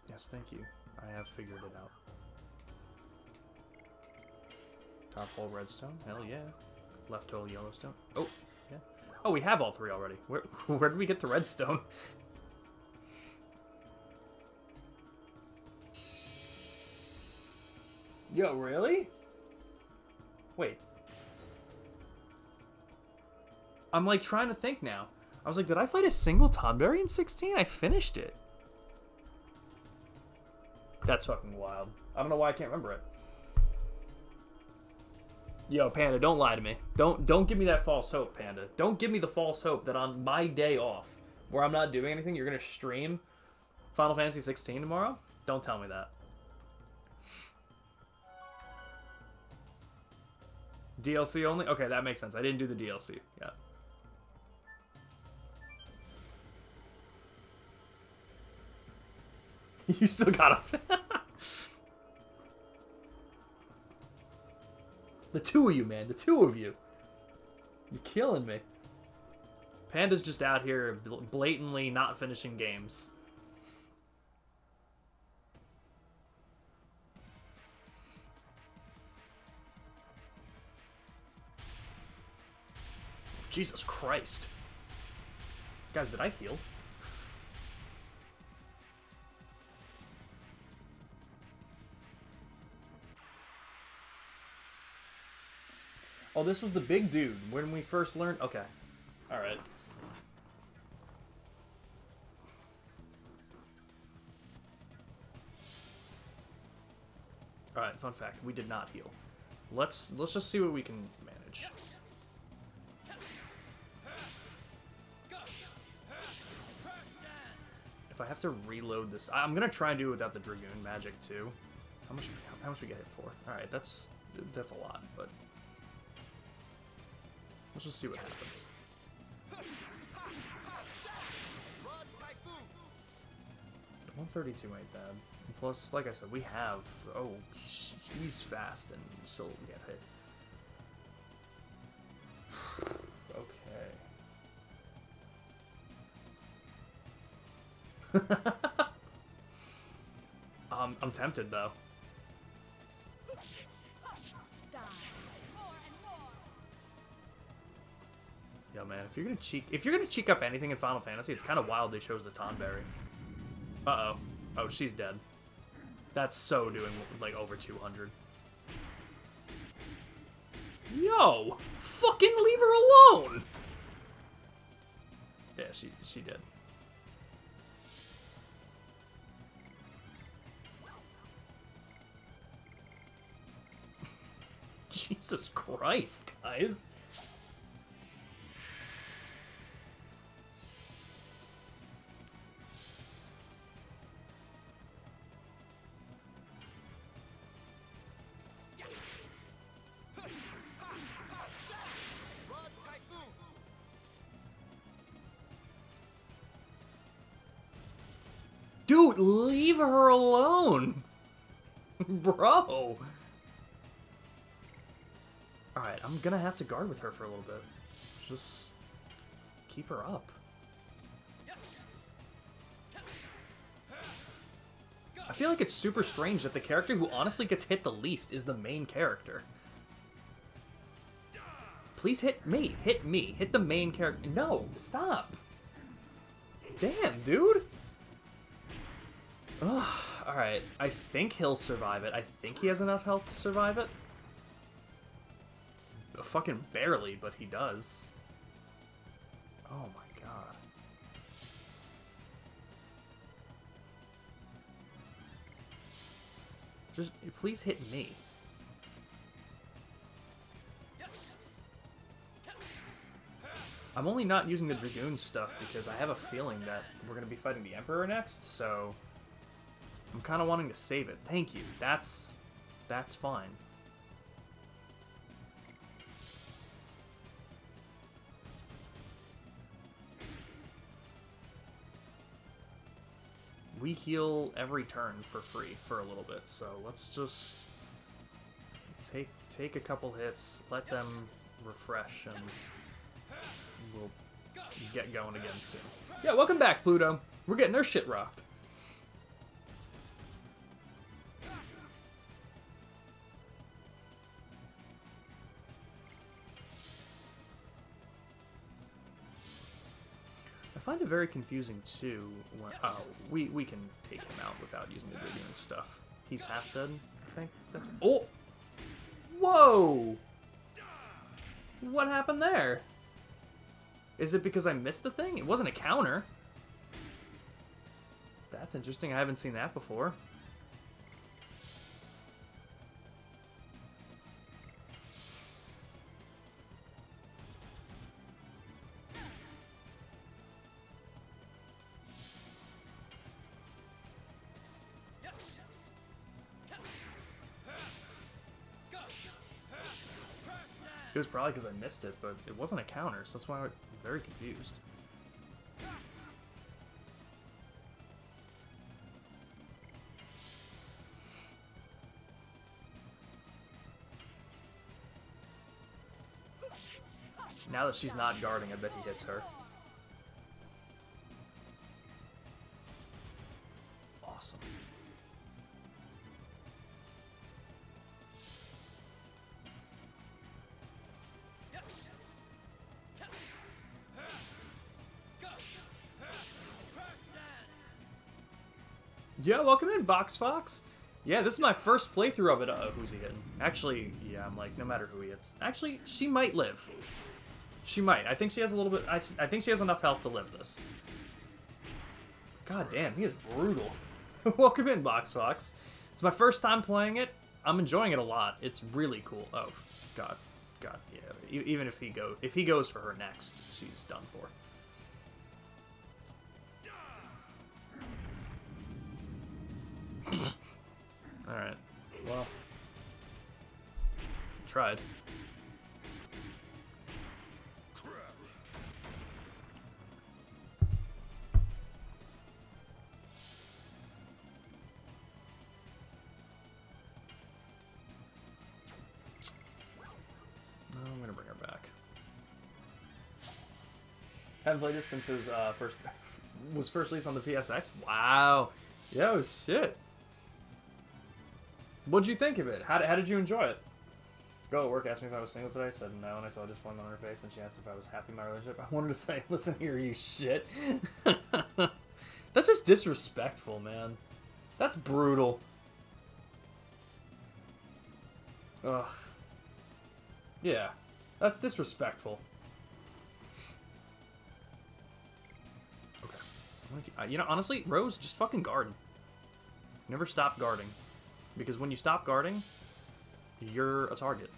Yes, thank you. I have figured it out. Top hole redstone. Hell yeah. Left hole yellowstone. Oh, yeah. Oh, we have all 3 already. Where did we get the redstone? Yo, really? Wait. I'm like trying to think now. I was like, did I fight a single Tonberry in 16? I finished it. That's fucking wild. I don't know why I can't remember it. Yo, Panda, don't lie to me. Don't give me that false hope, Panda. Don't give me the false hope that on my day off, where I'm not doing anything, you're gonna stream Final Fantasy 16 tomorrow? Don't tell me that. DLC only? Okay, that makes sense. I didn't do the DLC yet. You still got him. The two of you, man. The two of you. You're killing me. Panda's just out here blatantly not finishing games. Jesus Christ. Guys, did I heal? Oh, this was the big dude when we first learned... Okay. Alright. Alright, fun fact. We did not heal. Let's just see what we can manage. If I have to reload this... I'm gonna try and do it without the Dragoon magic, too. How much we get hit for? Alright, that's a lot, but... Let's just see what happens. 132 ain't bad. Plus, like I said, we have... Oh, he's fast and she'll get hit. Okay. I'm tempted, though. Yo, man, if you're gonna cheek up anything in Final Fantasy, it's kind of wild they chose the Tonberry. Uh-oh. Oh, she's dead. That's so doing, like, over 200. Yo! Fucking leave her alone! Yeah, she did. Jesus Christ, guys. Dude, leave her alone! Bro! Alright, I'm gonna have to guard with her for a little bit. Just keep her up. I feel like it's super strange that the character who honestly gets hit the least is the main character. Please hit me. Hit me. Hit the main character. No, stop. Damn, dude. Ugh. Alright, I think he'll survive it. I think he has enough health to survive it. Fucking barely, but he does. Oh my god. Just, please hit me. I'm only not using the Dragoon stuff because I have a feeling that we're going to be fighting the Emperor next, so... I'm kind of wanting to save it. Thank you. That's fine. We heal every turn for free for a little bit, so let's just take a couple hits, let them refresh, and we'll get going again soon. Yeah, welcome back, Pluto. We're getting their shit rocked. I find it very confusing too when we can take him out without using the Dragoon stuff. He's half dead, I think. Oh! Whoa! What happened there? Is it because I missed the thing? It wasn't a counter. That's interesting. I haven't seen that before. It was probably because I missed it, but it wasn't a counter, so that's why I'm very confused. Now that she's not guarding, I bet he hits her. Awesome. Yeah, welcome in, Box Fox. Yeah, this is my first playthrough of it. Who's he hitting? Actually, yeah, I'm like, no matter who he hits. Actually, she might live. She might. I think she has a little bit... I think she has enough health to live this. God damn, he is brutal. Welcome in, Box Fox. It's my first time playing it. I'm enjoying it a lot. It's really cool. Oh, God. God, yeah. Even if he goes for her next, she's done for. Alright. Well. Tried. I'm gonna bring her back. Haven't played this since it was first released on the PSX. Wow. Yo, shit. What'd you think of it? How did you enjoy it? Girl at work asked me if I was single today. I said no, and I saw disappointment on her face, and she asked if I was happy in my relationship. I wanted to say, listen here, you shit. That's just disrespectful, man. That's brutal. Ugh. Yeah, that's disrespectful. Okay. You know, honestly, Rose, just fucking guard. Never stop guarding. Because when you stop guarding, you're a target.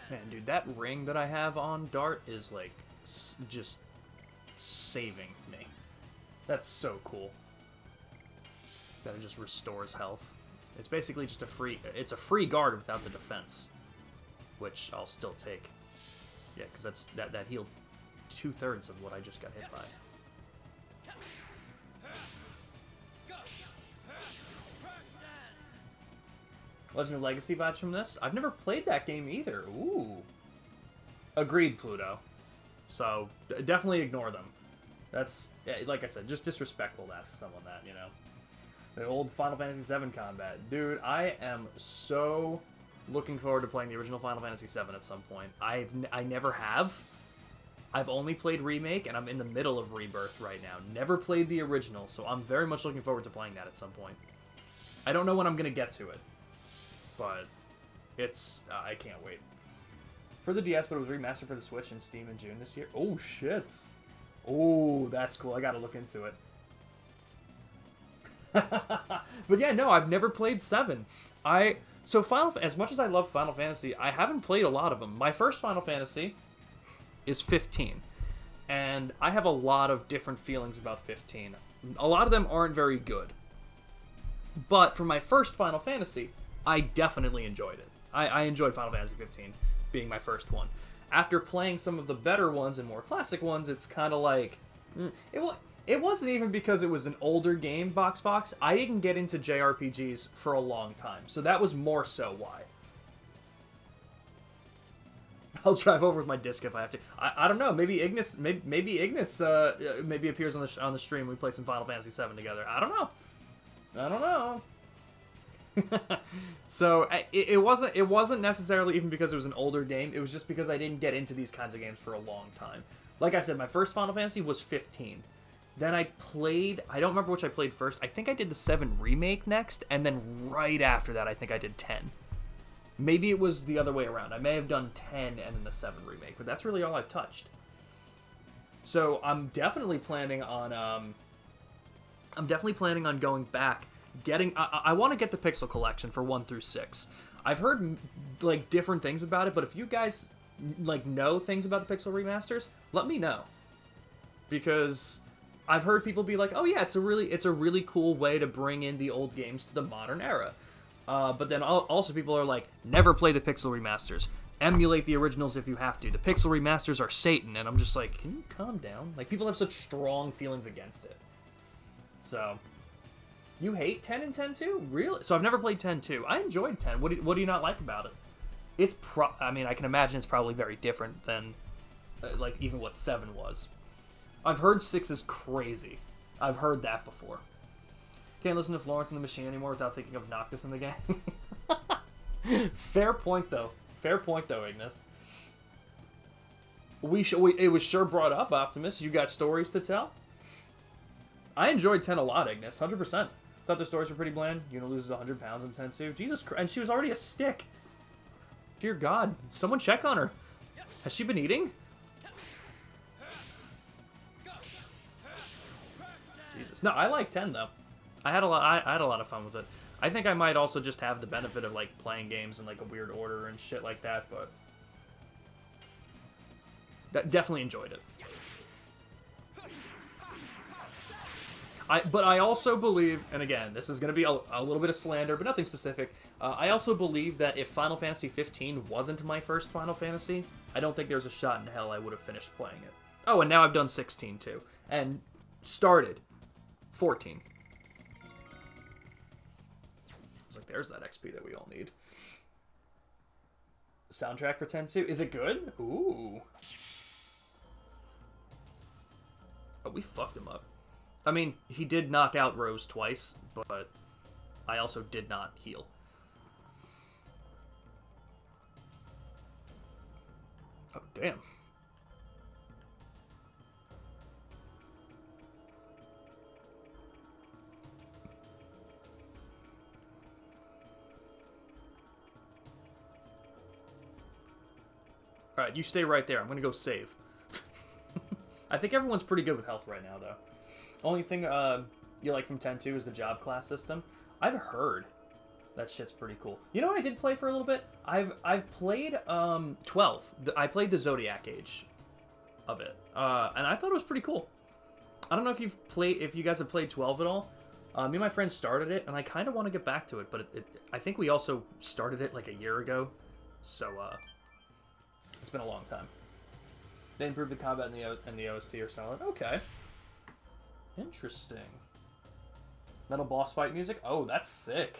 Man, dude, that ring that I have on Dart is, like, just saving me. That's so cool. That it just restores health. It's basically just it's a free guard without the defense. Which I'll still take. Yeah, because that healed 2/3 of what I just got hit by. Legend of Legacy vibes from this? I've never played that game either. Ooh. Agreed, Pluto. So, definitely ignore them. That's, like I said, just disrespectful to ask someone that, you know? The old Final Fantasy VII combat. Dude, I am so looking forward to playing the original Final Fantasy VII at some point. I never have. I've only played Remake, and I'm in the middle of Rebirth right now. Never played the original, so I'm very much looking forward to playing that at some point. I don't know when I'm going to get to it. But it's, I can't wait. For the DS, but it was remastered for the Switch and Steam in June this year. Oh, shit. Oh, that's cool. I gotta look into it. But yeah, no, I've never played 7. So as much as I love Final Fantasy, I haven't played a lot of them. My first Final Fantasy is 15. And I have a lot of different feelings about 15. A lot of them aren't very good. But for my first Final Fantasy, I definitely enjoyed it. I enjoyed Final Fantasy 15 being my first one. After playing some of the better ones and more classic ones, it's kind of like... It wasn't even because it was an older game, Box Fox. I didn't get into JRPGs for a long time, so that was more so why. I'll drive over with my disc if I have to. I don't know. Maybe Ignis. Maybe Ignis. Maybe appears on the stream. We play some Final Fantasy VII together. I don't know. I don't know. So it wasn't necessarily even because it was an older game. It was just because I didn't get into these kinds of games for a long time. Like I said, my first Final Fantasy was 15. Then I played, I don't remember which I played first. I think I did the 7 remake next, and then right after that I think I did 10. Maybe it was the other way around. I may have done 10 and then the 7 remake, but that's really all I've touched. So I'm definitely planning on going back. I want to get the Pixel Collection for 1 through 6. I've heard like different things about it, but if you guys like know things about the Pixel remasters, let me know. Because I've heard people be like, "Oh yeah, it's a really cool way to bring in the old games to the modern era." But then also people are like, "Never play the Pixel remasters. Emulate the originals if you have to. The Pixel remasters are Satan." And I'm just like, "Can you calm down?" Like people have such strong feelings against it. So, you hate 10 and 10-2? Really? So I've never played 10-2. I enjoyed 10. What do you not like about it? I mean, I can imagine it's probably very different than like even what 7 was. I've heard 6 is crazy. I've heard that before. Can't listen to Florence and the Machine anymore without thinking of Noctis in the game. Fair point, though. Fair point, though, Ignis. It was sure brought up, Optimus. You got stories to tell? I enjoyed 10 a lot, Ignis. 100%. Thought the stories were pretty bland. Yuna loses 100 pounds in 10-2. Jesus Christ. And she was already a stick. Dear God. Someone check on her. Has she been eating? Jesus. No, I like 10 though. I had a lot of fun with it. I think I might also just have the benefit of like playing games in like a weird order and shit like that, but definitely enjoyed it. But I also believe, and again, this is going to be a little bit of slander, but nothing specific. I also believe that if Final Fantasy 15 wasn't my first Final Fantasy, I don't think there's a shot in hell I would have finished playing it. Oh, and now I've done 16 too, and started 14. It's like, there's that XP that we all need. Soundtrack for 10-2. Is it good? Ooh. Oh, we fucked him up. I mean, he did knock out Rose twice, but I also did not heal. Oh, damn. Alright, you stay right there. I'm gonna go save. I think everyone's pretty good with health right now, though. Only thing you like from 10-2 is the job class system. I've heard that shit's pretty cool. You know what I did play for a little bit? I've played 12. I played the Zodiac Age of it, and I thought it was pretty cool. I don't know if you guys have played 12 at all. Me and my friend started it, and I kind of want to get back to it, but I think we also started it like a year ago, so it's been a long time. They improved the combat and the OST are solid. Okay. Interesting. Metal boss fight music? Oh, that's sick.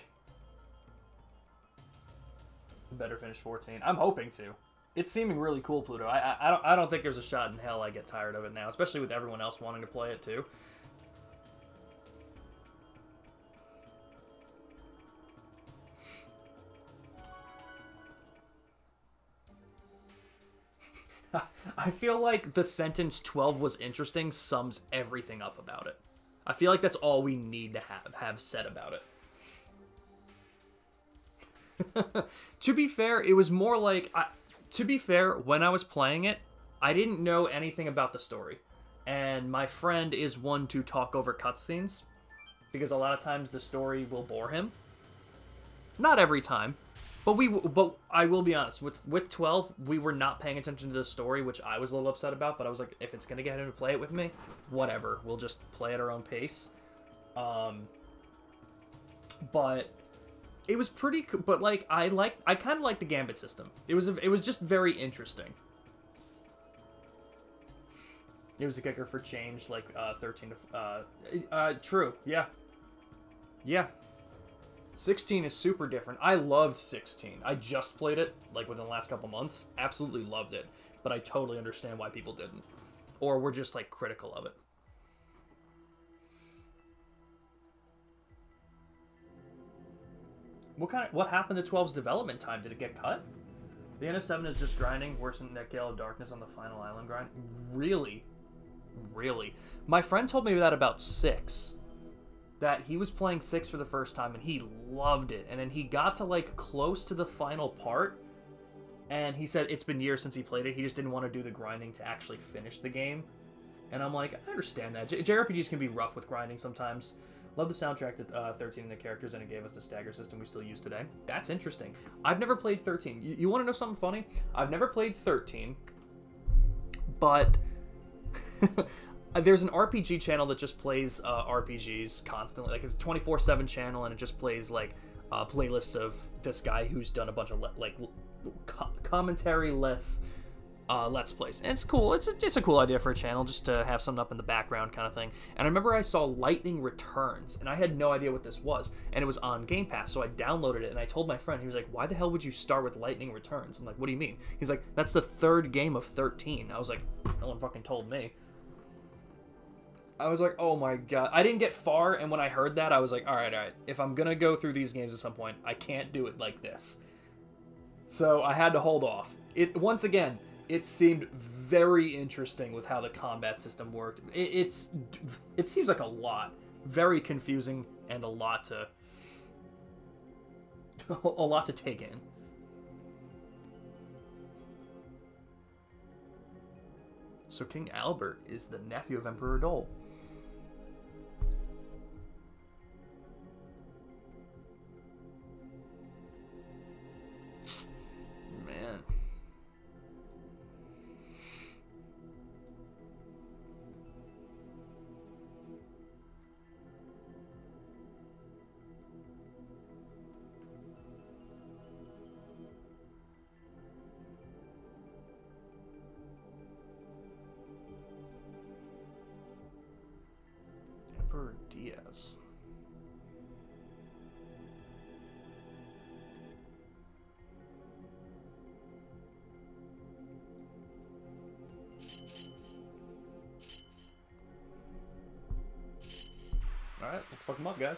Better finish 14. I'm hoping to. It's seeming really cool, Pluto. I don't think there's a shot in hell I get tired of it now, especially with everyone else wanting to play it too. I feel like the sentence 12 was interesting sums everything up about it. I feel like that's all we need to have said about it. To be fair, it was more like... to be fair, when I was playing it, I didn't know anything about the story. And my friend is one to talk over cutscenes, because a lot of times the story will bore him. Not every time. But I will be honest, with 12, we were not paying attention to the story, which I was a little upset about, but I was like, if it's going to get him to play it with me, whatever. We'll just play at our own pace. But it was pretty cool, but like, I kind of liked the Gambit system. It was just very interesting. It was a kicker for change, like, 13 to, true, yeah. Yeah. 16 is super different. I loved 16. I just played it, like, within the last couple months. Absolutely loved it. But I totally understand why people didn't. Or were just, like, critical of it. What happened to 12's development time? Did it get cut? The end of 7 is just grinding, worse than that Gale of Darkness on the final island grind. Really? Really? My friend told me that about 6. That he was playing 6 for the first time and he loved it. And then he got to, like, close to the final part. And he said it's been years since he played it. He just didn't want to do the grinding to actually finish the game. And I'm like, I understand that. JRPGs can be rough with grinding sometimes. Love the soundtrack to 13 and the characters, and it gave us the stagger system we still use today. That's interesting. I've never played 13. You want to know something funny? I've never played 13. But... there's an RPG channel that just plays RPGs constantly. Like, it's a 24/7 channel, and it just plays, like, playlists of this guy who's done a bunch of, like, commentary-less Let's Plays. And it's cool. It's a cool idea for a channel, just to have something up in the background kind of thing. And I remember I saw Lightning Returns, and I had no idea what this was. And it was on Game Pass, so I downloaded it, and I told my friend, he was like, why the hell would you start with Lightning Returns? I'm like, what do you mean? He's like, that's the 3rd game of 13. I was like, no one fucking told me. I was like, oh my god. I didn't get far, and when I heard that, I was like, alright. If I'm gonna go through these games at some point, I can't do it like this. So I had to hold off. Once again, it seemed very interesting with how the combat system worked. It seems like a lot. Very confusing, and a lot to take in. So King Albert is the nephew of Emperor Dole. Man. Emperor Diaz. Alright, let's fuck them up, guys.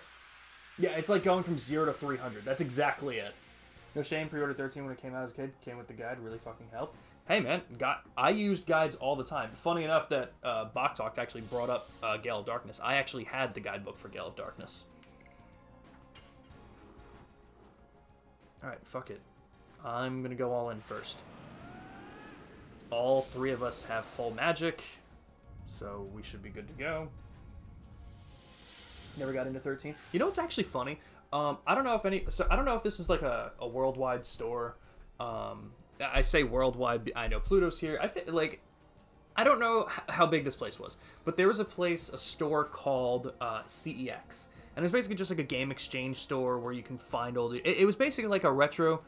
Yeah, it's like going from 0 to 300. That's exactly it. No shame, pre-ordered 13 when it came out as a kid. Came with the guide, really fucking helped. Hey, man, I used guides all the time. Funny enough that Box Talks actually brought up Gale of Darkness. I actually had the guidebook for Gale of Darkness. Alright, fuck it. I'm gonna go all in first. All 3 of us have full magic, so we should be good to go. Never got into 13. You know what's actually funny? I don't know if this is like a worldwide store. I say worldwide. I know Pluto's here. I don't know how big this place was, but there was a store called CEX, and it's basically just like a game exchange store where you can find old. It was basically like a retro,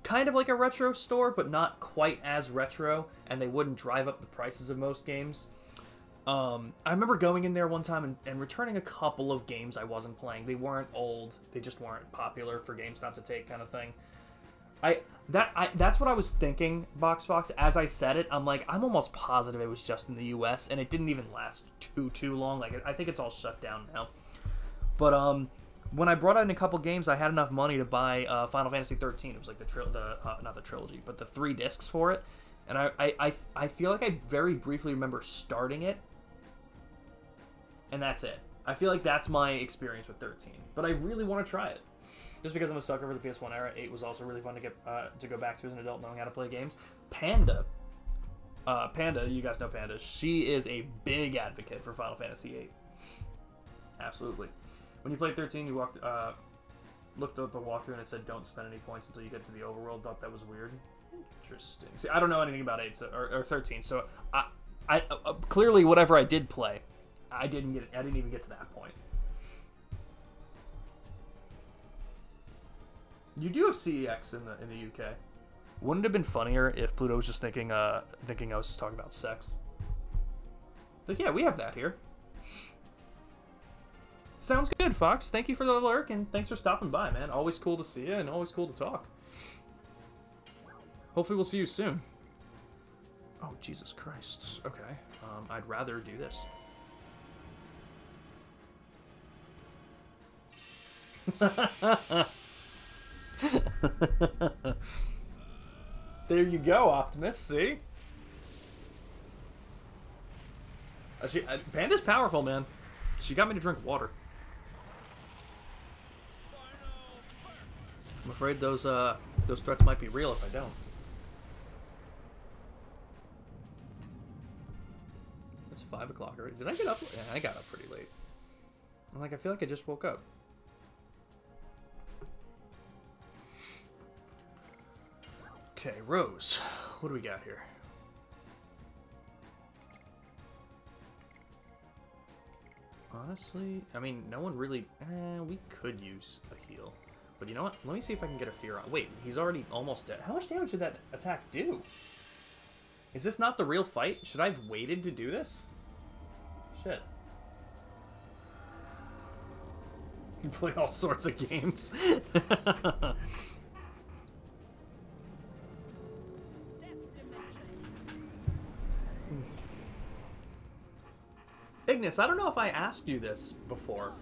kind of like a retro store, but not quite as retro, and they wouldn't drive up the prices of most games. I remember going in there one time and returning a couple of games I wasn't playing. They weren't old. They just weren't popular for GameStop to take, kind of thing. That's what I was thinking, Box Fox. As I said it, I'm like, I'm almost positive it was just in the U.S. and it didn't even last too long. Like, I think it's all shut down now. But when I brought in a couple games, I had enough money to buy Final Fantasy 13. It was like not the trilogy, but the 3 discs for it. And I feel like I very briefly remember starting it. And that's it. I feel like that's my experience with 13. But I really want to try it. Just because I'm a sucker for the PS1 era. 8 was also really fun to get to go back to as an adult, knowing how to play games. Panda, you guys know Panda. She is a big advocate for Final Fantasy 8. Absolutely. When you played 13, you looked up a walkthrough and it said don't spend any points until you get to the overworld. Thought that was weird. Interesting. See, I don't know anything about 8 or 13, so I clearly whatever I did play, I didn't even get to that point. You do have CEX in the UK. Wouldn't it have been funnier if Pluto was just thinking I was talking about sex? Like, yeah, we have that here. Sounds good, Fox. Thank you for the lurk, and thanks for stopping by, man. Always cool to see you, and always cool to talk. Hopefully we'll see you soon. Oh, Jesus Christ. Okay. I'd rather do this. There you go, Optimus. See? Panda's powerful, man. She got me to drink water. I'm afraid those threats might be real if I don't. It's 5 o'clock already. Did I get up? Yeah, I got up pretty late. I feel like I just woke up. Okay, Rose. What do we got here? Honestly, I mean, no one really... we could use a heal. But you know what? Let me see if I can get a fear on. Wait, he's already almost dead. How much damage did that attack do? Is this not the real fight? Should I have waited to do this? Shit. You play all sorts of games. Ignis, I don't know if I asked you this before.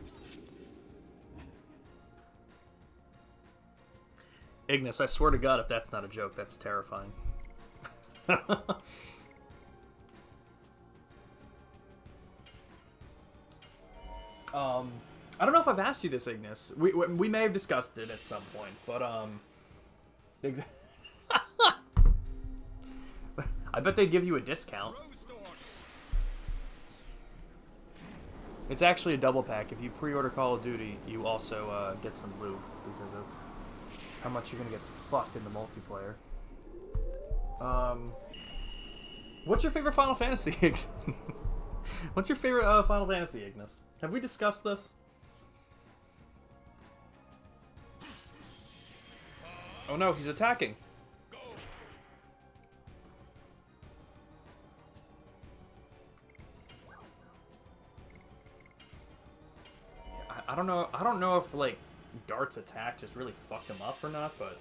Ignis, I swear to God, if that's not a joke, that's terrifying. I don't know if I've asked you this, Ignis. We may have discussed it at some point, but I bet they give you a discount. It's actually a double pack. If you pre-order Call of Duty, you also get some loot because of how much you're gonna get fucked in the multiplayer. What's your favorite Final Fantasy, Ignis? What's your favorite Final Fantasy, Ignis? Have we discussed this? Oh no, he's attacking. I don't know. I don't know if like Dart's attack just really fucked him up or not, but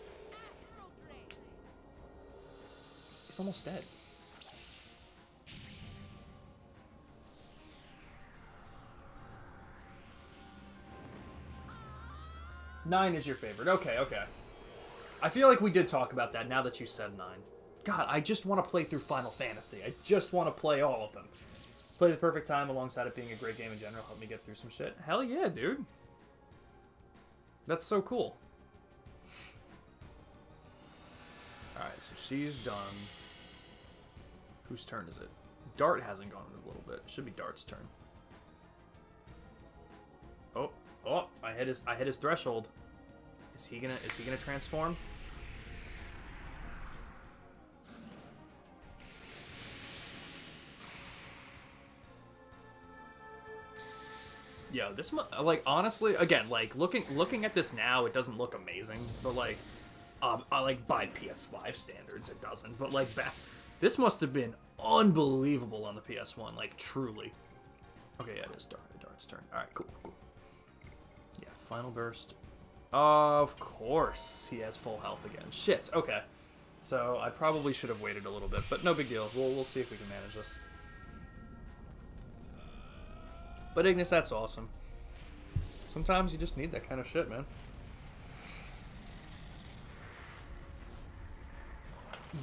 he's almost dead. Nine is your favorite. Okay, okay. I feel like we did talk about that now that you said 9. God, I just want to play through Final Fantasy. I just want to play all of them. Play at the perfect time alongside it being a great game in general. Help me get through some shit. Hell yeah, dude. That's so cool. Alright, so she's done. Whose turn is it? Dart hasn't gone in a little bit. It should be Dart's turn. Oh, oh, I hit his threshold. Is he gonna transform? Yeah, this like honestly, again, like looking at this now, it doesn't look amazing, but like, like by PS5 standards, it doesn't. But like this must have been unbelievable on the PS1, like truly. Okay, yeah, it is Dart's turn. All right, cool. Yeah, final burst. Of course, he has full health again. Shit. Okay, so I probably should have waited a little bit, but no big deal. We'll see if we can manage this. But Ignis, that's awesome. Sometimes you just need that kind of shit, man.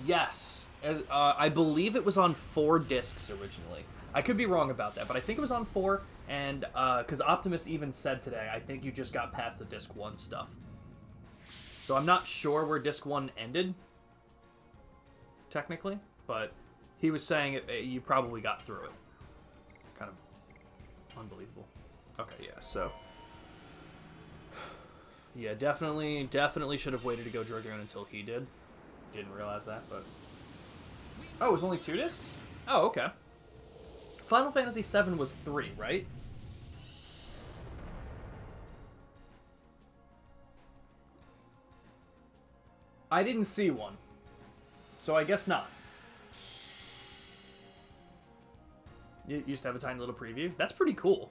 Yes. I believe it was on 4 discs originally. I could be wrong about that, but I think it was on 4, and because Optimus even said today, I think you just got past the disc 1 stuff. So I'm not sure where disc 1 ended, technically, but he was saying you probably got through it. Kind of unbelievable. Okay, yeah, so yeah, definitely should have waited to go Dragoon until he did. Didn't realize that, but oh, it was only 2 discs? Oh, okay. Final Fantasy VII was 3, right? I didn't see one, so I guess not. You used to have a tiny little preview? That's pretty cool.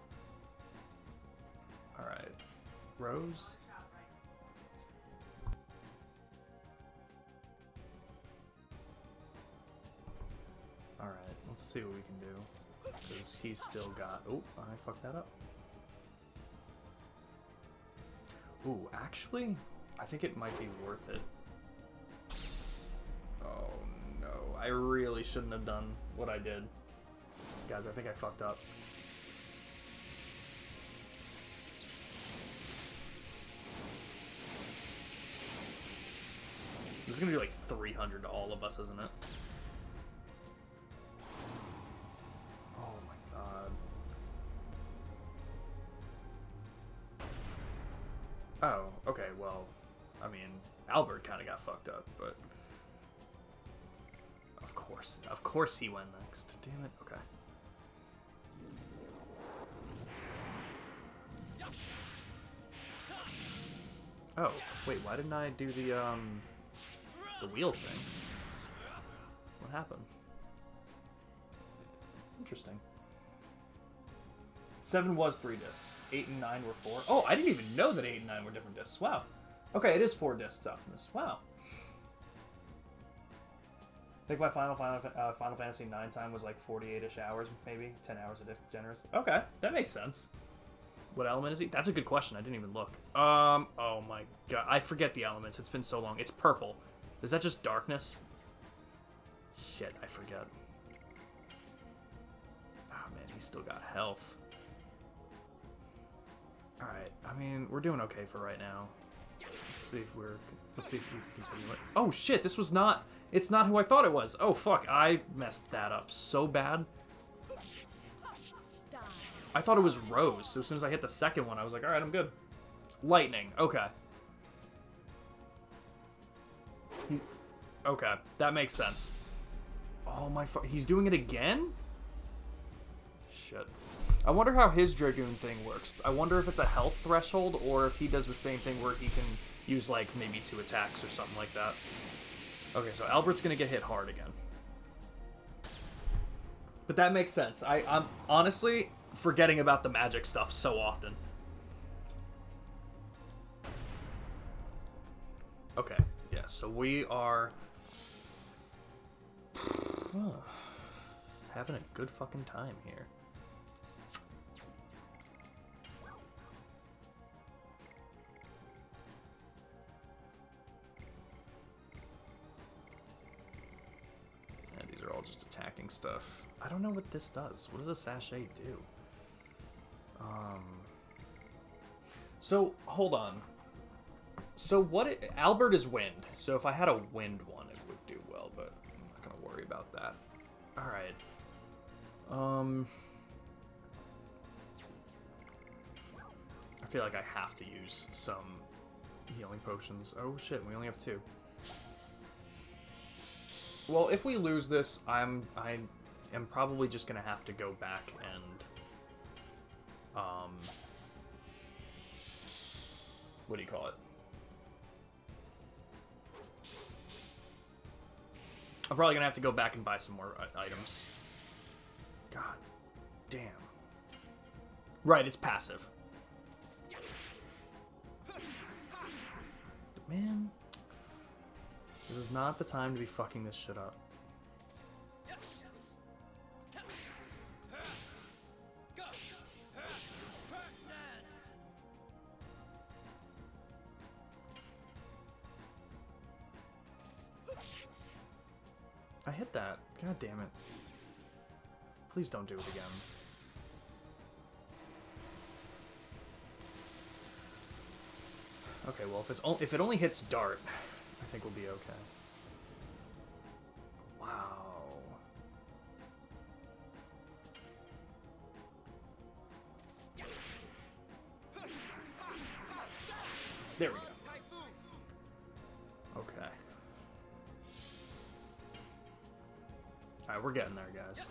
Alright. Rose? Alright, let's see what we can do. Because he's still got... Oh, I fucked that up. Ooh, actually, I think it might be worth it. Oh, no. I really shouldn't have done what I did. Guys, I think I fucked up. This is gonna be like 300 to all of us, isn't it? Oh my god. Oh, okay, well, I mean, Albert kind of got fucked up, but... Of course he went next. Damn it, okay. Oh, wait, why didn't I do the wheel thing? What happened? Interesting. 7 was 3 discs. 8 and 9 were 4. Oh, I didn't even know that 8 and 9 were different discs. Wow. Okay, it is 4 discs Optimus. Wow. I think my Final Fantasy 9 time was like 48-ish hours, maybe 10 hours a disc. Generous. Okay, that makes sense. What element is he? That's a good question. I didn't even look. Oh my god, I forget the elements. It's been so long. It's purple. Is that just darkness? Shit, I forget. Oh man, he's still got health. All right. I mean, we're doing okay for right now. Let's see if we can continue it. Oh shit, this was not. It's not who I thought it was. Oh fuck, I messed that up so bad. I thought it was Rose, so as soon as I hit the second one, I was like, alright, I'm good. Lightning, okay. Okay, that makes sense. Oh my he's doing it again? Shit. I wonder how his Dragoon thing works. I wonder if it's a health threshold, or if he does the same thing where he can use, like, maybe 2 attacks or something like that. Okay, so Albert's gonna get hit hard again. But that makes sense. I'm honestly forgetting about the magic stuff so often. Okay, yeah, so we are having a good fucking time here. And these are all just attacking stuff. I don't know what this does. What does a sachet do? So, hold on. So Albert is wind. So if I had a wind one, it would do well, but I'm not going to worry about that. Alright. I feel like I have to use some healing potions. Oh shit, we only have 2. Well, if we lose this, I am probably just going to have to go back and what do you call it? I'm probably gonna have to go back and buy some more items. God damn. Right, it's passive. Man, this is not the time to be fucking this shit up. I hit that. God damn it. Please don't do it again. Okay, well, if it only hits dart, I think we'll be okay. Wow. There we go. Okay. Alright, we're getting there, guys.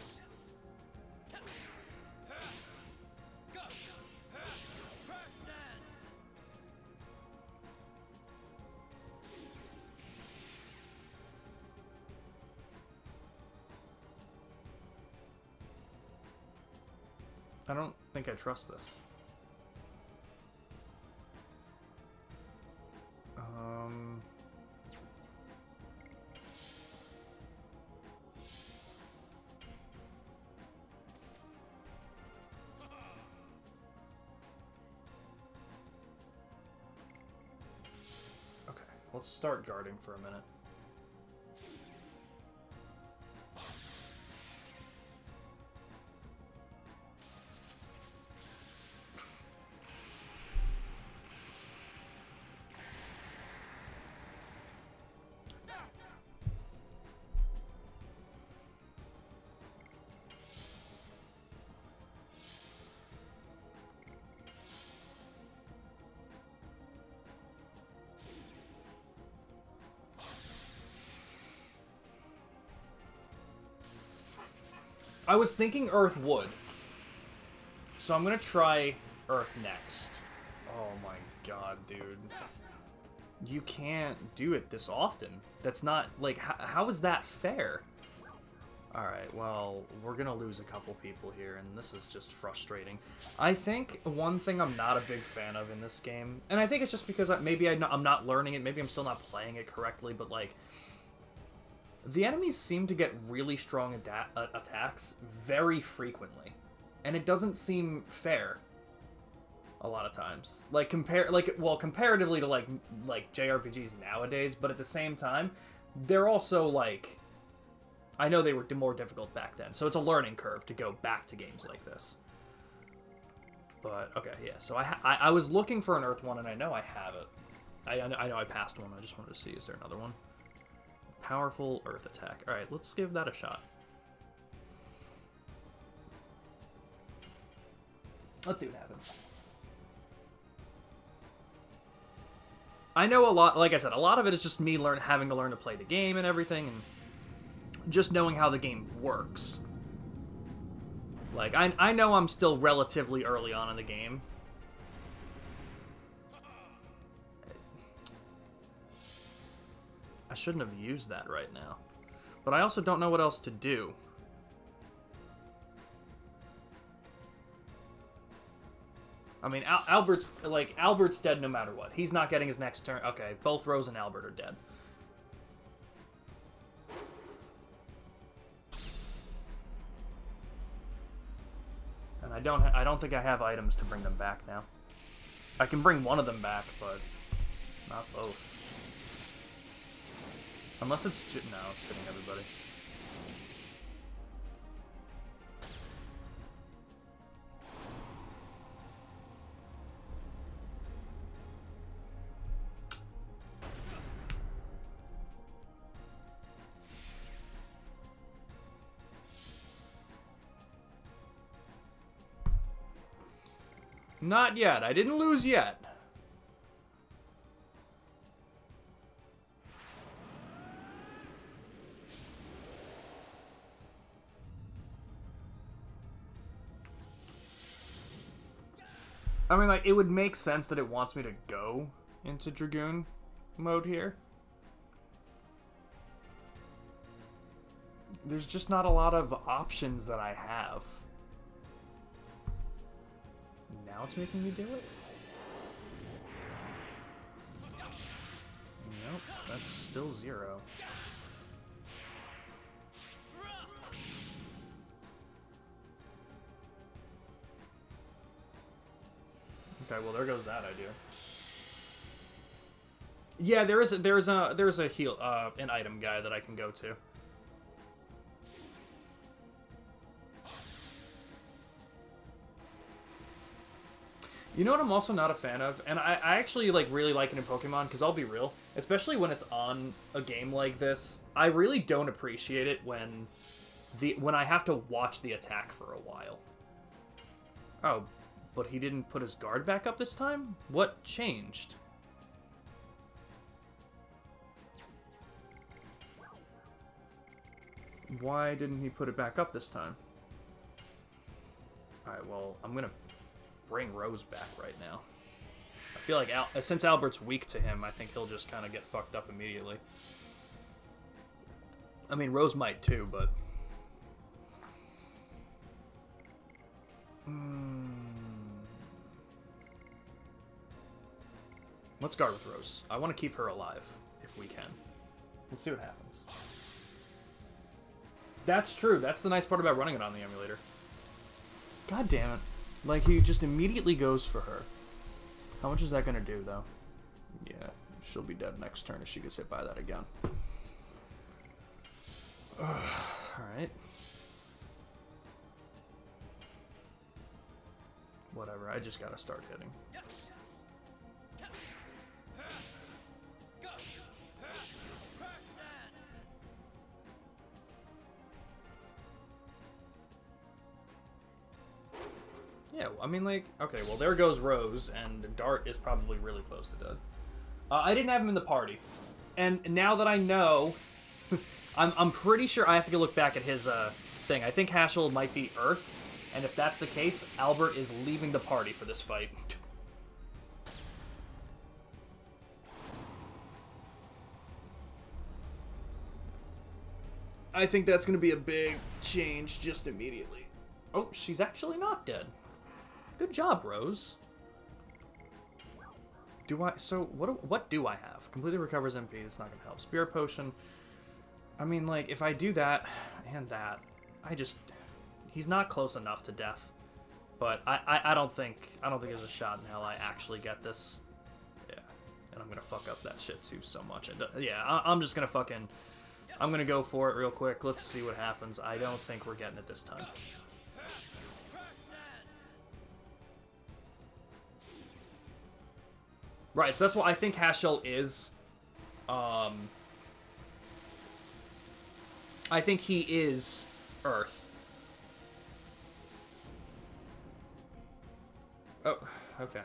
I don't think I trust this. let's start guarding for a minute. I was thinking Earth would. So I'm gonna try Earth next. Oh my god, dude. You can't do it this often. That's not, like, how is that fair? Alright, well, we're gonna lose a couple people here, and this is just frustrating. I think one thing I'm not a big fan of in this game, and I think it's just because maybe I'm not learning it, maybe I'm still not playing it correctly, but, like, the enemies seem to get really strong attacks very frequently, and it doesn't seem fair a lot of times. Like comparatively to like JRPGs nowadays, but at the same time, they're also like, I know they were more difficult back then, so it's a learning curve to go back to games like this. But okay, yeah. So I was looking for an Earth one, and I know I have it. I know I passed one. I just wanted to see, is there another one? Powerful Earth attack. Alright, let's give that a shot. Let's see what happens. I know a lot, like I said, a lot of it is just me having to learn to play the game and everything, and just knowing how the game works. Like, I know I'm still relatively early on in the game. I shouldn't have used that right now. But I also don't know what else to do. I mean, Albert's dead no matter what. He's not getting his next turn. Okay, both Rose and Albert are dead. And I don't think I have items to bring them back now. I can bring one of them back, but not both. Unless it's no, it's hitting everybody. Not yet. I didn't lose yet. I mean, like, it would make sense that it wants me to go into Dragoon mode here. There's just not a lot of options that I have. Now it's making me do it? Nope, that's still 0. Okay, well there goes that idea. Yeah, there's a heal an item guy that I can go to. You know what I'm also not a fan of, and I actually like really like it in Pokemon, because I'll be real, especially when it's on a game like this, I really don't appreciate it when I have to watch the attack for a while. Oh, but he didn't put his guard back up this time? What changed? Why didn't he put it back up this time? Alright, well, I'm gonna bring Rose back right now. I feel like since Albert's weak to him, I think he'll just kind of get fucked up immediately. I mean, Rose might too, but... Let's guard with Rose. I want to keep her alive, if we can. Let's see what happens. That's true. That's the nice part about running it on the emulator. God damn it. Like, he just immediately goes for her. How much is that going to do, though? Yeah, She'll be dead next turn if she gets hit by that again. Alright. Whatever, I just gotta start hitting. Yeah, I mean, like, okay, well, there goes Rose, and Dart is probably really close to dead. I didn't have him in the party. And now that I know, I'm pretty sure I have to go look back at his thing. I think Hashel might be Earth, and if that's the case, Albert is leaving the party for this fight. I think that's going to be a big change just immediately. Oh, she's actually not dead. Good job, Rose. So what do I have? Completely recovers MP, it's not gonna help. Spirit Potion. I mean, like, if I do that and that, he's not close enough to death. But I don't think there's a shot in hell I actually get this. Yeah. And I'm gonna fuck up that shit too so much. Yeah, I'm just gonna I'm gonna go for it real quick. Let's see what happens. I don't think we're getting it this time. Right, so that's what I think Hashel is. I think he is Earth. Oh, okay.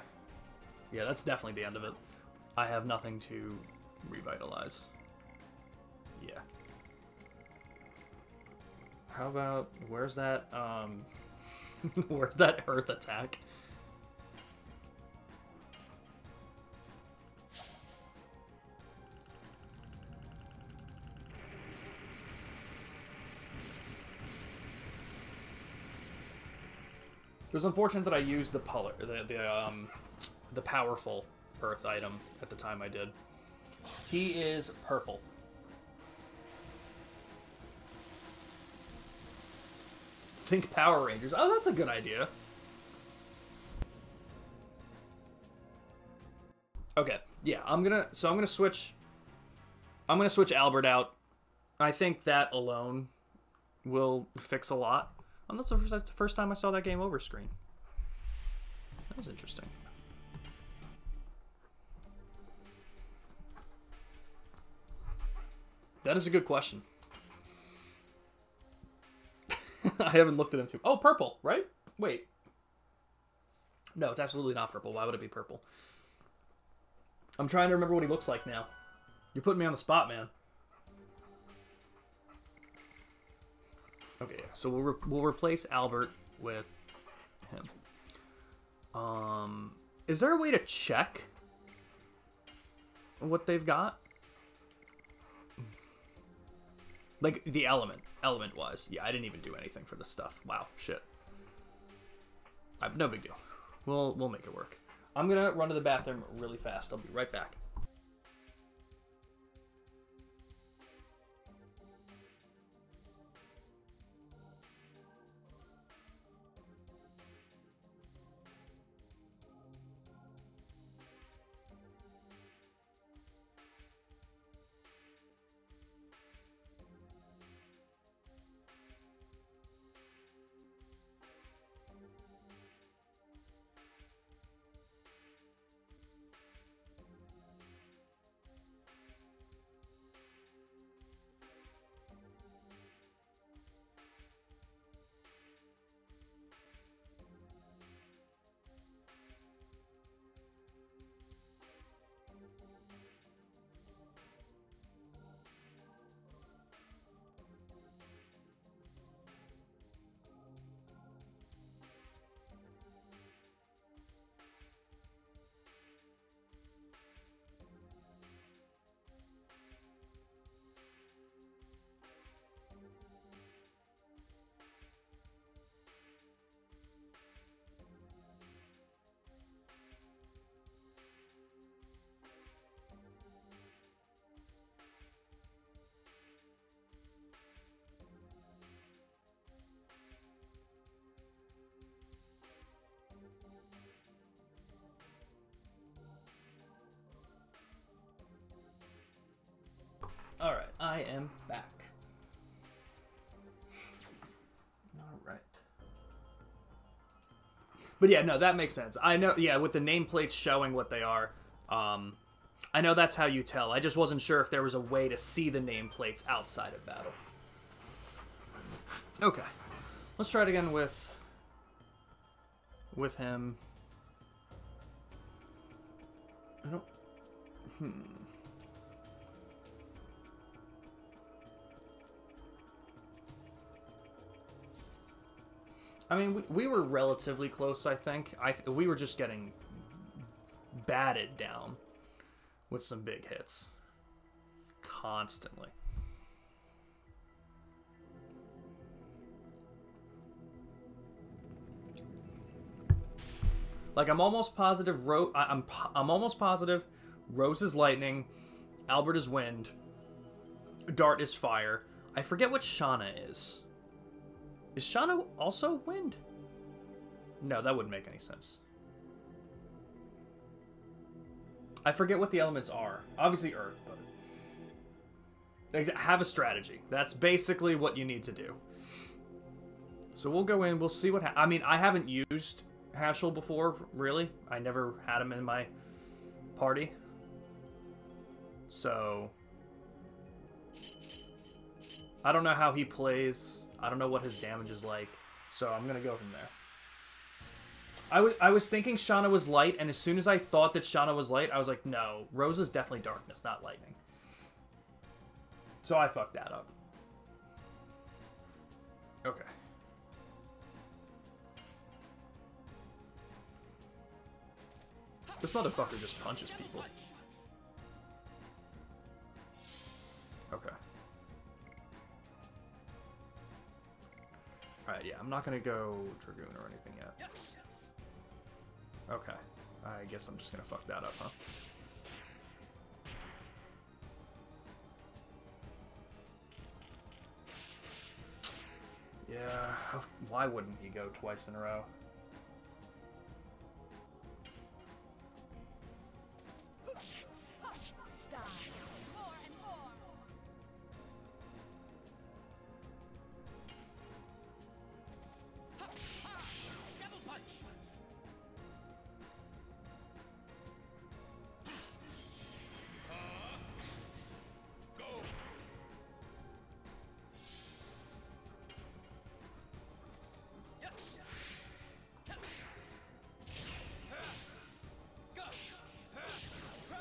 Yeah, that's definitely the end of it. I have nothing to revitalize. Yeah. How about, where's that, where's that Earth attack? It was unfortunate that I used the powerful Earth item at the time I did. He is purple. Think Power Rangers. Oh, that's a good idea. Okay, yeah, I'm gonna switch Albert out. I think that alone will fix a lot. That's the first time I saw that game over screen. That was interesting. That is a good question. I haven't looked at him too. Oh, purple, right? Wait. No, it's absolutely not purple. Why would it be purple? I'm trying to remember what he looks like now. You're putting me on the spot, man. Okay, yeah. So we'll replace Albert with him. Is there a way to check what they've got? Like the element-wise. Yeah, I didn't even do anything for this stuff. Wow, shit. No big deal. We'll make it work. I'm gonna run to the bathroom really fast. I'll be right back. him back. All right. But yeah, no, that makes sense. I know, yeah, with the nameplates showing what they are, I know that's how you tell. I just wasn't sure if there was a way to see the nameplates outside of battle. Okay. Let's try it again with him. I don't... I mean, we were relatively close, I think. We were just getting batted down with some big hits. Constantly. Like, I'm almost positive I'm almost positive Rose is lightning, Albert is wind, Dart is fire. I forget what Shauna is. Is Shauna also wind? No, that wouldn't make any sense. I forget what the elements are. Obviously Earth, but... Have a strategy. That's basically what you need to do. So we'll go in, we'll see what I mean, I haven't used Hashel before, really. I never had him in my party. So... I don't know how he plays. I don't know what his damage is like. So I'm going to go from there. I was thinking Shauna was light, and as soon as I thought that Shauna was light, I was like, no, Rose is definitely darkness, not lightning. So I fucked that up. Okay. This motherfucker just punches people. Okay. Alright, yeah, I'm not gonna go Dragoon or anything yet. Okay. I guess I'm just gonna fuck that up, huh? Yeah, why wouldn't he go twice in a row?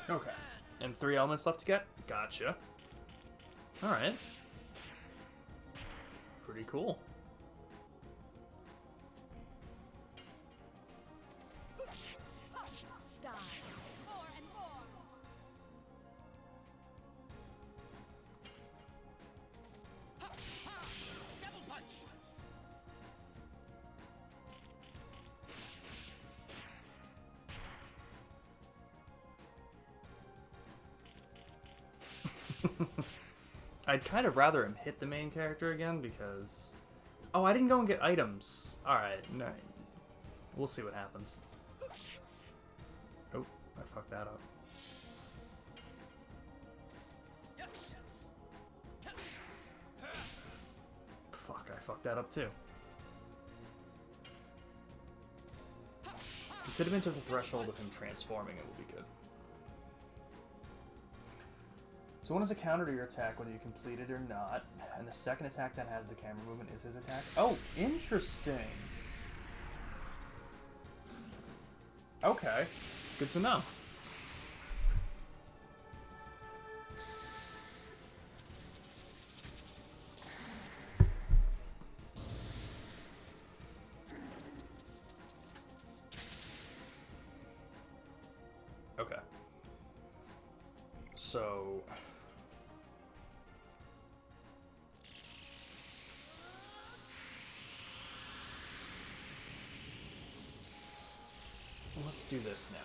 Okay. And 3 elements left to get? Gotcha. Alright. Pretty cool. I'd kind of rather him hit the main character again because... Oh, I didn't go and get items. Alright, no. We'll see what happens. Oh, I fucked that up. Fuck, I fucked that up too. Just hit him into the threshold of him transforming, it will be good. So one is a counter to your attack, whether you complete it or not. And the second attack that has the camera movement is his attack. Oh, interesting. Okay. Good to know. Okay. So... let's do this now.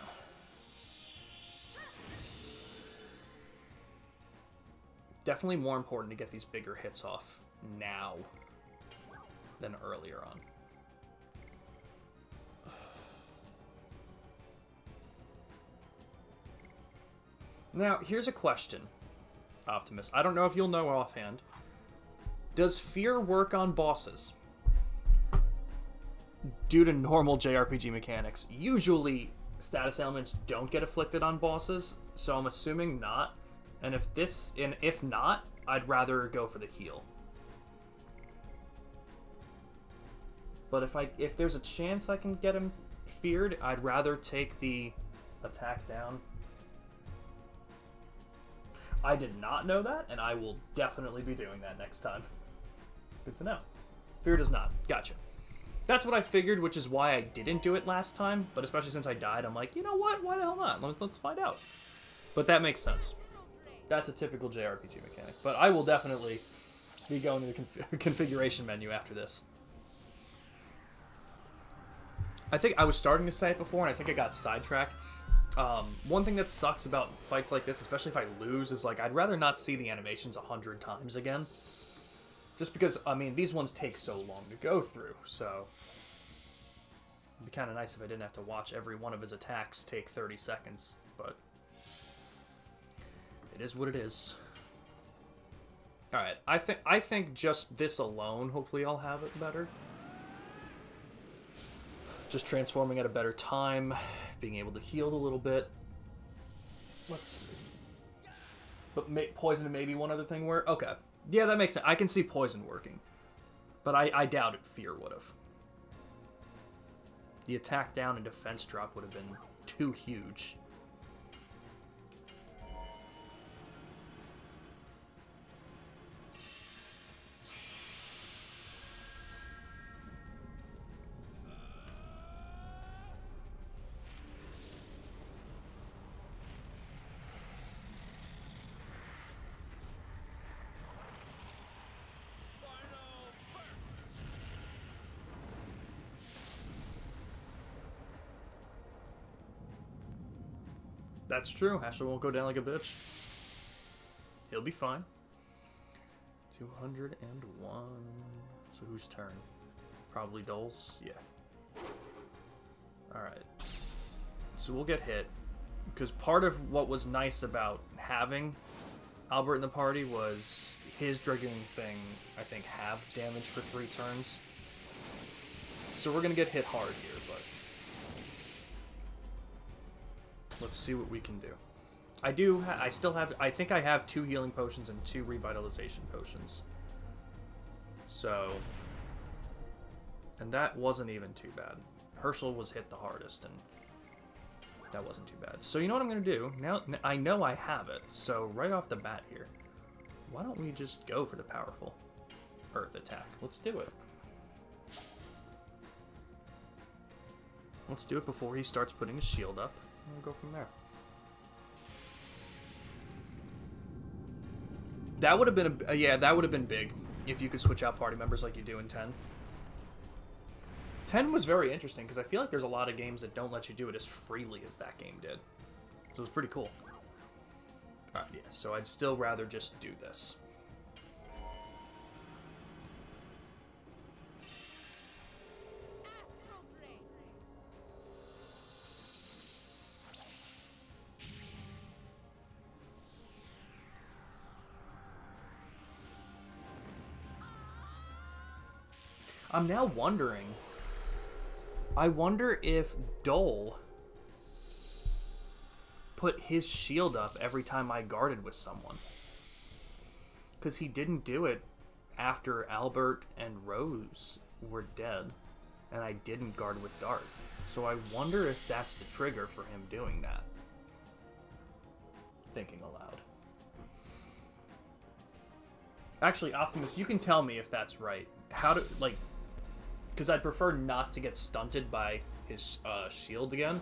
Definitely more important to get these bigger hits off now than earlier on. Now, here's a question. Optimus. I don't know if you'll know offhand. Does fear work on bosses? Due to normal JRPG mechanics. Usually, status ailments don't get afflicted on bosses, so I'm assuming not. And if not, I'd rather go for the heal. But if there's a chance I can get him feared, I'd rather take the attack down. I did not know that, and I will definitely be doing that next time. Good to know. Fear does not. Gotcha. That's what I figured, which is why I didn't do it last time. But especially since I died, I'm like, you know what? Why the hell not? Let's find out. But that makes sense. That's a typical JRPG mechanic. But I will definitely be going to the configuration menu after this. I think I was starting to say it before, and I think I got sidetracked. One thing that sucks about fights like this, especially if I lose, is like I'd rather not see the animations 100 times again. Just because, I mean, these ones take so long to go through, so it'd be kind of nice if I didn't have to watch every one of his attacks take 30 seconds, but it is what it is. Alright, I think just this alone, hopefully I'll have it better. Just transforming at a better time, being able to heal a little bit. Let's see. But poison and maybe one other thing where... Okay. Yeah, that makes sense. I can see poison working. But I doubt it fear would have. The attack down and defense drop would have been too huge. That's true. Ashley won't go down like a bitch. He'll be fine. 201. So whose turn? Probably Dole's. Yeah. Alright. So we'll get hit. Because part of what was nice about having Albert in the party was his Dragoon thing, I think, halved damage for 3 turns. So we're going to get hit hard here, but... let's see what we can do. I still have, I think I have 2 healing potions and 2 revitalization potions. So, and that wasn't even too bad. Herschel was hit the hardest, and that wasn't too bad. So you know what I'm going to do? Now, I know I have it, so right off the bat here, why don't we just go for the powerful Earth attack? Let's do it. Let's do it before he starts putting his shield up. We'll go from there. That would have been yeah, that would have been big if you could switch out party members like you do in 10. 10 was very interesting because I feel like there's a lot of games that don't let you do it as freely as that game did. So it was pretty cool. Alright, yeah, so I'd still rather just do this. I'm now wondering, I wonder if Dole put his shield up every time I guarded with someone. Because he didn't do it after Albert and Rose were dead, and I didn't guard with Dart. So I wonder if that's the trigger for him doing that. Thinking aloud. Actually, Optimus, you can tell me if that's right. How to, like... because I'd prefer not to get stunted by his shield again.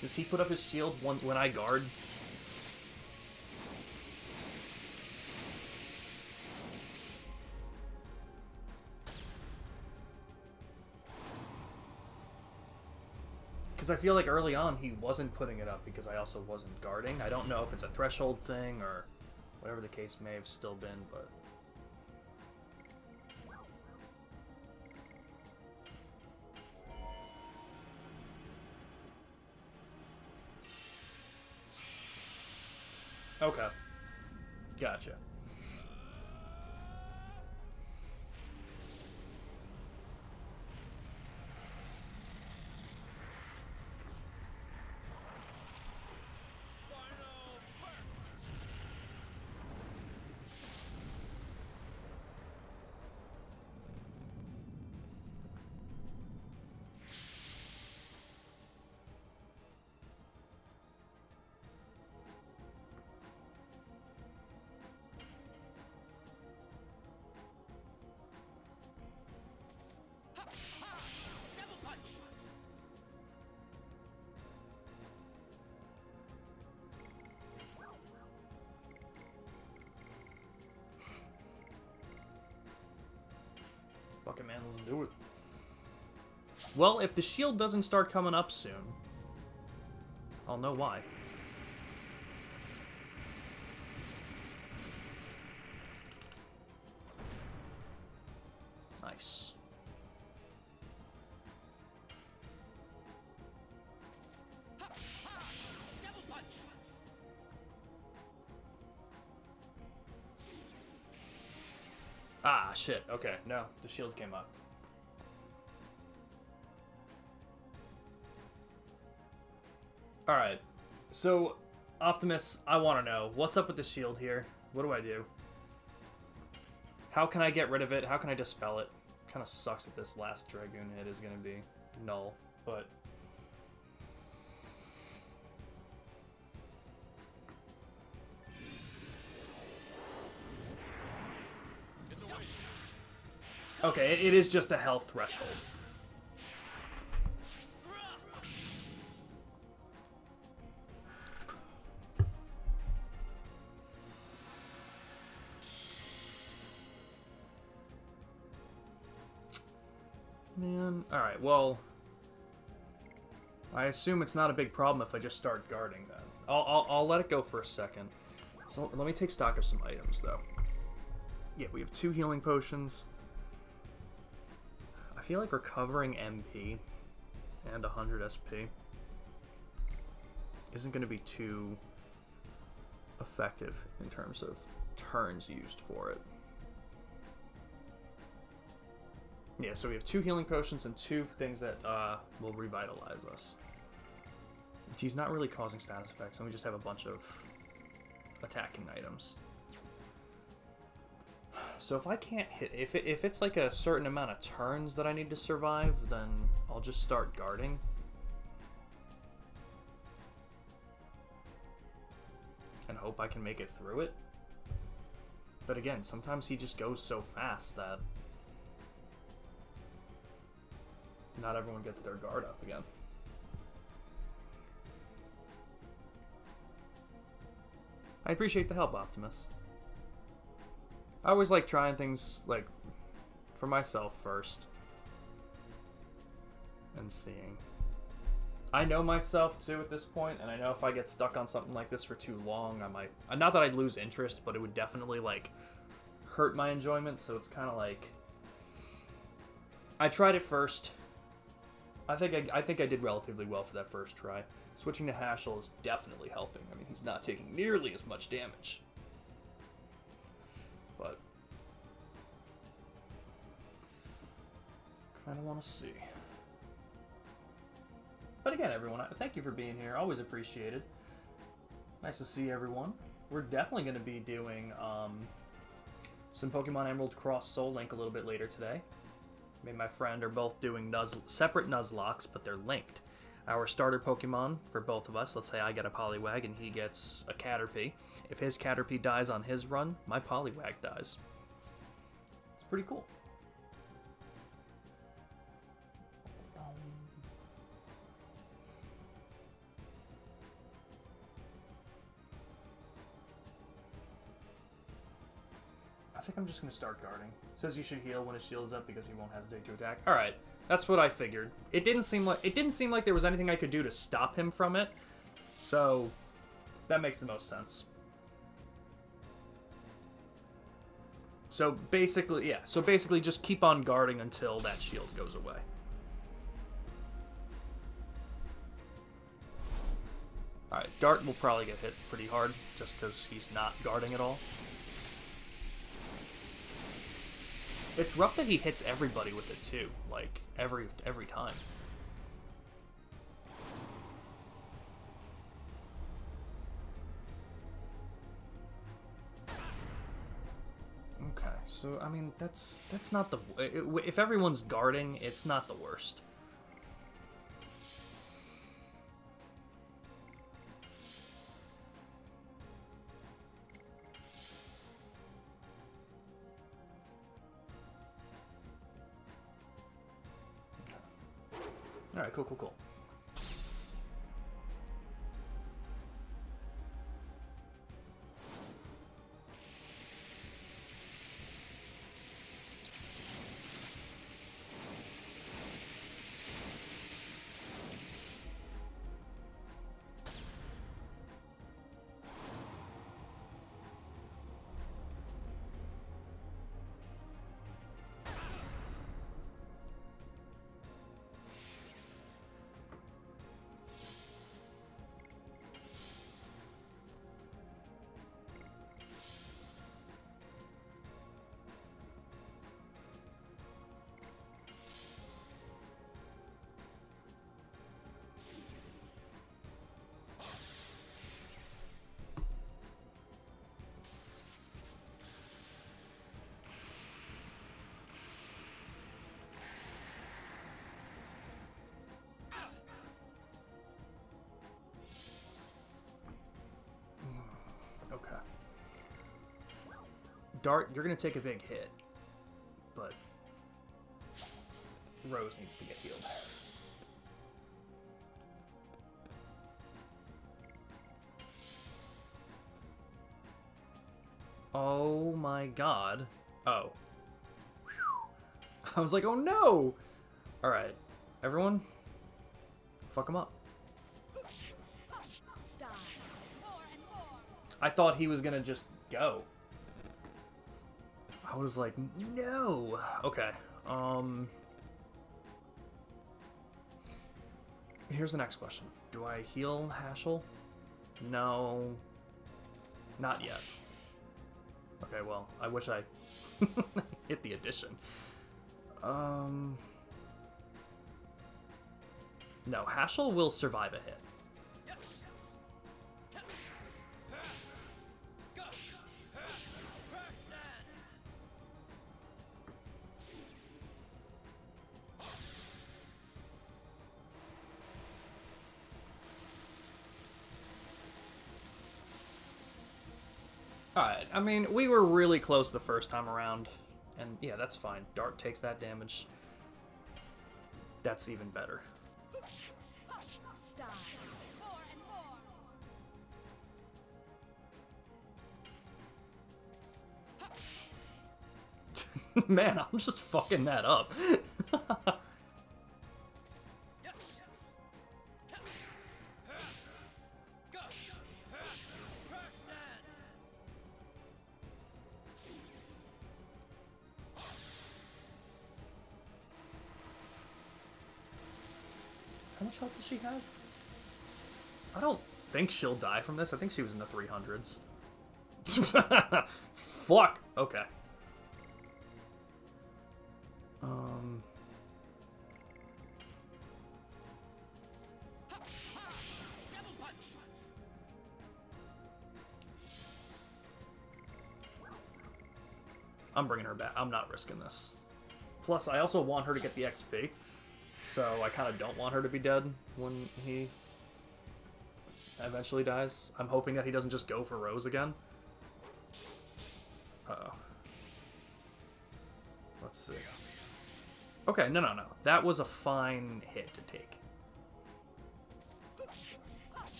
Does he put up his shield when I guard? Because I feel like early on he wasn't putting it up because I also wasn't guarding. I don't know if it's a threshold thing or whatever the case may have still been, but... Okay. Gotcha. Fucking man, let's do it. Well, if the shield doesn't start coming up soon, I'll know why. Nice. Ah, shit. Okay, no. The shield came up. Alright. So, Optimus, I want to know. What's up with the shield here? What do I do? How can I get rid of it? How can I dispel it? Kind of sucks that this last Dragoon hit is going to be null, but... Okay, it is just a health threshold. Man, alright, well... I assume it's not a big problem if I just start guarding then. I'll let it go for a second. So let me take stock of some items, though. Yeah, we have 2 healing potions. I feel like recovering MP and 100 SP isn't going to be too effective in terms of turns used for it. Yeah, so we have 2 healing potions and 2 things that will revitalize us. He's not really causing status effects, and we just have a bunch of attacking items. So if I can't hit... If it's like a certain amount of turns that I need to survive, then I'll just start guarding. And hope I can make it through it. But again, sometimes he just goes so fast that... not everyone gets their guard up again. I appreciate the help, Optimus. I always like trying things, like, for myself first. And seeing. I know myself, too, at this point, and I know if I get stuck on something like this for too long, I might... not that I'd lose interest, but it would definitely, like, hurt my enjoyment, so it's kind of like... I tried it first. I think I did relatively well for that first try. Switching to Hashel is definitely helping. I mean, he's not taking nearly as much damage. But kind of want to see. But again, everyone, thank you for being here. Always appreciated. Nice to see everyone. We're definitely going to be doing some Pokemon Emerald Cross Soul Link a little bit later today. Me and my friend are both doing separate Nuzlockes, but they're linked. Our starter Pokemon for both of us, let's say I get a Poliwag and he gets a Caterpie. If his Caterpie dies on his run, my Poliwag dies. It's pretty cool. I think I'm just going to start guarding. Says you should heal when his shield is up because he won't hesitate to attack. All right, that's what I figured. It didn't seem like there was anything I could do to stop him from it, so that makes the most sense. So basically, yeah. So basically, just keep on guarding until that shield goes away. Alright, Dart will probably get hit pretty hard, just because he's not guarding at all. It's rough that he hits everybody with it, too. Like, every time. Okay, so, I mean, that's not the... If everyone's guarding, it's not the worst. Alright, cool. Okay. Dart, you're going to take a big hit, but Rose needs to get healed. Oh my god. Oh. I was like, oh no! Alright, everyone, fuck him up. I thought he was gonna just go. I was like, no! Okay, here's the next question. Do I heal Hashel? No. Not yet. Okay, well, I wish I hit the addition. No, Hashel will survive a hit. Alright, I mean, we were really close the first time around, and yeah, that's fine. Dart takes that damage. That's even better. Man, I'm just fucking that up. How much health does she have? I don't think she'll die from this. I think she was in the 300s. Fuck! Okay. I'm bringing her back. I'm not risking this. Plus, I also want her to get the XP. So I kind of don't want her to be dead when he eventually dies. I'm hoping that he doesn't just go for Rose again. Uh-oh. Let's see. Okay, no. That was a fine hit to take.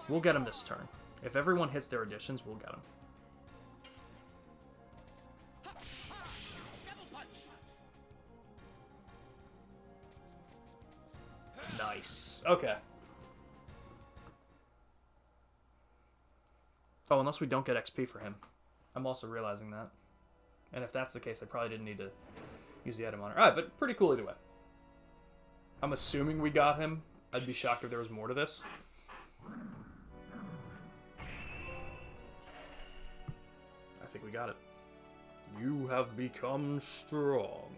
We'll get him this turn. If everyone hits their additions, we'll get him. Nice. Okay. Oh, unless we don't get XP for him. I'm also realizing that. And if that's the case, I probably didn't need to use the item on her. Alright, but pretty cool either way. I'm assuming we got him. I'd be shocked if there was more to this. I think we got it. You have become strong.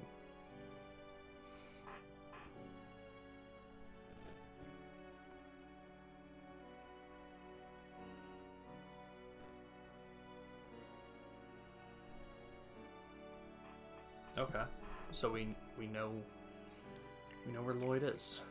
Okay, so we know where Lloyd is.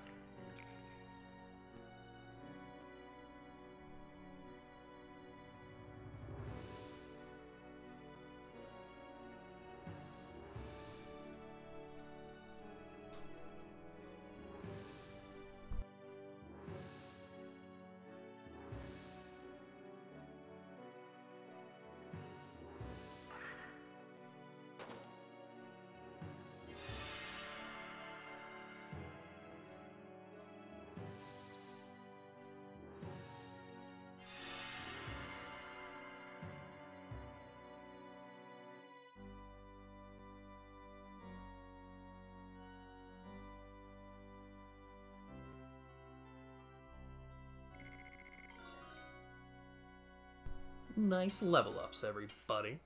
Nice level ups, everybody.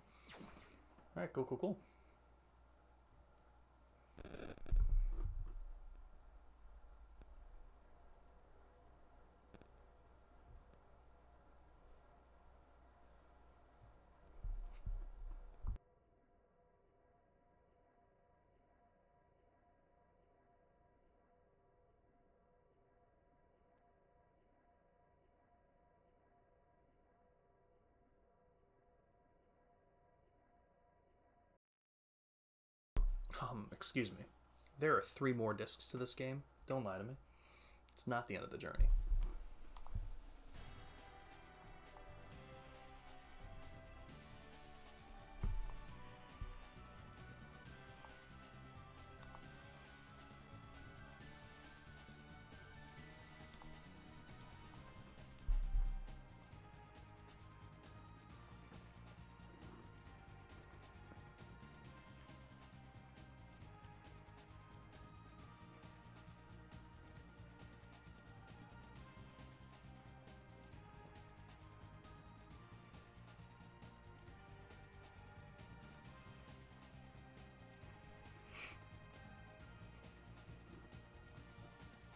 Alright, cool, cool, cool. Excuse me. There are 3 more discs to this game. Don't lie to me. It's not the end of the journey.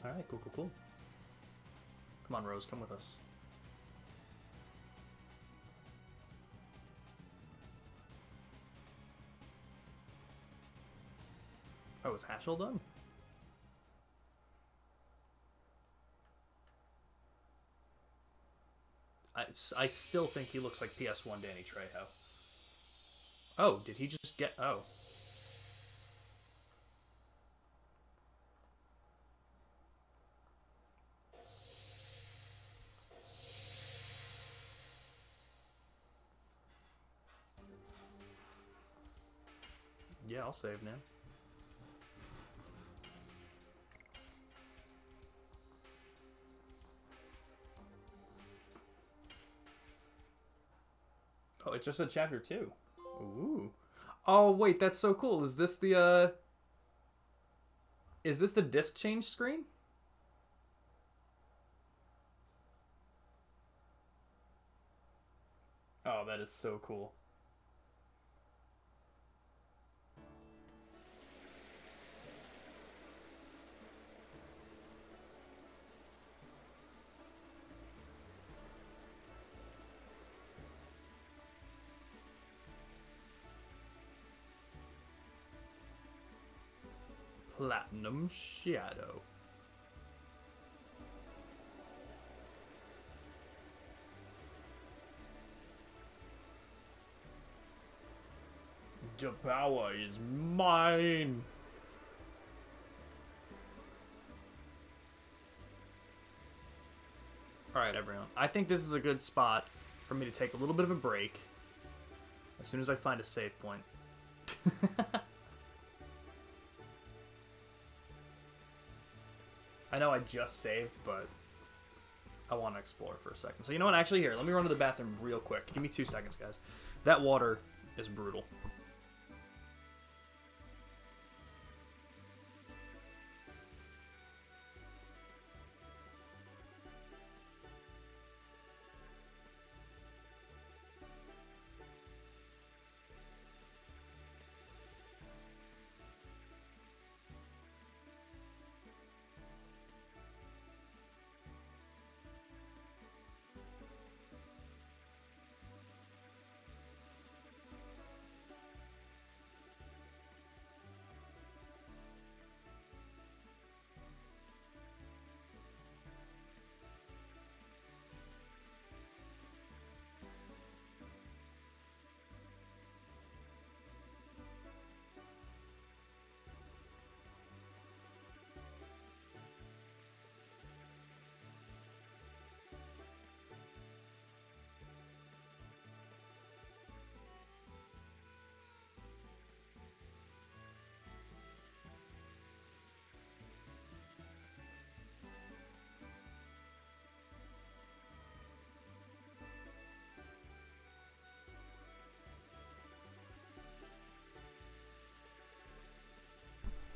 Alright, cool, cool, cool. Come on, Rose, come with us. Oh, is Hashel done? I still think he looks like PS1 Danny Trejo. Oh, did he just get... Oh. Yeah, I'll save now. Oh, it just said chapter 2. Ooh. Oh, wait, that's so cool. Is this the disc change screen? Oh, that is so cool. Platinum Shadow. The power is mine. Alright, everyone. I think this is a good spot for me to take a little bit of a break as soon as I find a save point. I know I just saved, but I want to explore for a second. So you know what? Actually, here, let me run to the bathroom real quick. Give me 2 seconds, guys. That water is brutal.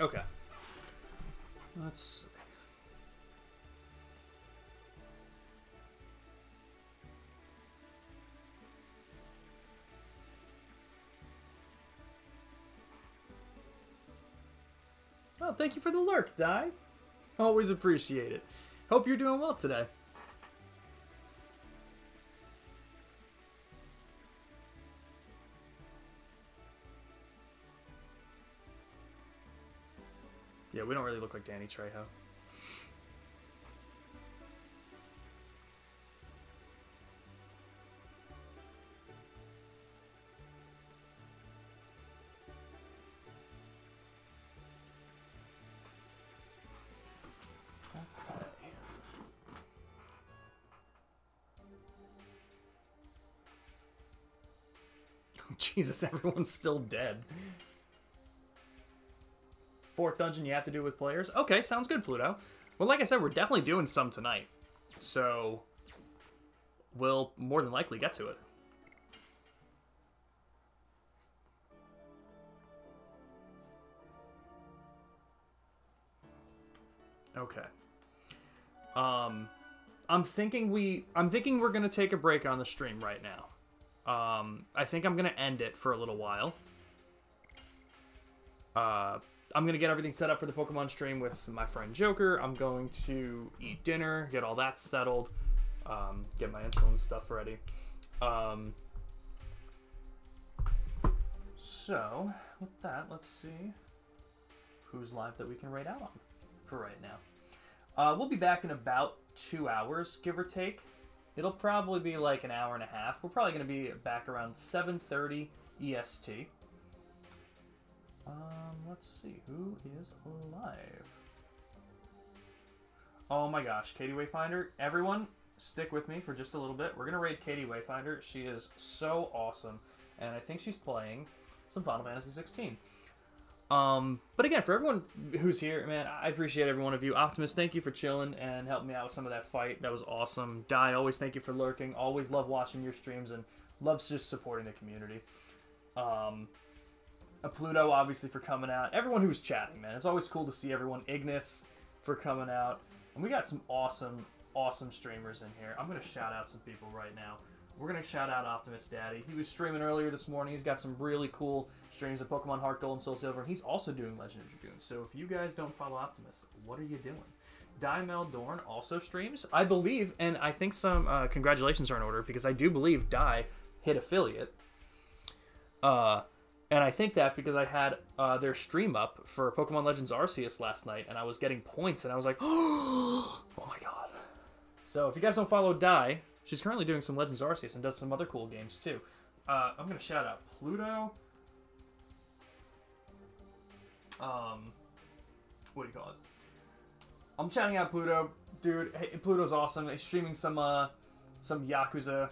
Okay. Let's see. Oh, thank you for the lurk, Di. Always appreciate it. Hope you're doing well today. Yeah, we don't really look like Danny Trejo. Jesus, everyone's still dead. Fourth dungeon you have to do with players? Okay, sounds good, Pluto. Well, like I said, we're definitely doing some tonight. So, we'll more than likely get to it. Okay. I'm thinking we're gonna take a break on the stream right now. I think I'm gonna end it for a little while. I'm gonna get everything set up for the Pokemon stream with my friend Joker. I'm going to eat dinner, get all that settled, get my insulin stuff ready. So, with that, let's see who's live that we can raid out on for right now. We'll be back in about 2 hours, give or take. It'll probably be like an hour and a half. We're probably going to be back around 7:30 EST. Let's see, who is live? Oh my gosh, Katie Wayfinder. Everyone, stick with me for just a little bit. We're going to raid Katie Wayfinder. She is so awesome, and I think she's playing some Final Fantasy 16. But again, for everyone who's here, man, I appreciate every one of you. Optimus, thank you for chilling and helping me out with some of that fight. That was awesome. Di, always thank you for lurking. Always love watching your streams and loves just supporting the community. Pluto, obviously, for coming out. Everyone who's chatting, man. It's always cool to see everyone. Ignis for coming out. And we got some awesome, awesome streamers in here. I'm going to shout out some people right now. We're going to shout out Optimus Daddy. He was streaming earlier this morning. He's got some really cool streams of Pokemon Heart Gold and Soul Silver, and he's also doing Legend of Dragoon. So if you guys don't follow Optimus, what are you doing? Daimel Dorn also streams, I believe, and I think some congratulations are in order, because I do believe Dai hit affiliate. And I think that because I had their stream up for Pokemon Legends Arceus last night, and I was getting points, and I was like, oh my god. So if you guys don't follow Dai, she's currently doing some Legends Arceus and does some other cool games too. I'm going to shout out Pluto. What do you call it? I'm shouting out Pluto. Dude, hey, Pluto's awesome. He's streaming some Yakuza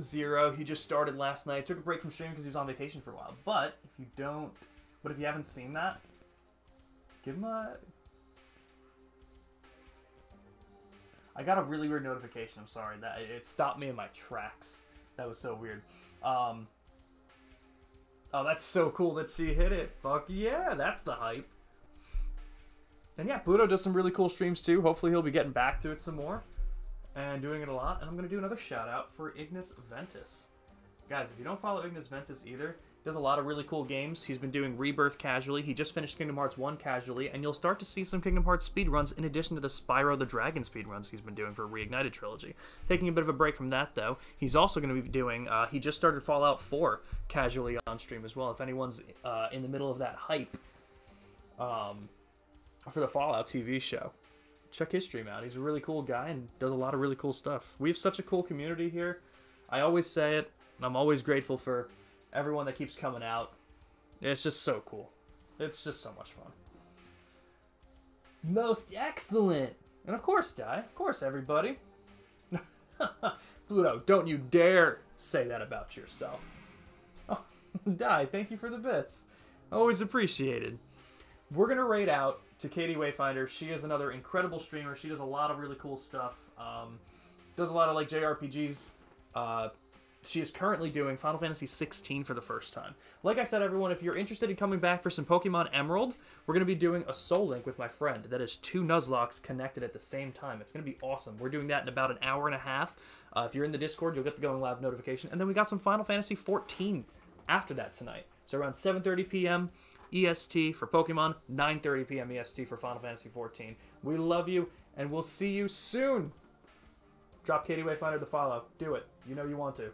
0. He just started last night. Took a break from streaming because he was on vacation for a while. But if you haven't seen that, give him a... I got a really weird notification. I'm sorry. That it stopped me in my tracks. That was so weird. Oh, that's so cool that she hit it. Fuck yeah, that's the hype. And yeah, Pluto does some really cool streams too. Hopefully he'll be getting back to it some more and doing it a lot. And I'm going to do another shout out for Ignis Ventus. Guys, if you don't follow Ignis Ventus either, he does a lot of really cool games. He's been doing Rebirth casually. He just finished Kingdom Hearts 1 casually, and you'll start to see some Kingdom Hearts speedruns in addition to the Spyro the Dragon speedruns he's been doing for Reignited Trilogy. Taking a bit of a break from that, though, he's also going to be doing, he just started Fallout 4 casually on stream as well. If anyone's in the middle of that hype for the Fallout TV show, check his stream out. He's a really cool guy and does a lot of really cool stuff. We have such a cool community here. I always say it, and I'm always grateful for everyone that keeps coming out. It's just so cool. It's just so much fun. Most excellent! And of course, Di. Of course, everybody. Pluto, don't you dare say that about yourself. Oh, Di, thank you for the bits. Always appreciated. We're going to raid out to Katie Wayfinder. She is another incredible streamer. She does a lot of really cool stuff. Does a lot of like JRPGs. she is currently doing Final Fantasy 16 for the first time. Like I said, everyone, if you're interested in coming back for some Pokemon Emerald, we're going to be doing a Soul Link with my friend. That is 2 Nuzlockes connected at the same time. It's going to be awesome. We're doing that in about an hour and a half. If you're in the Discord, you'll get the Going Live notification. And then we got some Final Fantasy 14 after that tonight. So around 7:30 p.m. EST for Pokemon, 9:30 p.m. EST for Final Fantasy 14. We love you, and we'll see you soon. Drop Katie Wayfinder to follow. Do it. You know you want to.